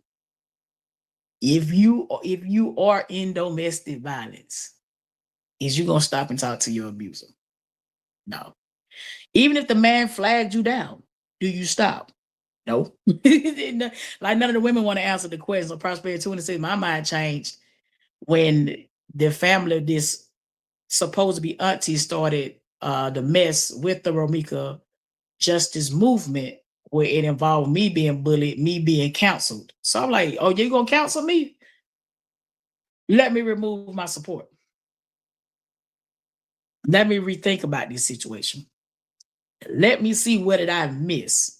if you are in domestic violence, is you gonna stop and talk to your abuser? No. Even if the man flagged you down, do you stop? No. Like none of the women want to answer the question. So Prosperity 26, my mind changed when the family of this supposed to be auntie started the mess with the Romika justice movement where it involved me being bullied, me being counseled. So I'm like, oh, you gonna counsel me? Let me remove my support. Let me rethink about this situation. Let me see what did I miss.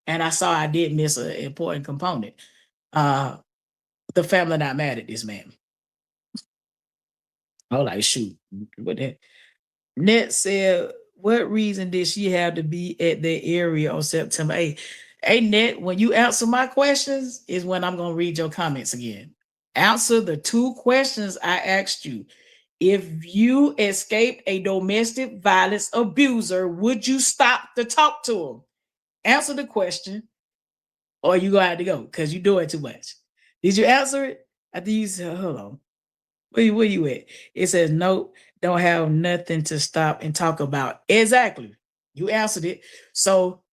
And I saw I did miss an important component. The family not mad at this man. I was like, shoot, what that? Net said, what reason did she have to be at the area on September 8th? Hey, Net, when you answer my questions is when I'm going to read your comments again. Answer the 2 questions I asked you. If you escaped a domestic violence abuser, would you stop to talk to him? Answer the question, or you gonna have to go because you're doing too much. Did you answer it? I think you said, hold on. Where you at? It says, nope, don't have nothing to stop and talk about. Exactly. You answered it. So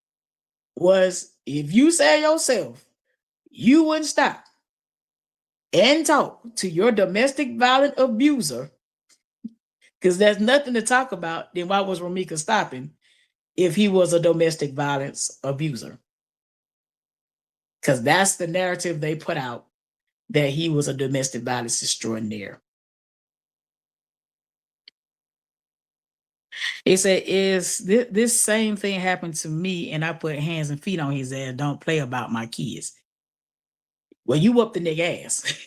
if you say yourself, you wouldn't stop and talk to your domestic violent abuser, because there's nothing to talk about, then why was Romika stopping if he was a domestic violence abuser? Because that's the narrative they put out, that he was a domestic violence extraordinaire. It said, is this same thing happened to me and I put hands and feet on his ass, don't play about my kids. Well, you whooped the nigga ass.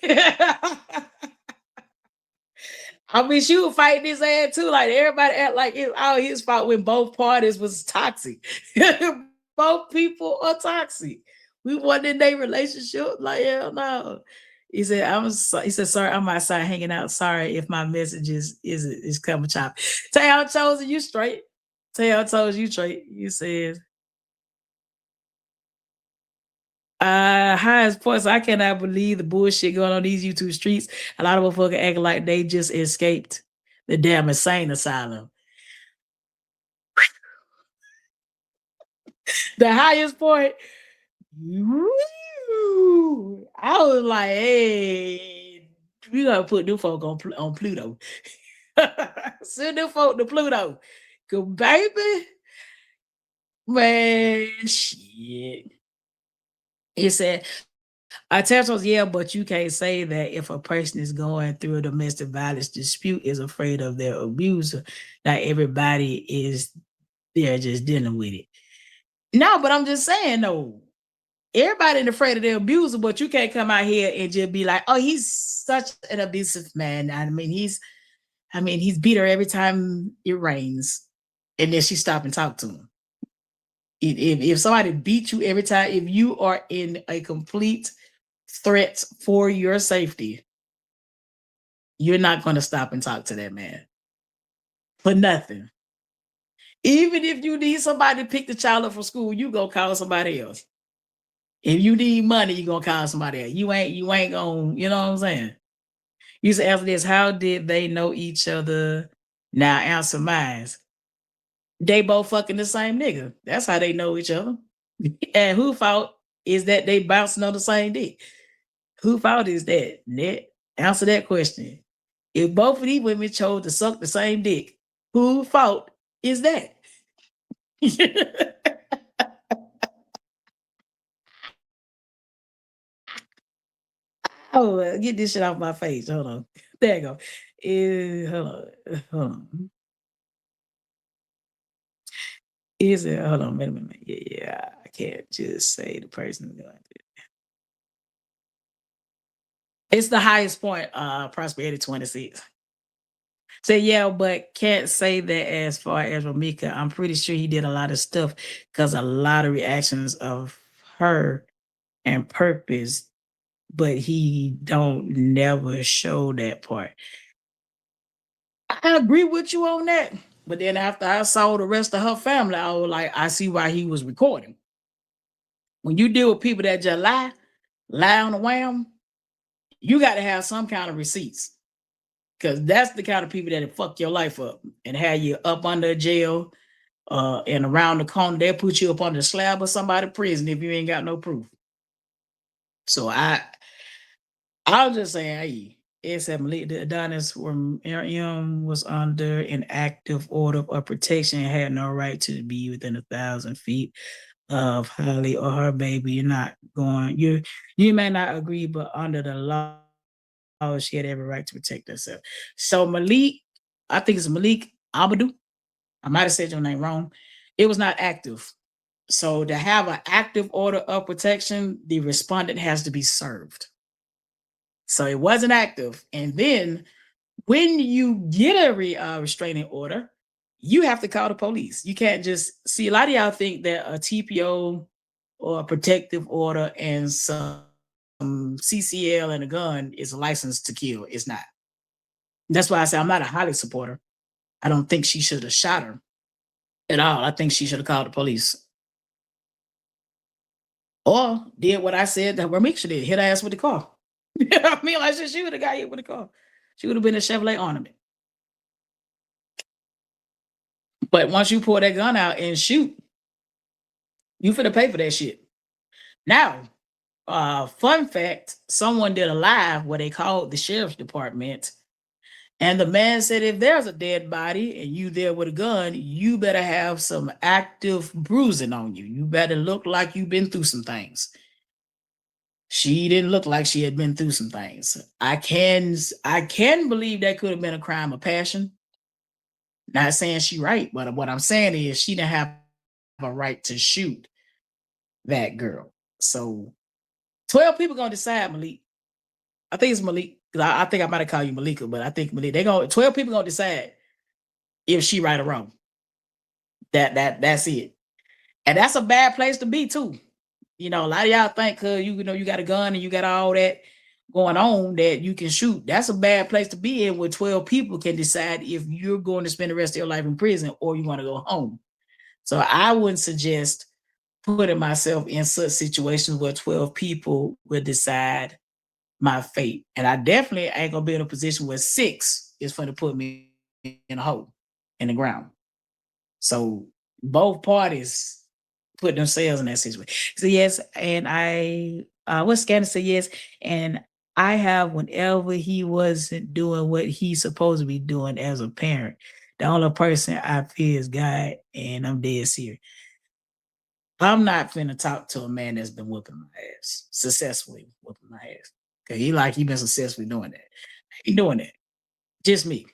I mean, she was fighting his ass too. Like everybody act like it's all his fault when both parties was toxic. Both people are toxic. We wasn't in their relationship. Like, hell no. He said, he said, sorry, I'm outside hanging out. Sorry if my message is coming choppy. Tell you chosen you straight. Tell told you straight. You said highest points. I cannot believe the bullshit going on these YouTube streets. A lot of motherfuckers acting like they just escaped the damn insane asylum. The highest point. I was like, hey, we gotta put new folk on Pluto. Send new folk to Pluto. Cause baby, man, shit. He said, I tell us, yeah, but you can't say that if a person is going through a domestic violence dispute, is afraid of their abuser. Not everybody is there just dealing with it. No, but I'm just saying though, everybody ain't afraid of their abuser, but you can't come out here and just be like, oh, he's such an abusive man. I mean, he's beat her every time it rains. And then she stop and talk to him. If somebody beats you every time, if you are in a complete threat for your safety, you're not going to stop and talk to that man for nothing. Even if you need somebody to pick the child up from school, you go call somebody else. If you need money, you gonna call somebody else. You ain't gonna, you know what I'm saying? You say after this, how did they know each other? Now answer mine. They both fucking the same nigga. That's how they know each other. And who fault is that they bouncing on the same dick? Who fault is that? Net, answer that question. If both of these women chose to suck the same dick, who fault is that? Oh, get this shit off my face. Hold on. There you go. Hold on. Hold on. Is it? Hold on. Wait a minute. Yeah. I can't just say the person. It's the highest point, prosperity 26. So yeah, but can't say that as far as Ramika. I'm pretty sure he did a lot of stuff because a lot of reactions of her and purpose, but he don't never show that part. I agree with you on that. But then after I saw the rest of her family, I was like, I see why he was recording. When you deal with people that just lie on the wham, you got to have some kind of receipts. Because that's the kind of people that fuck your life up and have you up under jail and around the corner. They'll put you up on the slab of somebody's prison if you ain't got no proof. So I was just saying, hey, ASAP Malik, the Eddonis from RM was under an active order of protection and had no right to be within 1,000 feet of Holly or her baby. You're not going, you may not agree, but under the law, she had every right to protect herself. So Malik, I think it's Malik Abadu. I might have said your name wrong. It was not active. So to have an active order of protection, the respondent has to be served. So it wasn't active. And then when you get a restraining order, you have to call the police. You can't just see, a lot of y'all think that a TPO or a protective order and some CCL and a gun is a license to kill. It's not. That's why I say I'm not a Holly supporter. I don't think she should have shot her at all. I think she should have called the police. Or did what I said that Ramika did, hit her ass with the car. You know what I mean? Like she would have got hit with the car. She would have been a Chevrolet Ornament. But once you pull that gun out and shoot, you finna pay for that shit. Now, fun fact, someone did a live where they called the sheriff's department, and the man said, if there's a dead body and you there with a gun, you better have some active bruising on you. You better look like you've been through some things. She didn't look like she had been through some things. I can believe that could have been a crime of passion. Not saying she right, but what I'm saying is she didn't have a right to shoot that girl. So 12 people gonna decide, Malik. I think it's Malik. I think I might have called you Malika, but I think Malik. 12 people gonna decide if she right or wrong. That's it. And that's a bad place to be too. You know, a lot of y'all think because you know you got a gun and you got all that going on that you can shoot. That's a bad place to be in where 12 people can decide if you're going to spend the rest of your life in prison or you want to go home. So I wouldn't suggest putting myself in such situations where 12 people will decide my fate. And I definitely ain't gonna be in a position where 6 is going to put me in a hole in the ground. So both parties put themselves in that situation. So yes, and what Scanner said yes, and I have whenever he wasn't doing what he's supposed to be doing as a parent. The only person I fear is God, and I'm dead serious. I'm not finna talk to a man that's been whooping my ass, successfully whooping my ass. Cause he been successfully doing that. He doing that. Just me.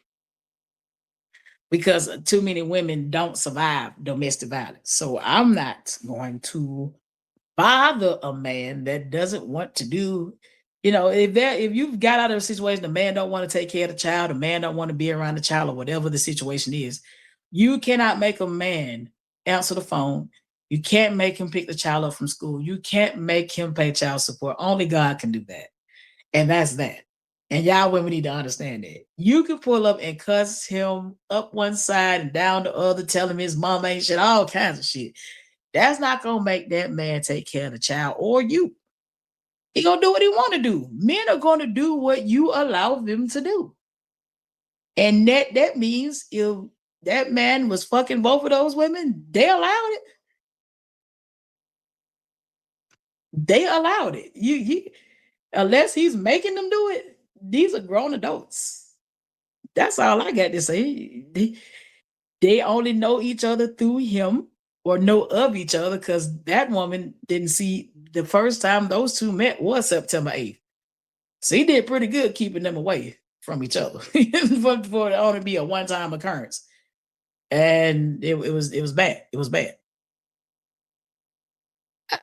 Because too many women don't survive domestic violence. So I'm not going to bother a man that doesn't want to do, you know, if you've got out of a situation, the man don't want to take care of the child, the man don't want to be around the child or whatever the situation is, you cannot make a man answer the phone. You can't make him pick the child up from school. You can't make him pay child support. Only God can do that. And that's that. And y'all women need to understand that. You can pull up and cuss him up one side and down the other, tell him his mom ain't shit, all kinds of shit. That's not going to make that man take care of the child or you. He going to do what he want to do. Men are going to do what you allow them to do. And that means if that man was fucking both of those women, they allowed it. They allowed it. You unless he's making them do it, these are grown adults. That's all I got to say. They only know each other through him or know of each other because that woman didn't see the first time those two met was September 8th. So he did pretty good keeping them away from each other for it only be a one-time occurrence. And it was bad. It was bad.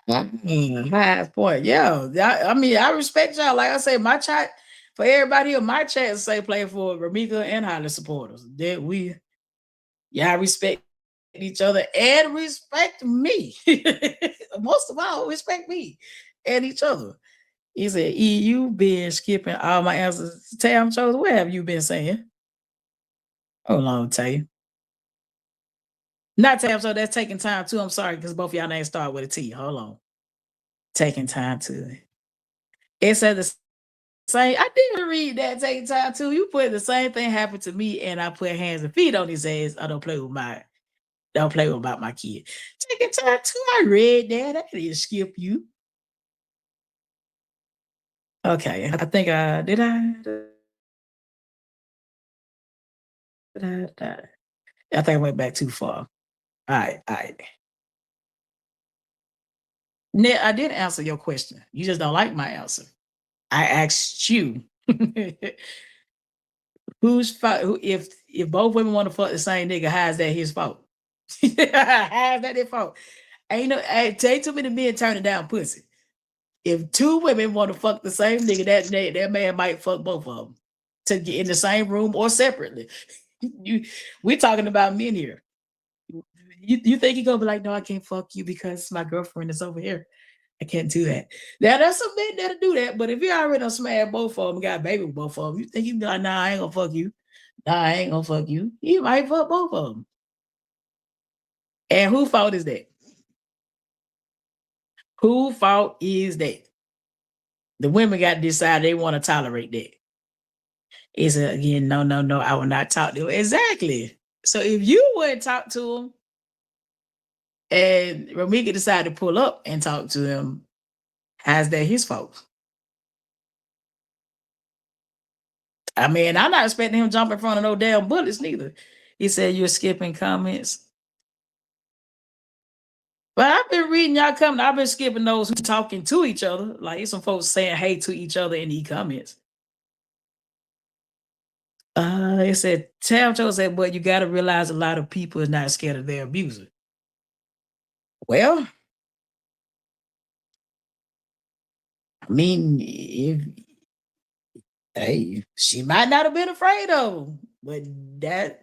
High point. Yeah. I mean, I respect y'all. Like I say, my chat for everybody here, my chat say play for Ramika and Holly supporters. That y'all respect each other and respect me. Most of all, respect me and each other. He said, E, you been skipping all my answers. Tam chose, what have you been saying? Hold on, I'll tell you. Not Tam, so that's taking time too. I'm sorry, because both of y'all names start with a T. Hold on. Taking time to. It said the same. I didn't read that taking time too. You put the same thing happened to me, and I put hands and feet on his ass. I don't play with about my kid. Taking time too. I read that. I didn't skip you. Okay. I think did I think I went back too far. All right. Ned, I did answer your question. You just don't like my answer. I asked you whose fault if both women want to fuck the same nigga, how is that his fault? How is that their fault? Take too many men turning down pussy. If two women want to fuck the same nigga, that man might fuck both of them to get in the same room or separately. We're talking about men here. You think you're gonna be like, no, I can't fuck you because my girlfriend is over here. I can't do that. Now that's some men that'll do that. But if you already done smashed both of them, got a baby with both of them, you think you be like, nah, I ain't gonna fuck you. Nah, I ain't gonna fuck you. You might fuck both of them. And whose fault is that? Whose fault is that? The women got to decide they want to tolerate that. Is it again? No, I will not talk to him. Exactly. So if you wouldn't talk to him, and Ramika decided to pull up and talk to him, how's that his fault? I mean, I'm not expecting him to jump in front of no damn bullets neither. He said you're skipping comments. But I've been reading y'all comments. I've been skipping those who talking to each other. Like some folks saying hey to each other in the comments. It said, Tam Joe said, but you got to realize a lot of people is not scared of their abuser. Well, I mean, she might not have been afraid of him, but that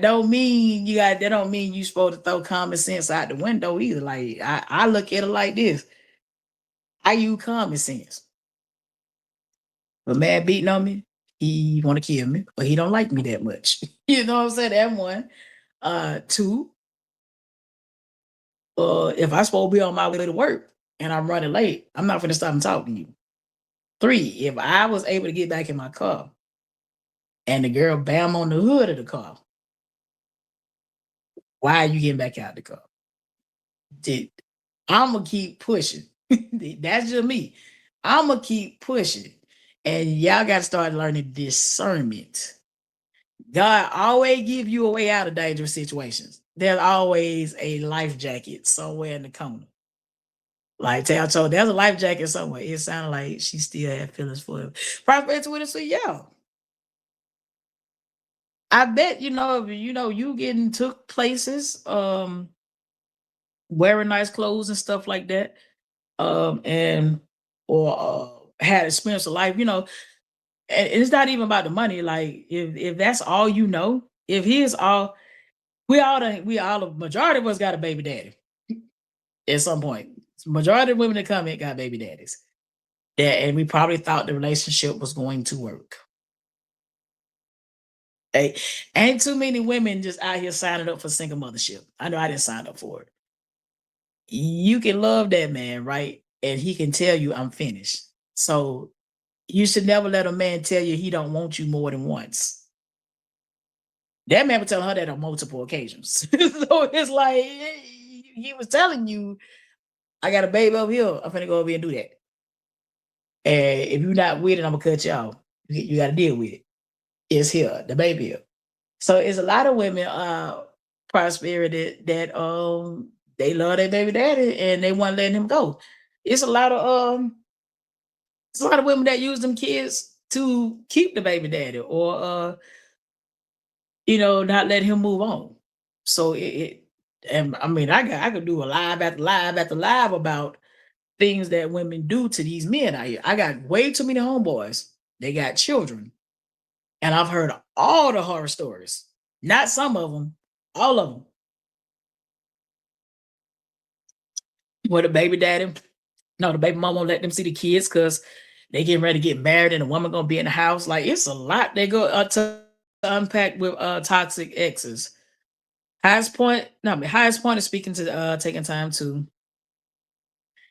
don't mean that don't mean you supposed to throw common sense out the window either. Like I look at it like this. I use common sense. A man beating on me, he want to kill me, but he don't like me that much. You know what I'm saying? That one. Two, if I'm supposed to be on my way to work and I'm running late, I'm not going to stop and talk to you. Three, if I was able to get back in my car and the girl bam on the hood of the car, why are you getting back out the car? I'm going to keep pushing. That's just me. I'm going to keep pushing. And y'all got to start learning discernment. God always give you a way out of dangerous situations. There's always a life jacket somewhere in the corner. Like Tal told, there's a life jacket somewhere. It sounded like she still had feelings for him. Prosperity with us, so yeah. I bet you getting took places, wearing nice clothes and stuff like that, and or had experience of life, and it's not even about the money. Like if that's all if he is all, the majority of us got a baby daddy at some point. Majority of women that come in got baby daddies. And we probably thought the relationship was going to work. Hey, ain't too many women just out here signing up for single mothership. I know I didn't sign up for it. You can love that man, right? And he can tell you I'm finished. So you should never let a man tell you he don't want you more than once. That man was telling her that on multiple occasions. So it's like he was telling you, I got a baby over here. I'm finna go over here and do that. And if you're not with it, I'm gonna cut you off. You got to deal with it. It's here, the baby here. So it's a lot of women, prosperity that they love their baby daddy and they want to let him go. It's a lot of It's a lot of women that use them kids to keep the baby daddy or not let him move on. So and I mean I could do a live after live after live about things that women do to these men out here. I got way too many homeboys. They got children. And I've heard all the horror stories. Not some of them, all of them. Where the baby daddy, no, the baby mama won't let them see the kids because they getting ready to get married and the woman gonna be in the house. Like it's a lot they go to unpack with toxic exes. Highest point is speaking to taking time to.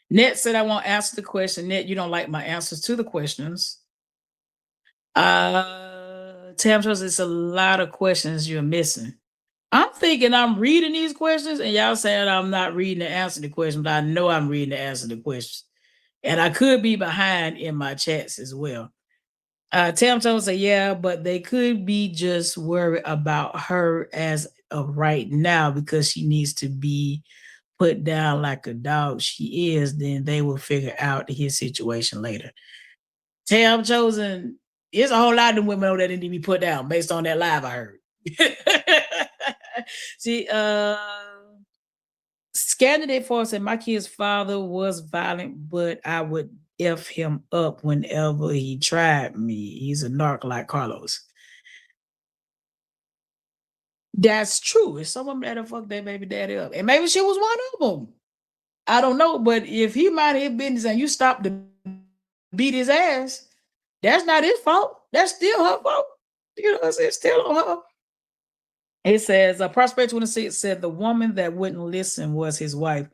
Net said I won't answer the question. Net, you don't like my answers to the questions. Tam says it's a lot of questions you're missing. I'm thinking I'm reading these questions and y'all saying I'm not reading the answer to the question, but I know I'm reading the answer to the questions. And I could be behind in my chats as well. Tam Jones say, yeah, but they could be just worried about her as of right now because she needs to be put down like a dog she is, then they will figure out his situation later. Tam Chosen, there's a whole lot of them women over there that need to be put down based on that live I heard. See, Scandinate for said my kid's father was violent, but I would F him up whenever he tried me. He's a narc like Carlos. That's true. It's someone that'll fuck that baby daddy up. And maybe she was one of them. I don't know. But if he minded his business and you stopped to beat his ass, that's not his fault. That's still her fault. You know, it's still on her. It says, Prospect 26 said the woman that wouldn't listen was his wife.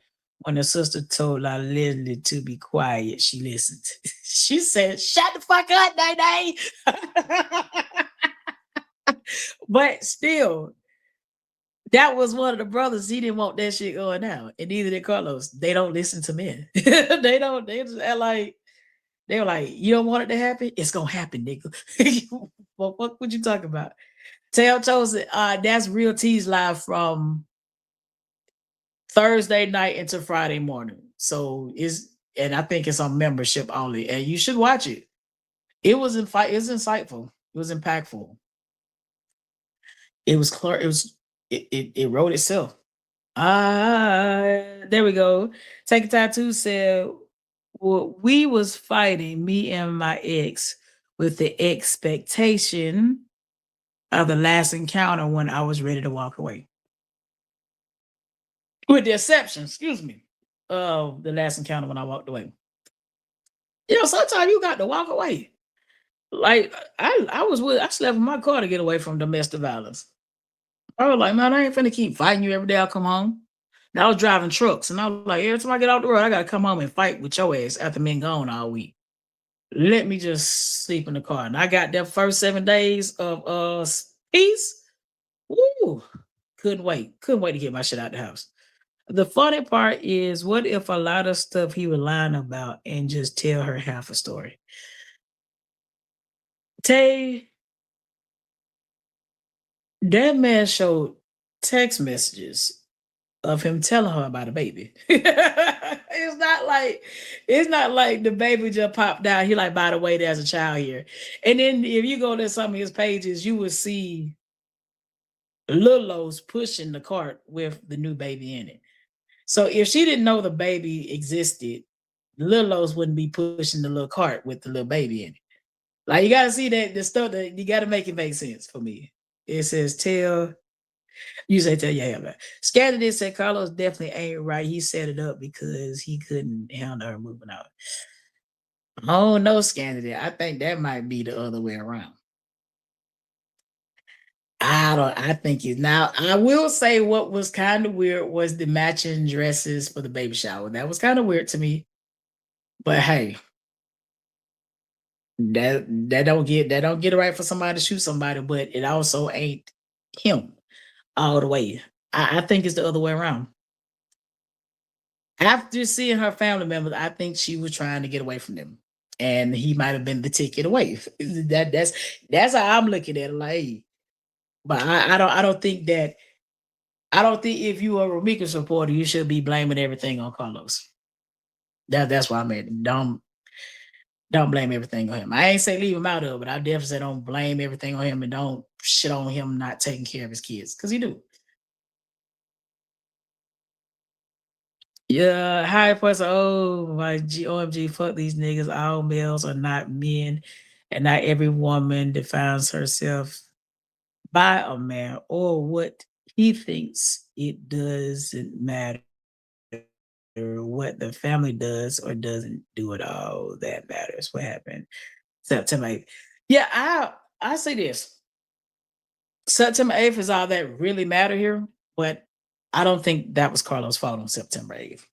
When the sister told Leslie to be quiet, she listened. She said, shut the fuck up, Day. But still, that was one of the brothers. He didn't want that shit going down. And neither did Carlos. They don't listen to men. They don't. They just act like, they were like, you don't want it to happen? It's going to happen, nigga. Well, what would you talk about? Tail chose it. That's Real Tease Live from Thursday night into Friday morning. So and I think it's on membership only. And you should watch it. It was insightful. It was impactful. It was clear. It wrote itself. There we go. Take a Tattoo said, well, we was fighting, me and my ex, with the expectation of the last encounter when I was ready to walk away. With the exception, of the last encounter when I walked away. Sometimes you got to walk away. Like I slept in my car to get away from domestic violence. I was like, man, I ain't finna keep fighting you every day I come home. And I was driving trucks, and I was like, every time I get out the road, I gotta come home and fight with your ass after being gone all week. Let me just sleep in the car. And I got that first 7 days of peace. Woo! Couldn't wait to get my shit out the house. The funny part is, what if a lot of stuff he was lying about and just tell her half a story? Tay, that man showed text messages of him telling her about a baby. It's not like the baby just popped out. He like, by the way, there's a child here. And then if you go to some of his pages, you will see Lilos pushing the cart with the new baby in it. So if she didn't know the baby existed, Lilos wouldn't be pushing the little cart with the little baby in it. Like, you got to see that the stuff that you got to make it make sense for me. It says, tell, yeah, man. Scandinate said Carlos definitely ain't right. He set it up because he couldn't handle her moving out. Oh no, Scandinate. I think that might be the other way around. I think it's now. I will say what was kind of weird was the matching dresses for the baby shower. That was kind of weird to me. But hey, that don't get it right for somebody to shoot somebody, but it also ain't him all the way. I think it's the other way around. After seeing her family members, I think she was trying to get away from them, and he might have been the ticket away. That's how I'm looking at it. Like, but I don't think if you are a Ramika supporter, you should be blaming everything on Carlos. That's why I'm at. Don't blame everything on him. I ain't say leave him out of it. I definitely say don't blame everything on him and don't shit on him not taking care of his kids because he do. Yeah, high person. Oh my OMG, fuck these niggas. All males are not men, and not every woman defines herself by a man or what he thinks. It doesn't matter what the family does or doesn't do at all. That matters. What happened September 8th. Yeah, I say this. September 8th is all that really matter here, but I don't think that was Carlos' fault on September 8th.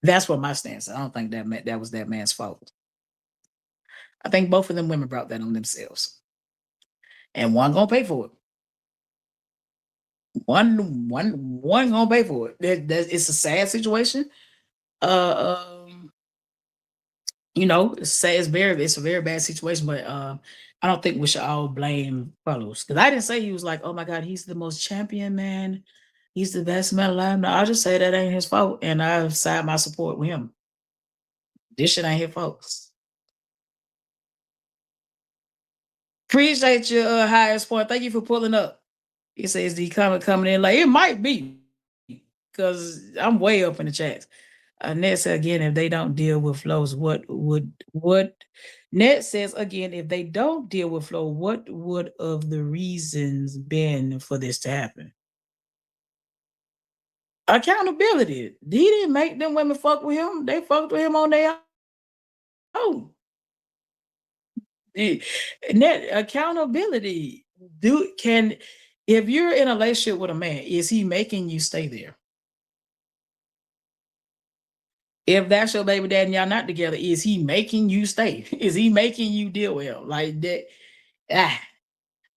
That's what my stance is. I don't think that was that man's fault. I think both of them women brought that on themselves. And one gonna pay for it. One gonna pay for it. It's a sad situation. You know, it's a very bad situation, but I don't think we should all blame Carlos. Because I didn't say he was like, oh my God, he's the most champion man. He's the best man alive. No, I'll just say that ain't his fault. And I side my support with him. This shit ain't his fault. Appreciate your highest point. Thank you for pulling up. He says the comment coming in like it might be because I'm way up in the chats. Net said again, if they don't deal with flows, what Net says again, if they don't deal with flow, what would of the reasons been for this to happen? Accountability. He didn't make them women fuck with him. They fucked with him on their own. Net accountability. If you're in a relationship with a man, is he making you stay there? If that's your baby dad and y'all not together, is he making you stay? Is he making you deal with him? Like that?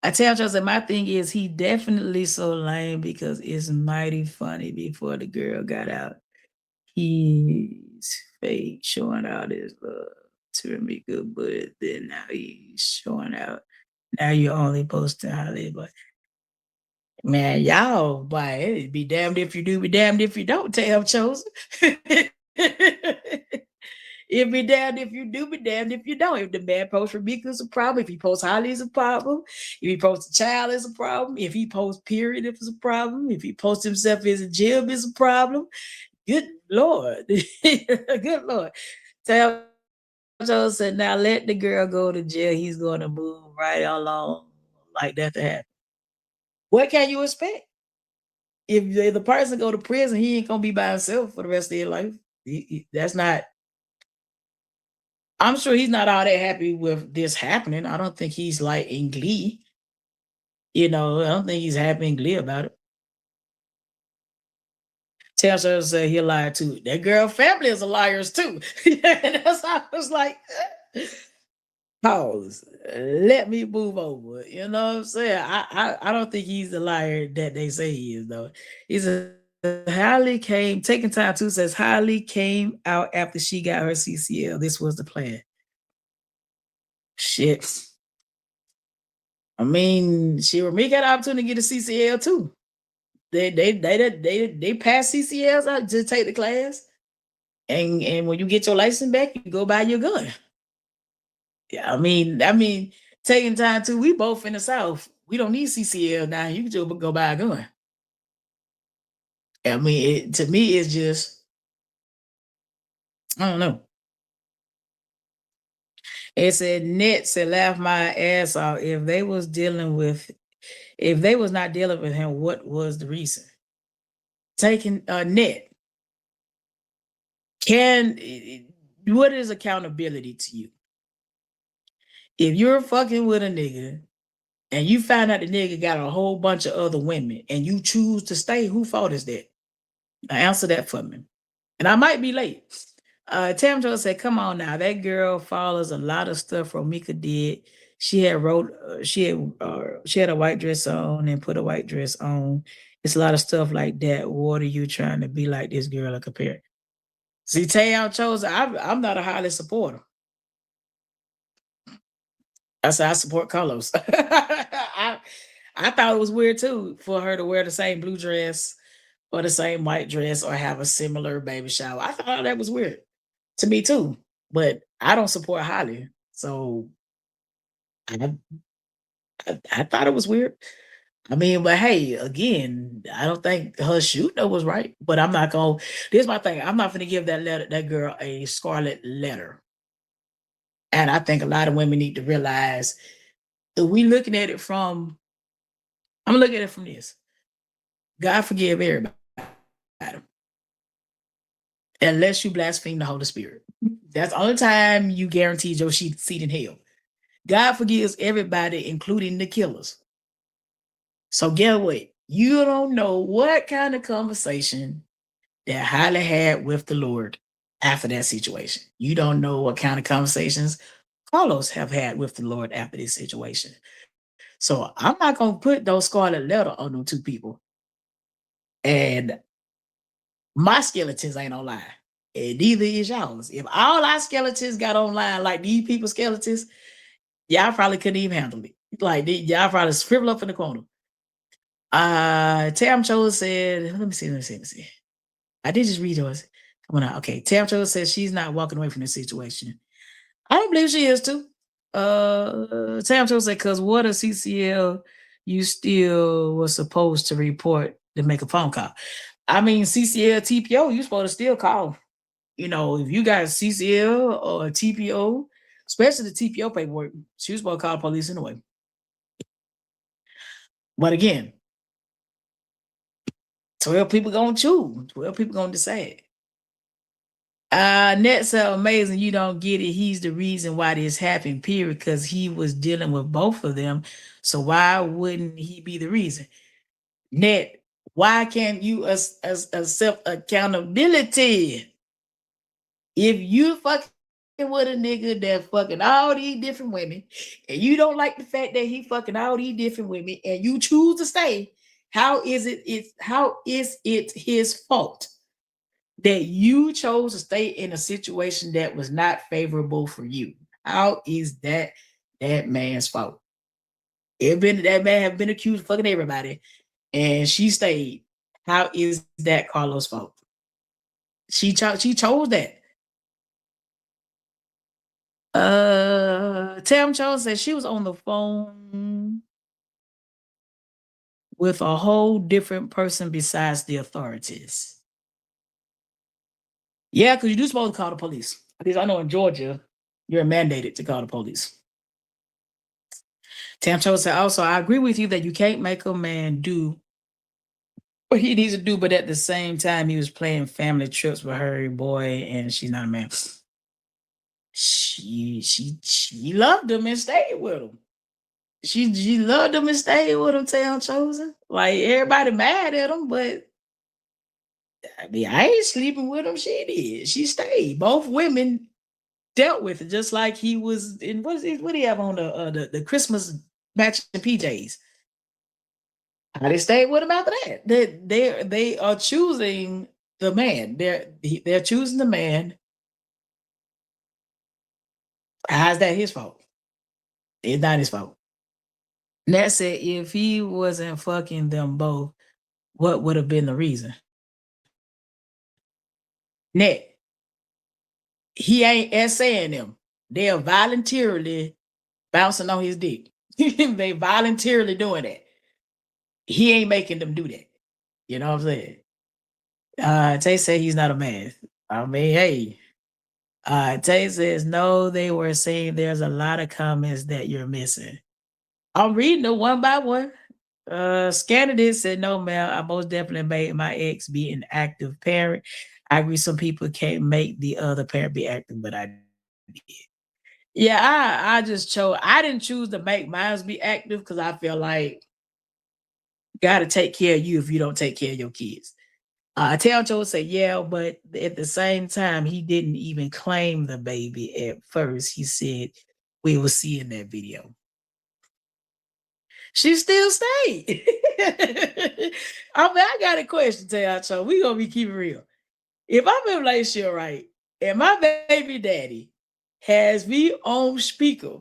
I tell you that my thing is he definitely so lame because it's mighty funny before the girl got out. He's fake showing out his love to me good, but then now he's showing out. Now you're only posting Hollywood. Man, y'all, boy, it'd be damned if you do, be damned if you don't, Tam Chosen. It'd be damned if you do, be damned if you don't. If the man posts Rebecca, it's a problem. If he posts Holly, it's a problem. If he posts a child, it's a problem. If he posts period, it's a problem. If he posts himself as a gym, it's a problem. Good Lord. Good Lord. Tam Chosen said, now let the girl go to jail. He's going to move right along like that to happen. What can you expect? If the person go to prison, he ain't gonna be by himself for the rest of his life. That's not. I'm sure he's not all that happy with this happening. I don't think he's like in glee. You know, I don't think he's happy in glee about it. Tells her say he lied too. That girl family is a liars too. That's how I was like. Pause. Let me move over. You know what I'm saying? I don't think he's the liar that they say he is, though. He's a Holly came, taking time too, says Holly came out after she got her CCL. This was the plan. Shit. I mean, she or me got an opportunity to get a CCL too. They pass CCLs out to take the class. And when you get your license back, you go buy your gun. Yeah, I mean, taking time too. We both in the South. We don't need CCL now. You can just go buy a gun. I mean, to me, it's just I don't know. It said Net said laugh my ass off. If they was not dealing with him, what was the reason? Taking Net. What is accountability to you? If you're fucking with a nigga and you find out the nigga got a whole bunch of other women and you choose to stay, who fault is that? Now answer that for me. And I might be late. Tam Jo said, come on now. That girl follows a lot of stuff Romika did. She had a white dress on and put a white dress on. It's a lot of stuff like that. What are you trying to be like this girl or compare? See, Tam chose. I'm not a Holly supporter. I said I support Carlos. I thought it was weird too for her to wear the same blue dress or the same white dress or have a similar baby shower. I thought that was weird to me too. But I don't support Holly, so I, I thought it was weird. I mean, but hey, again, I don't think her shooter was right. But I'm not gonna. This is my thing. I'm not gonna give that girl a scarlet letter. And I think a lot of women need to realize if we looking at it from. I'm looking at it from this. God forgive everybody, unless you blaspheme the Holy Spirit. That's the only time you guaranteed your seat in hell. God forgives everybody, including the killers. So get what? You don't know what kind of conversation that Holly had with the Lord after that situation. You don't know what kind of conversations Carlos have had with the Lord after this situation. So I'm not gonna put those scarlet letter on them two people. And my skeletons ain't online. And neither is y'all's. If all our skeletons got online like these people's skeletons, y'all probably couldn't even handle it. Like y'all probably scribble up in the corner. Tam Cho said, let me see. I did just read yours. Come on out. Okay. Tam Cho says she's not walking away from this situation. I don't believe she is too. Tam Cho said, because what a CCL you still was supposed to report to make a phone call. I mean, CCL, TPO, you supposed to still call. You know, if you got CCL or TPO, especially the TPO paperwork, she was supposed to call police anyway. But again, 12 people gonna choose. 12 people gonna decide. Net so amazing. You don't get it. He's the reason why this happened, period, because he was dealing with both of them. So why wouldn't he be the reason? Net, why can't you accept accountability? If you fucking with a nigga that fucking all these different women, and you don't like the fact that he fucking all these different women, and you choose to stay, how is it his fault that you chose to stay in a situation that was not favorable for you? How is that man's fault? That man have been accused of fucking everybody, and she stayed. How is that Carlos' fault? She chose that. Tam Cho said she was on the phone with a whole different person besides the authorities. Yeah, because you do supposed to call the police. Because I know in Georgia, you're mandated to call the police. Tam Cho said, also, I agree with you that you can't make a man do what he needs to do, but at the same time, he was playing family trips with her boy, and she's not a man. She loved him and stayed with him. She loved him and stayed with him, Tam Chosen. Like everybody mad at him, but I mean, I ain't sleeping with him. She did. She stayed. Both women dealt with it, just like he was in what do you have on the Christmas matching PJs? How they stayed with him after that? They are choosing the man. They're choosing the man. How's that his fault? It's not his fault. Nat said if he wasn't fucking them both, what would have been the reason? Nat, he ain't saying them. They are voluntarily bouncing on his dick. They voluntarily doing that. He ain't making them do that. You know what I'm saying? Tay said he's not a man. I mean, hey. Tay says no, they were saying there's a lot of comments that you're missing. I'm reading them one by one. Scandidate said, no, ma'am, I most definitely made my ex be an active parent. I agree some people can't make the other parent be active, but I did. Yeah, I just chose. I didn't choose to make mine be active because I feel like got to take care of you if you don't take care of your kids. Tail Joe said, yeah, but at the same time, he didn't even claim the baby at first. He said, we will see in that video. She still stayed. I mean, I got a question, Tail Joe. We gonna be keeping real. If I'm in a relationship, right, and my baby daddy has me on speaker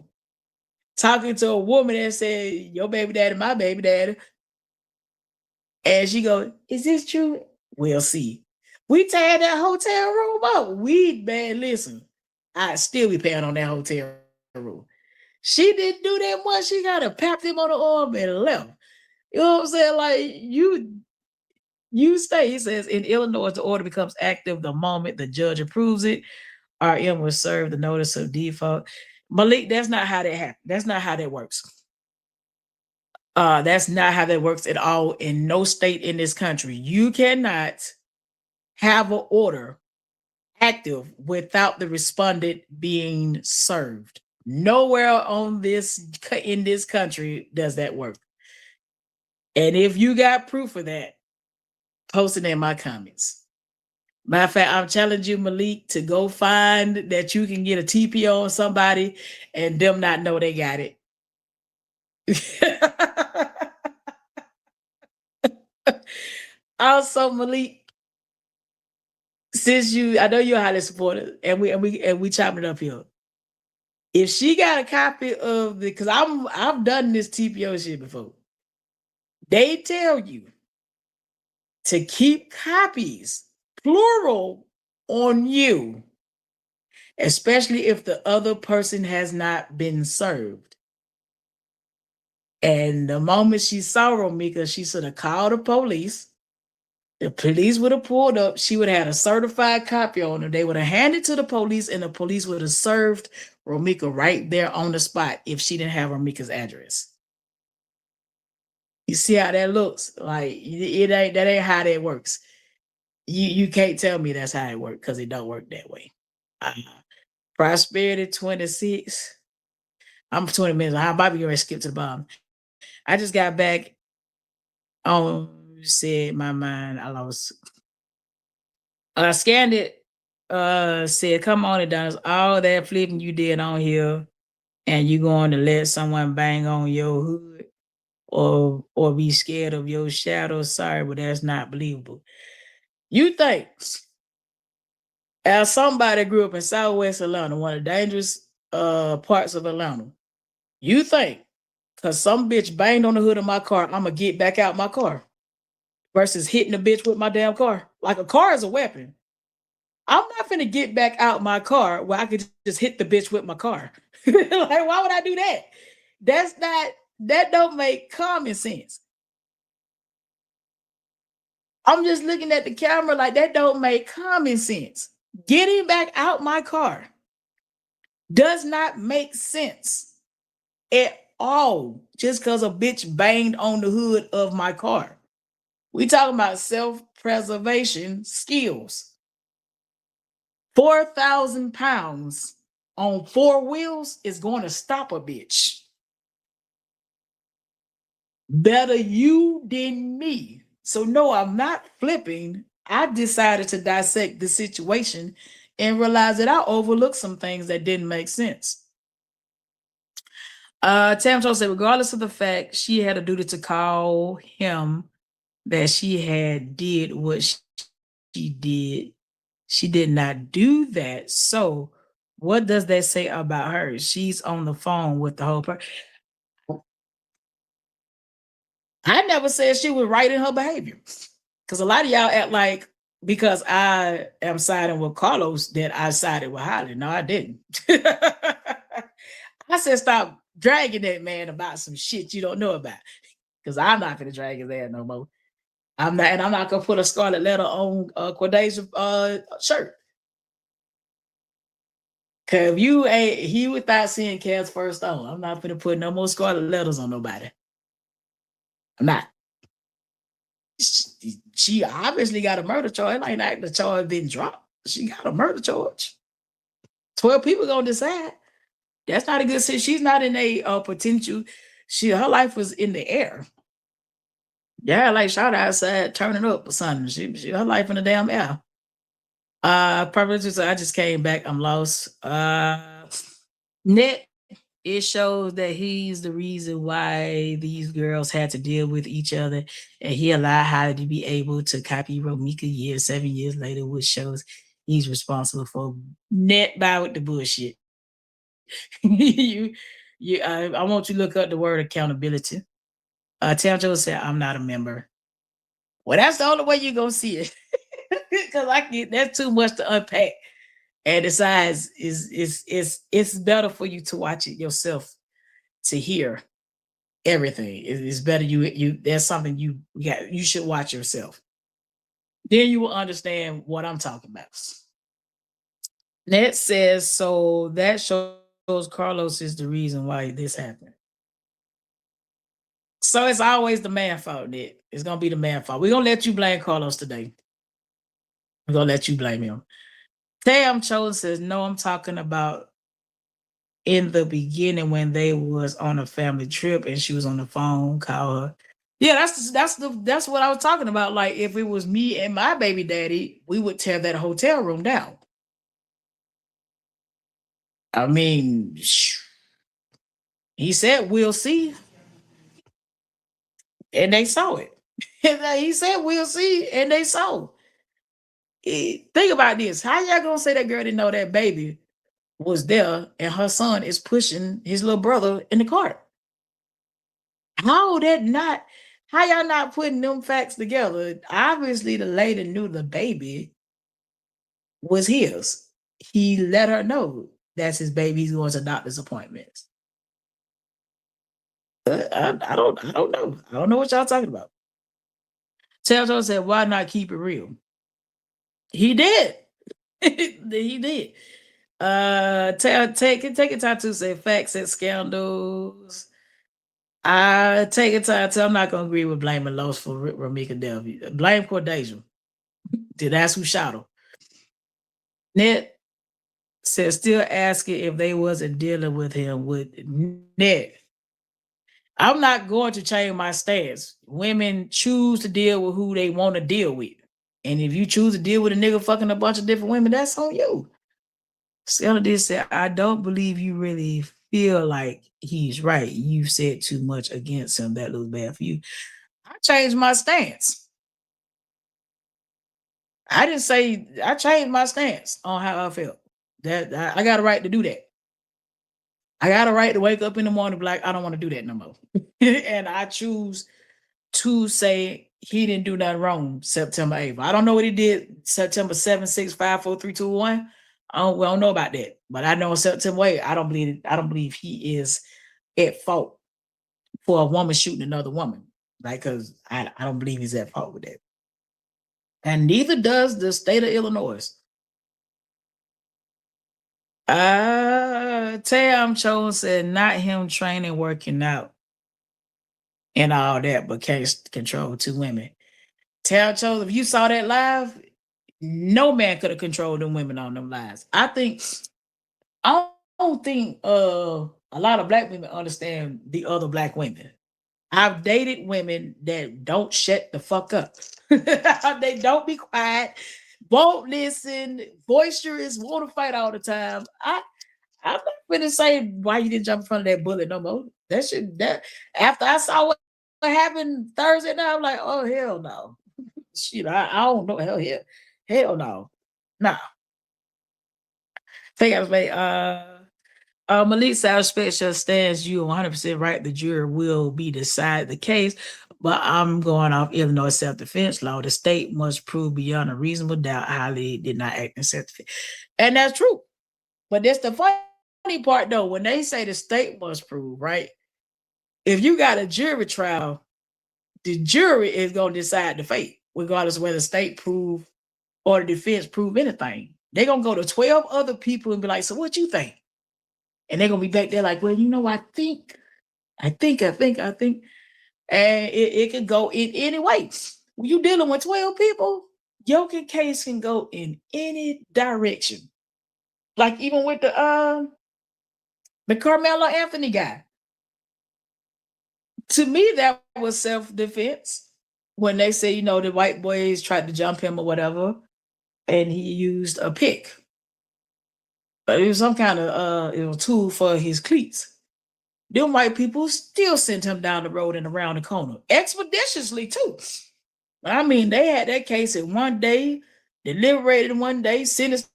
talking to a woman that said, your baby daddy, my baby daddy, and she go, is this true? We'll see. We tear that hotel room up. Man, listen. I'd still be paying on that hotel room. She didn't do that much. She got to pat him on the arm and left. You know what I'm saying? Like you stay. He says in Illinois, the order becomes active the moment the judge approves it. RM will serve the notice of default. Malik, that's not how that happens. That's not how that works. That's not how that works at all in no state in this country. You cannot have an order active without the respondent being served. Nowhere on this in this country does that work. And if you got proof of that, post it in my comments. Matter of fact, I'm challenging you, Malik, to go find that you can get a TPO on somebody and them not know they got it. Also, Malik, since I know you're a highly supporter, and we chopping it up here. If she got a copy of because I've done this TPO shit before. They tell you to keep copies, plural, on you, especially if the other person has not been served. And the moment she saw Romika, she should have called the police. The police would have pulled up. She would have had a certified copy on her. They would have handed it to the police, and the police would have served Romika right there on the spot if she didn't have Romika's address. You see how that looks? Like that ain't how that works. You can't tell me that's how it works because it don't work that way. Prosperity 26. I'm 20 minutes. I might be going to skip to the bottom. I just got back on said my mind. I lost. I scanned it. Said, come on, Eddonis. All that flipping you did on here, and you going to let someone bang on your hood or be scared of your shadow. Sorry, but that's not believable. You think as somebody grew up in Southwest Atlanta, one of the dangerous parts of Atlanta, you think because some bitch banged on the hood of my car, I'm gonna get back out my car versus hitting a bitch with my damn car. Like a car is a weapon. I'm not finna get back out my car where I could just hit the bitch with my car. Like, why would I do that? That don't make common sense. I'm just looking at the camera like that don't make common sense. Getting back out my car does not make sense at all just because a bitch banged on the hood of my car. We talking about self-preservation skills. 4,000 pounds on 4 wheels is going to stop a bitch. Better you than me. So no, I'm not flipping. I decided to dissect the situation and realize that I overlooked some things that didn't make sense. Tamto said, regardless of the fact she had a duty to call him that she had did what she did. She did not do that. So what does that say about her? She's on the phone with the whole person. I never said she was right in her behavior. Because a lot of y'all act like because I am siding with Carlos that I sided with Holly. No, I didn't. I said stop dragging that man about some shit you don't know about. Because I'm not going to drag his ass no more. I'm not gonna put a scarlet letter on Quaday's shirt. Cause if you ain't he without seeing Kev's first on, I'm not gonna put no more scarlet letters on nobody. I'm not. She obviously got a murder charge. It ain't like the charge been dropped. She got a murder charge. 12 people gonna decide. That's not a good situation. She's not in a potential. Her life was in the air. Yeah, like shot outside, turning up or something. She her life in the damn air. Probably just I just came back. I'm lost. Net, it shows that he's the reason why these girls had to deal with each other, and he allowed Holly to be able to copy Romika 7 years later, which shows he's responsible for net by with the bullshit. I want you to look up the word accountability. Tamjo said, I'm not a member. Well, that's the only way you're gonna see it. Because that's too much to unpack. And besides, it's better for you to watch it yourself to hear everything. It's better you there's something you should watch yourself. Then you will understand what I'm talking about. Ned says so that shows Carlos is the reason why this happened. So it's always the man fault, Ned. It's gonna be the man fault. We're gonna let you blame Carlos today. We're gonna let you blame him. Tam Chosen says, no, I'm talking about in the beginning when they was on a family trip and she was on the phone, call her. Yeah, that's what I was talking about. Like if it was me and my baby daddy, we would tear that hotel room down. I mean, he said we'll see, and they saw it. He said we'll see, and they saw. Think about this: how y'all gonna say that girl didn't know that baby was there, and her son is pushing his little brother in the cart? How that not? How y'all not putting them facts together? Obviously, the lady knew the baby was his. He let her know that's his baby. He's going to doctor's appointments. I don't know. I don't know what y'all talking about. Telltale said, "Why not keep it real?" He did. He did. Take it time to say facts and scandals. I take it time to. I'm not gonna agree with blaming Los for Ramika Delvey. Blame Cordasia. That's who shot her. Ned says still asking if they wasn't dealing with him with Ned. I'm not going to change my stance. Women choose to deal with who they want to deal with. And if you choose to deal with a nigga fucking a bunch of different women, that's on you. Stella did say, I don't believe you really feel like he's right. You said too much against him. That looks bad for you. I changed my stance. I didn't say I changed my stance on how I felt. That I got a right to do that. I got a right to wake up in the morning and be like, I don't want to do that no more. And I choose to say he didn't do nothing wrong September 8th. I don't know what he did September 7, 6, 5, 4, 3, 2, 1. We don't know about that. But I know September 8th, I don't believe he is at fault for a woman shooting another woman. Like, because I don't believe he's at fault with that. And neither does the state of Illinois. Tam Cho said not him training, working out, and all that, but can't control two women. Tam Cho, if you saw that live, no man could have controlled them women on them lives. I don't think a lot of black women understand the other black women. I've dated women that don't shut the fuck up. They don't be quiet, won't listen, boisterous, want to fight all the time. I'm not gonna say why you didn't jump in front of that bullet no more. That after I saw what happened Thursday night, I'm like, oh hell no. Shit, I don't know. Hell no. Nah. Think I was like, Malik South Special stands you 100% right. The jury will be decide the case, but I'm going off Illinois self-defense law. The state must prove beyond a reasonable doubt how they did not act in self-defense. And that's true. But that's the funny part though, when they say the state must prove, right? If you got a jury trial, the jury is going to decide the fate, regardless of whether the state prove or the defense prove anything. They're going to go to 12 other people and be like, so what you think? And they're going to be back there like, well, you know, I think. And it could go in any way. When you're dealing with 12 people, your case can go in any direction. Like even with the Carmelo Anthony guy. To me, that was self-defense. When they say, you know, the white boys tried to jump him or whatever, and he used a pick. But it was some kind of tool for his cleats. Them white people still sent him down the road and around the corner, expeditiously too. I mean, they had that case in one day, deliberated in one day, sentenced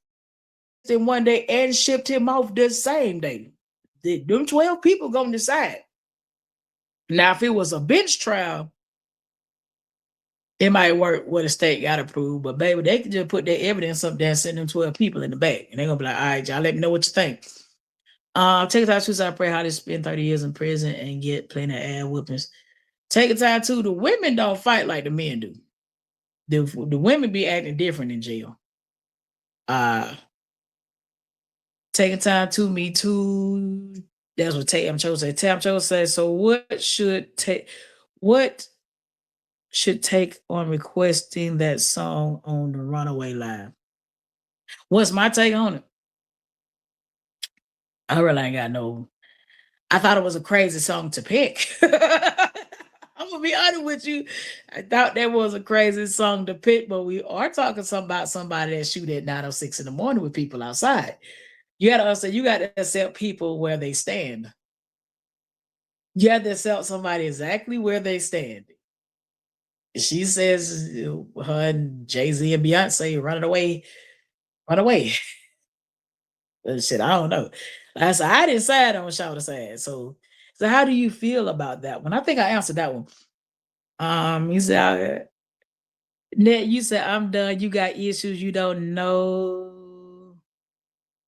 in one day, and shipped him off the same day. Them 12 people gonna decide. Now, if it was a bench trial, It might work what the state got approved, but baby, they can just put their evidence up there and send them 12 people in the back. And they're gonna be like, all right, y'all let me know what you think. Take a time to I pray how to spend 30 years in prison and get plenty of ass whoopings. Take a time too. The women don't fight like the men do. The women be acting different in jail. Taking time to me too. That's what Tam Cho said. Tam Cho said, so what should take on requesting that song on the Runaway Live? What's my take on it? I really ain't got no. I thought it was a crazy song to pick. I'm gonna be honest with you. I thought that was a crazy song to pick, but we are talking about somebody that shoot at 9:06 in the morning with people outside. You gotta understand, you got to accept people where they stand. You have to accept somebody exactly where they stand. She says her and Jay-Z and Beyonce running away, run away. Shit, I don't know. I didn't decide on Shout Sad. So how do you feel about that one? I think I answered that one. You said, Ned, you said I'm done. You got issues you don't know.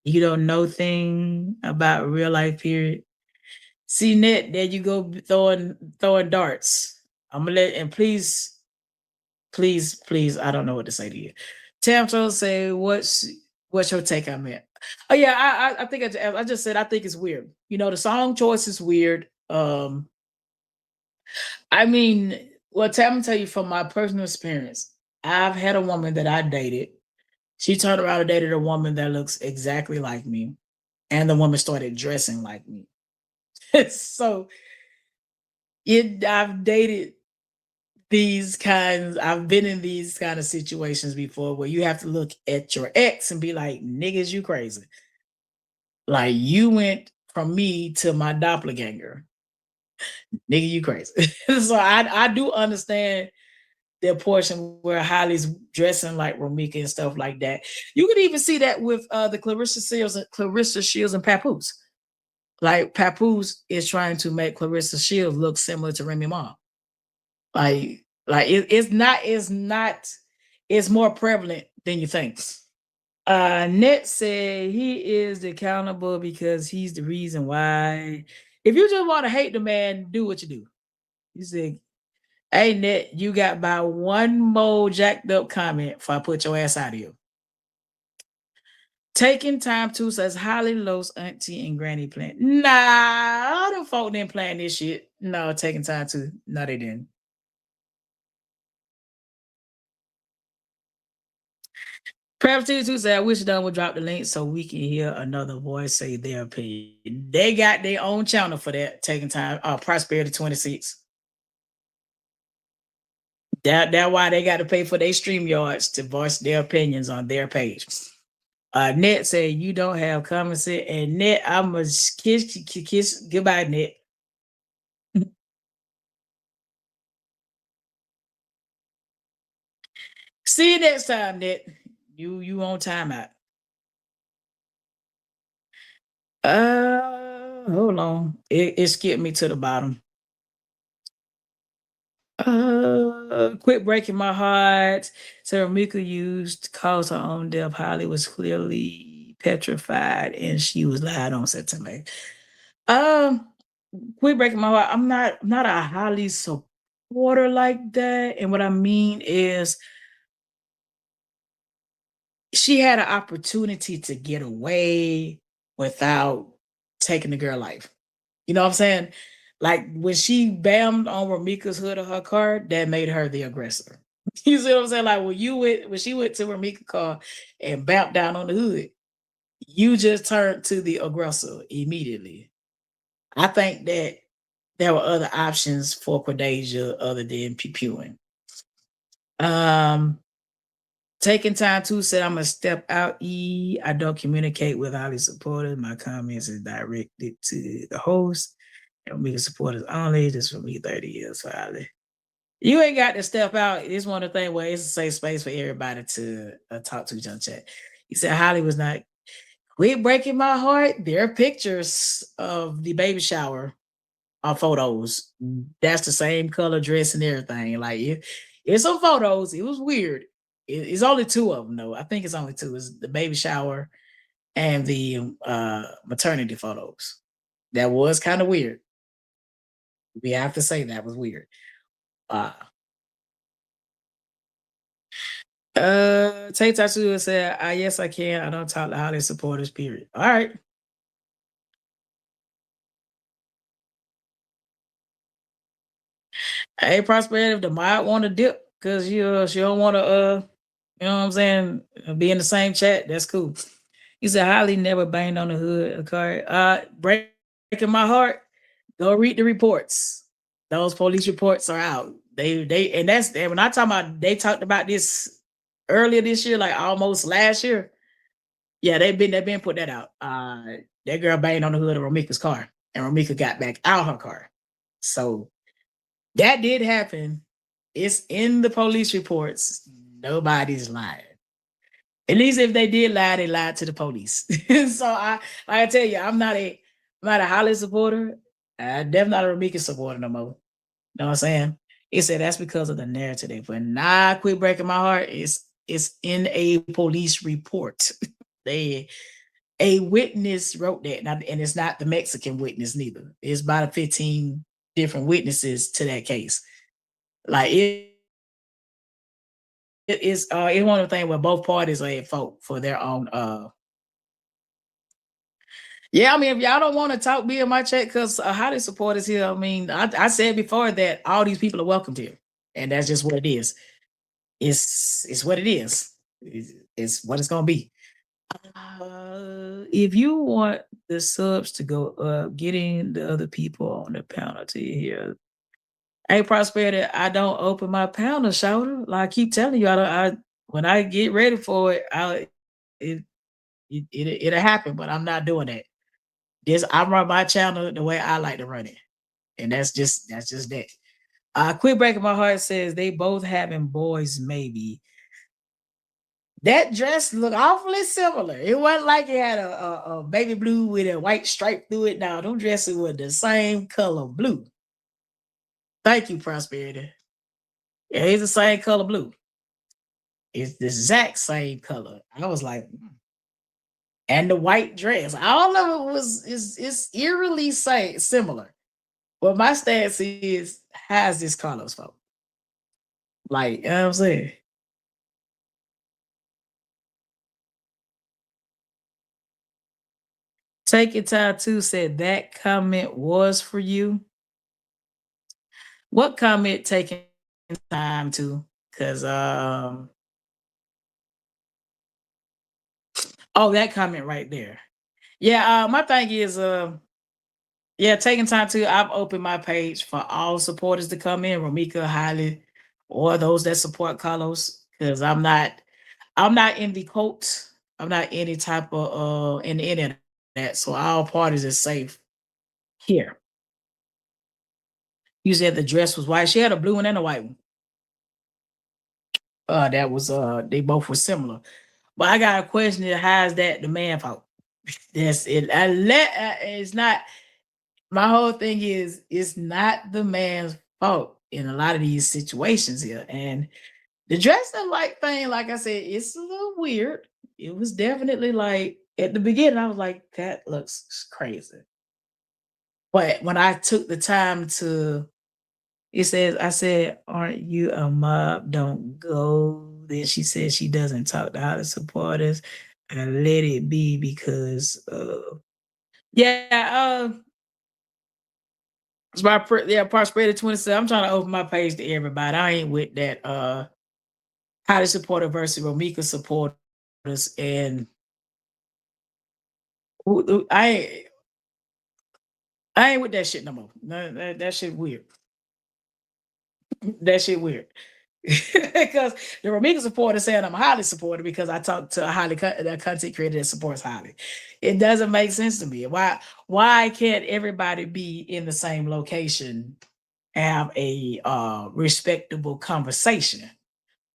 You don't know thing about real life, period. See, Ned, there you go throwing darts. I'm gonna and please, I don't know what to say to you. Tamto say, what's your take on that? Oh yeah, I think I just said I think it's weird. You know, the song choice is weird. I mean, well, I'm tell you from my personal experience, I've had a woman that I dated. She turned around and dated a woman that looks exactly like me, and the woman started dressing like me. So I've dated I've been in these kind of situations before where you have to look at your ex and be like, niggas, you crazy. Like you went from me to my doppelganger. Nigga, you crazy. So I do understand the portion where Holly's dressing like Romika and stuff like that. You could even see that with the Clarissa Shields and Papoose. Like Papoose is trying to make Clarissa Shields look similar to Remy Ma. It's more prevalent than you think. Net said he is accountable because he's the reason why. If you just want to hate the man, do what you do. You said, hey Net, you got about one more jacked up comment if I put your ass out of here. Taking time to says Holly Lowe's auntie and granny plan. Nah, all them folk didn't plan this shit. No, taking time to. No, they didn't. Perhaps Tuesday said, I wish Don would drop the link so we can hear another voice say their opinion. They got their own channel for that, taking time. Prosperity 26. That's why they got to pay for their stream yards to voice their opinions on their page. Net said, you don't have common sense. And Net, I'm going to kiss. Goodbye, Net. See you next time, Net. You on timeout. Hold on. It skipped me to the bottom. Quit breaking my heart. Sarah Mika used cause her own death. Holly was clearly petrified and she was lied on September. Quit breaking my heart. I'm not a Holly supporter like that. And what I mean is she had an opportunity to get away without taking the girl life. You know what I'm saying? Like when she bammed on Ramika's hood of her car, that made her the aggressor. You see what I'm saying? Like when she went to Ramika's car and bammed down on the hood, you just turned to the aggressor immediately. I think that there were other options for Cordasia other than pew-pewing. Taking time to said I'm gonna step out. I don't communicate with Holly supporters. My comments is directed to the host. And we supporters only. This will be 30 years for Holly. You ain't got to step out. It's one of the things where it's a safe space for everybody to talk to each other. Chat. He said Holly was not. Quit breaking my heart. There are pictures of the baby shower on photos. That's the same color dress and everything. Like It's some photos. It was weird. It's only two of them though. I think it's only two. It's the baby shower and the maternity photos. That was kind of weird. We have to say that was weird. Uh Take Tattoo said, yes, I can. I don't talk to holiday supporters, period. All right. Hey, Prosperity, if the might want to dip because she don't want to you know what I'm saying, be in the same chat, that's cool. He said Holly never banged on the hood of a car. Breaking my heart. Go read the reports. Those police reports are out. They and that's when I talk about they talked about this earlier this year, like almost last year. Yeah, they've been put that out. That girl banged on the hood of Ramika's car, and Ramika got back out her car. So that did happen. It's in the police reports. Nobody's lying. At least if they did lie, they lied to the police. So I tell you, I'm not a Holly supporter. I'm definitely not a Ramika supporter no more. You know what I'm saying? He said that's because of the narrative they put. Nah, quit breaking my heart. It's in a police report. A witness wrote that, and it's not the Mexican witness neither. It's about 15 different witnesses to that case. Like it's one of the things where both parties are at fault for their own. Yeah, I mean, if y'all don't want to talk me in my chat, because how they support us here. I mean, I said before that all these people are welcomed here, and that's just what it is. It's what it is. It's what it's gonna be. If you want the subs to go up, getting the other people on the penalty here. Hey, Prosperity, I don't open my panel, shoulder. Like I keep telling you, I when I get ready for it, it it'll happen, but I'm not doing that. This I run my channel the way I like to run it, and that's just that. Quit breaking my heart says they both having boys, maybe. That dress looked awfully similar. It wasn't like it had a baby blue with a white stripe through it. Now, them dresses were the same color blue. Thank you, Prosperity. Yeah, it's the same color blue. It's the exact same color. I was like, and the white dress. All of it is eerily similar. But my stance is, how's this colors for? Like, you know what I'm saying? Take It Tattoo said that comment was for you. What comment taking time to? Because oh, that comment right there. Yeah, my thing is yeah, taking time to. I've opened my page for all supporters to come in, Ramika, Holly, or those that support Carlos. Because I'm not in the cult. I'm not any type of in the internet. So all parties are safe here. You said the dress was white. She had a blue one and a white one. That was they both were similar. But I got a question: how is that the man fault? That's it. It's not. My whole thing is it's not the man's fault in a lot of these situations here. And the dress and like thing, like I said, it's a little weird. It was definitely like at the beginning, I was like, that looks crazy. But when I took the time to, it says, I said, aren't you a mob? Don't go. Then she said she doesn't talk to how to supporters and let it be because yeah, it's my Prosperity 27. I'm trying to open my page to everybody. I ain't with that how to support a versus Romika supporters and I ain't with that shit no more. No, that shit weird. That shit weird. Because the Ramika supporter saying I'm a Holly supporter because I talked to a Holly content creator that supports Holly. It doesn't make sense to me. Why can't everybody be in the same location, have a respectable conversation?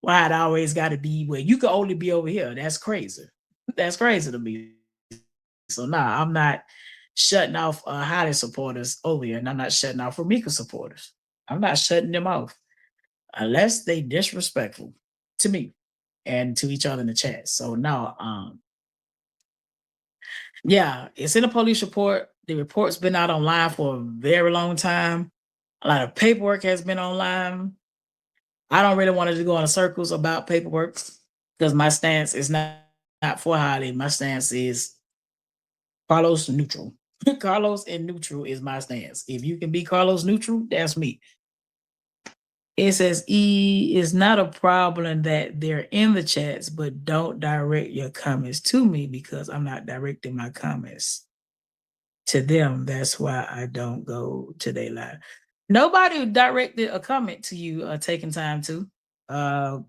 Why it always got to be where you can only be over here? That's crazy. That's crazy to me. So nah, I'm not shutting off Holly supporters over here, and I'm not shutting off Ramika supporters. I'm not shutting them off. unless they disrespectful to me and to each other in the chat. So no, yeah, it's in a police report. The report's been out online for a very long time. A lot of paperwork has been online. I don't really want to go in circles about paperwork because my stance is not for Holly. My stance is Carlos neutral. Carlos and neutral is my stance. If you can be Carlos neutral, that's me. It says E is not a problem that they're in the chats, but don't direct your comments to me because I'm not directing my comments to them. That's why I don't go to their live. Nobody directed a comment to you taking time to.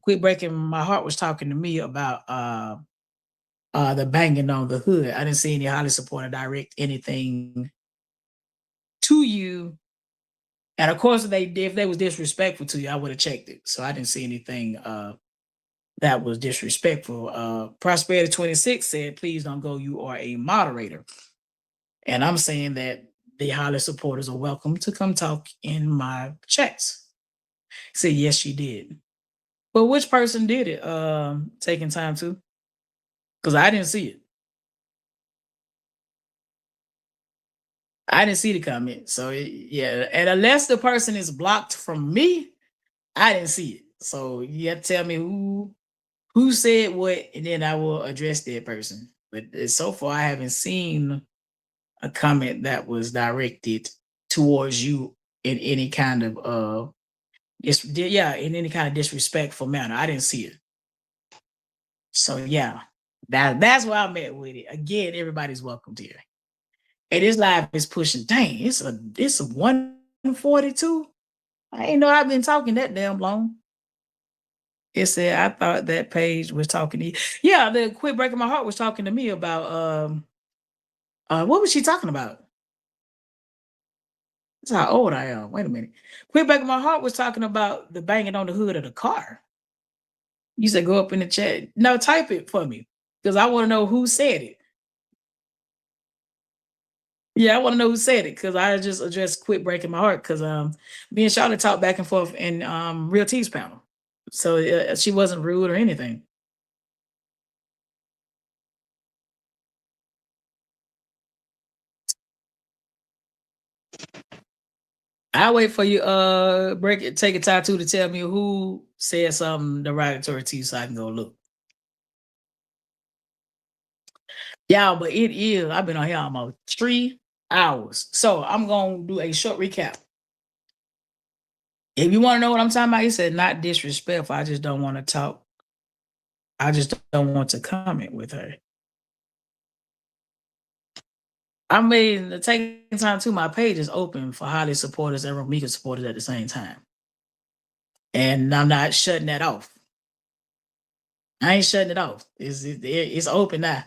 Quit Breaking My Heart was talking to me about the banging on the hood. I didn't see any Holly supporter direct anything to you. And of course, if they was disrespectful to you, I would have checked it. So I didn't see anything that was disrespectful. Prosperity 26 said, please don't go. You are a moderator. And I'm saying that the Holly supporters are welcome to come talk in my chats. He said, yes, she did. But which person did it taking time to? Because I didn't see it. I didn't see the comment. So yeah, and unless the person is blocked from me, I didn't see it. So you have to tell me who said what, and then I will address that person. But so far, I haven't seen a comment that was directed towards you in any kind of in any kind of disrespectful manner. I didn't see it. So yeah, that's where I'm at with it. Again, everybody's welcome here. And this live is pushing. Dang, it's a 142. I ain't know I've been talking that damn long. It said I thought that page was talking to you. Yeah, the Quit Breaking My Heart was talking to me about what was she talking about? That's how old I am. Wait a minute. Quit Breaking My Heart was talking about the banging on the hood of the car. You said go up in the chat. No, type it for me because I want to know who said it. Yeah, I want to know who said it because I just addressed Quit Breaking My Heart because me and Charlotte talked back and forth in Real T's panel. So she wasn't rude or anything. I'll wait for you take a tattoo to tell me who said something derogatory to you so I can go look. Yeah, but it is. I've been on here almost 3 hours. So I'm gonna do a short recap. If you want to know what I'm talking about, he said not disrespectful. I just don't want to talk. I just don't want to comment with her. I mean, taking time to my page is open for Holly supporters and Romika supporters at the same time. And I'm not shutting that off. I ain't shutting it off. It's open now.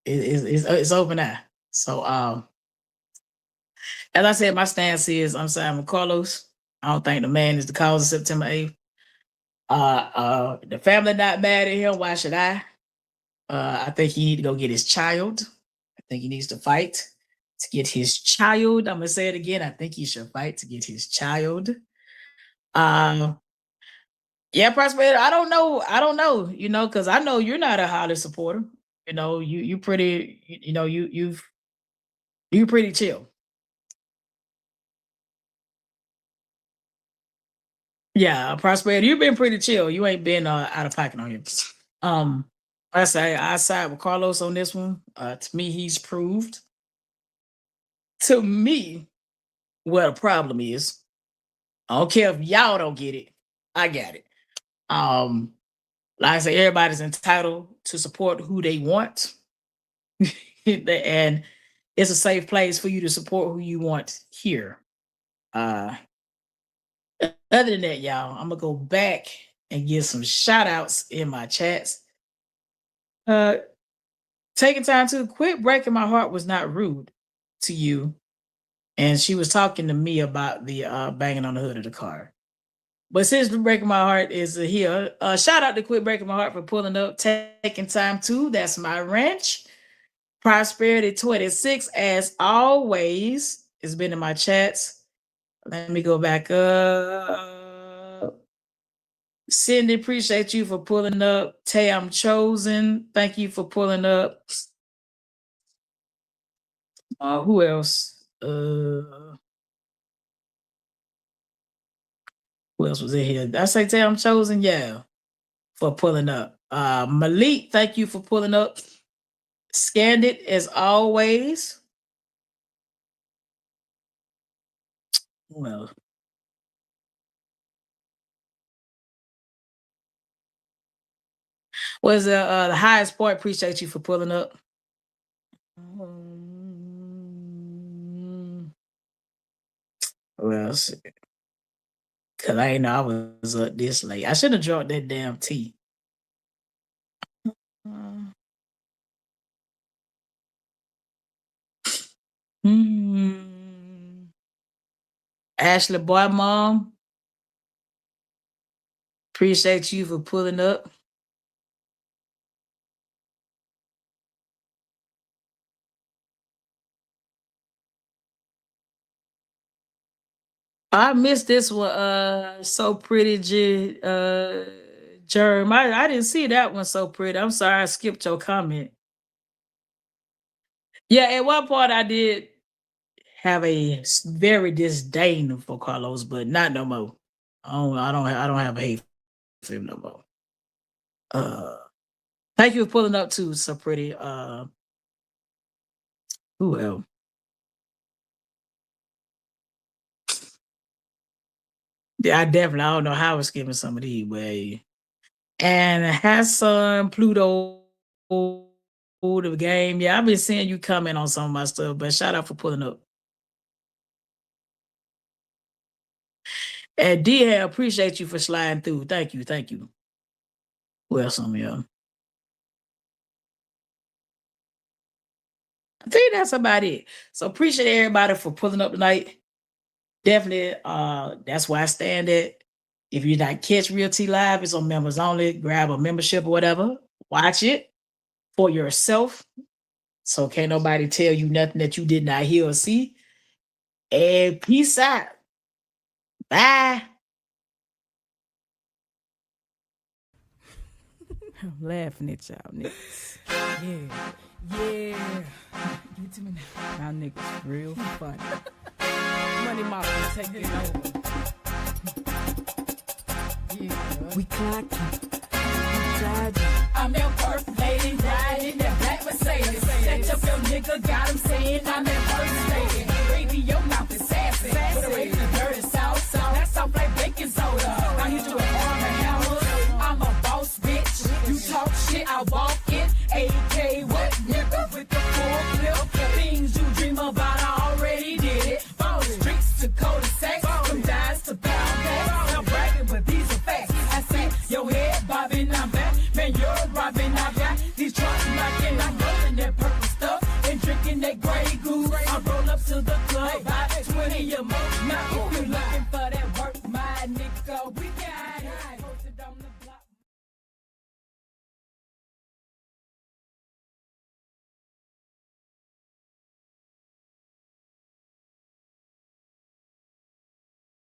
It's open now. So as I said, my stance is I'm siding with Carlos. I don't think the man is the cause of September 8th. The family not mad at him. Why should I? I think he need to go get his child. I think he needs to fight to get his child. I'm gonna say it again. I think he should fight to get his child. Yeah, Prosperity. I don't know, because I know you're not a Holly supporter. You pretty, you pretty chill. Yeah, Prosperity, you've been pretty chill. You ain't been out of pocket on him. I side with Carlos on this one. To me, he's proved to me what a problem is. I don't care if y'all don't get it. I got it. Like I say, everybody's entitled to support who they want. And it's a safe place for you to support who you want here. Other than that, y'all, I'm gonna go back and give some shout outs in my chats. Taking time to Quit Breaking My Heart was not rude to you. And she was talking to me about the banging on the hood of the car. But since Breaking My Heart is here, shout out to Quit Breaking My Heart for pulling up, taking time to. That's my ranch. Prosperity 26, as always, has been in my chats. Let me go back up. Cindy, appreciate you for pulling up. Tay, I'm chosen. Thank you for pulling up. Who else? Who else was in here? Did I say Tay, I'm chosen? Yeah, for pulling up. Malik, thank you for pulling up. Scanned it as always. Well, was the highest point? Appreciate you for pulling up. Who else? Cause I ain't know I was up this late. I should have drunk that damn tea. Ashley Boy Mom, appreciate you for pulling up. I missed this one. So pretty, Germ. I didn't see that one. So pretty. I'm sorry, I skipped your comment. Yeah, at one point I did have a very disdain for Carlos, but not no more. I don't have a hate for him no more. Thank you for pulling up too. So pretty. Who else? Yeah, I don't know how I was skipping some of these, but and Hassan Pluto the game. Yeah, I've been seeing you comment on some of my stuff, but shout out for pulling up. And D, appreciate you for sliding through. Thank you, thank you. Who else on here? I think that's about it. So appreciate everybody for pulling up tonight. Definitely, that's where I stand at. If you not catch Real T Live, it's on members only. Grab a membership or whatever. Watch it for yourself. So can't nobody tell you nothing that you did not hear or see. And peace out. Bye. I'm laughing at y'all niggas. Yeah. Give it to me now. Y'all niggas real funny. Money Mafia, take it over. Yeah. We clocking. I'm your perfect lady, riding in that black Mercedes. Set up your nigga, got him saying I'm that first lady.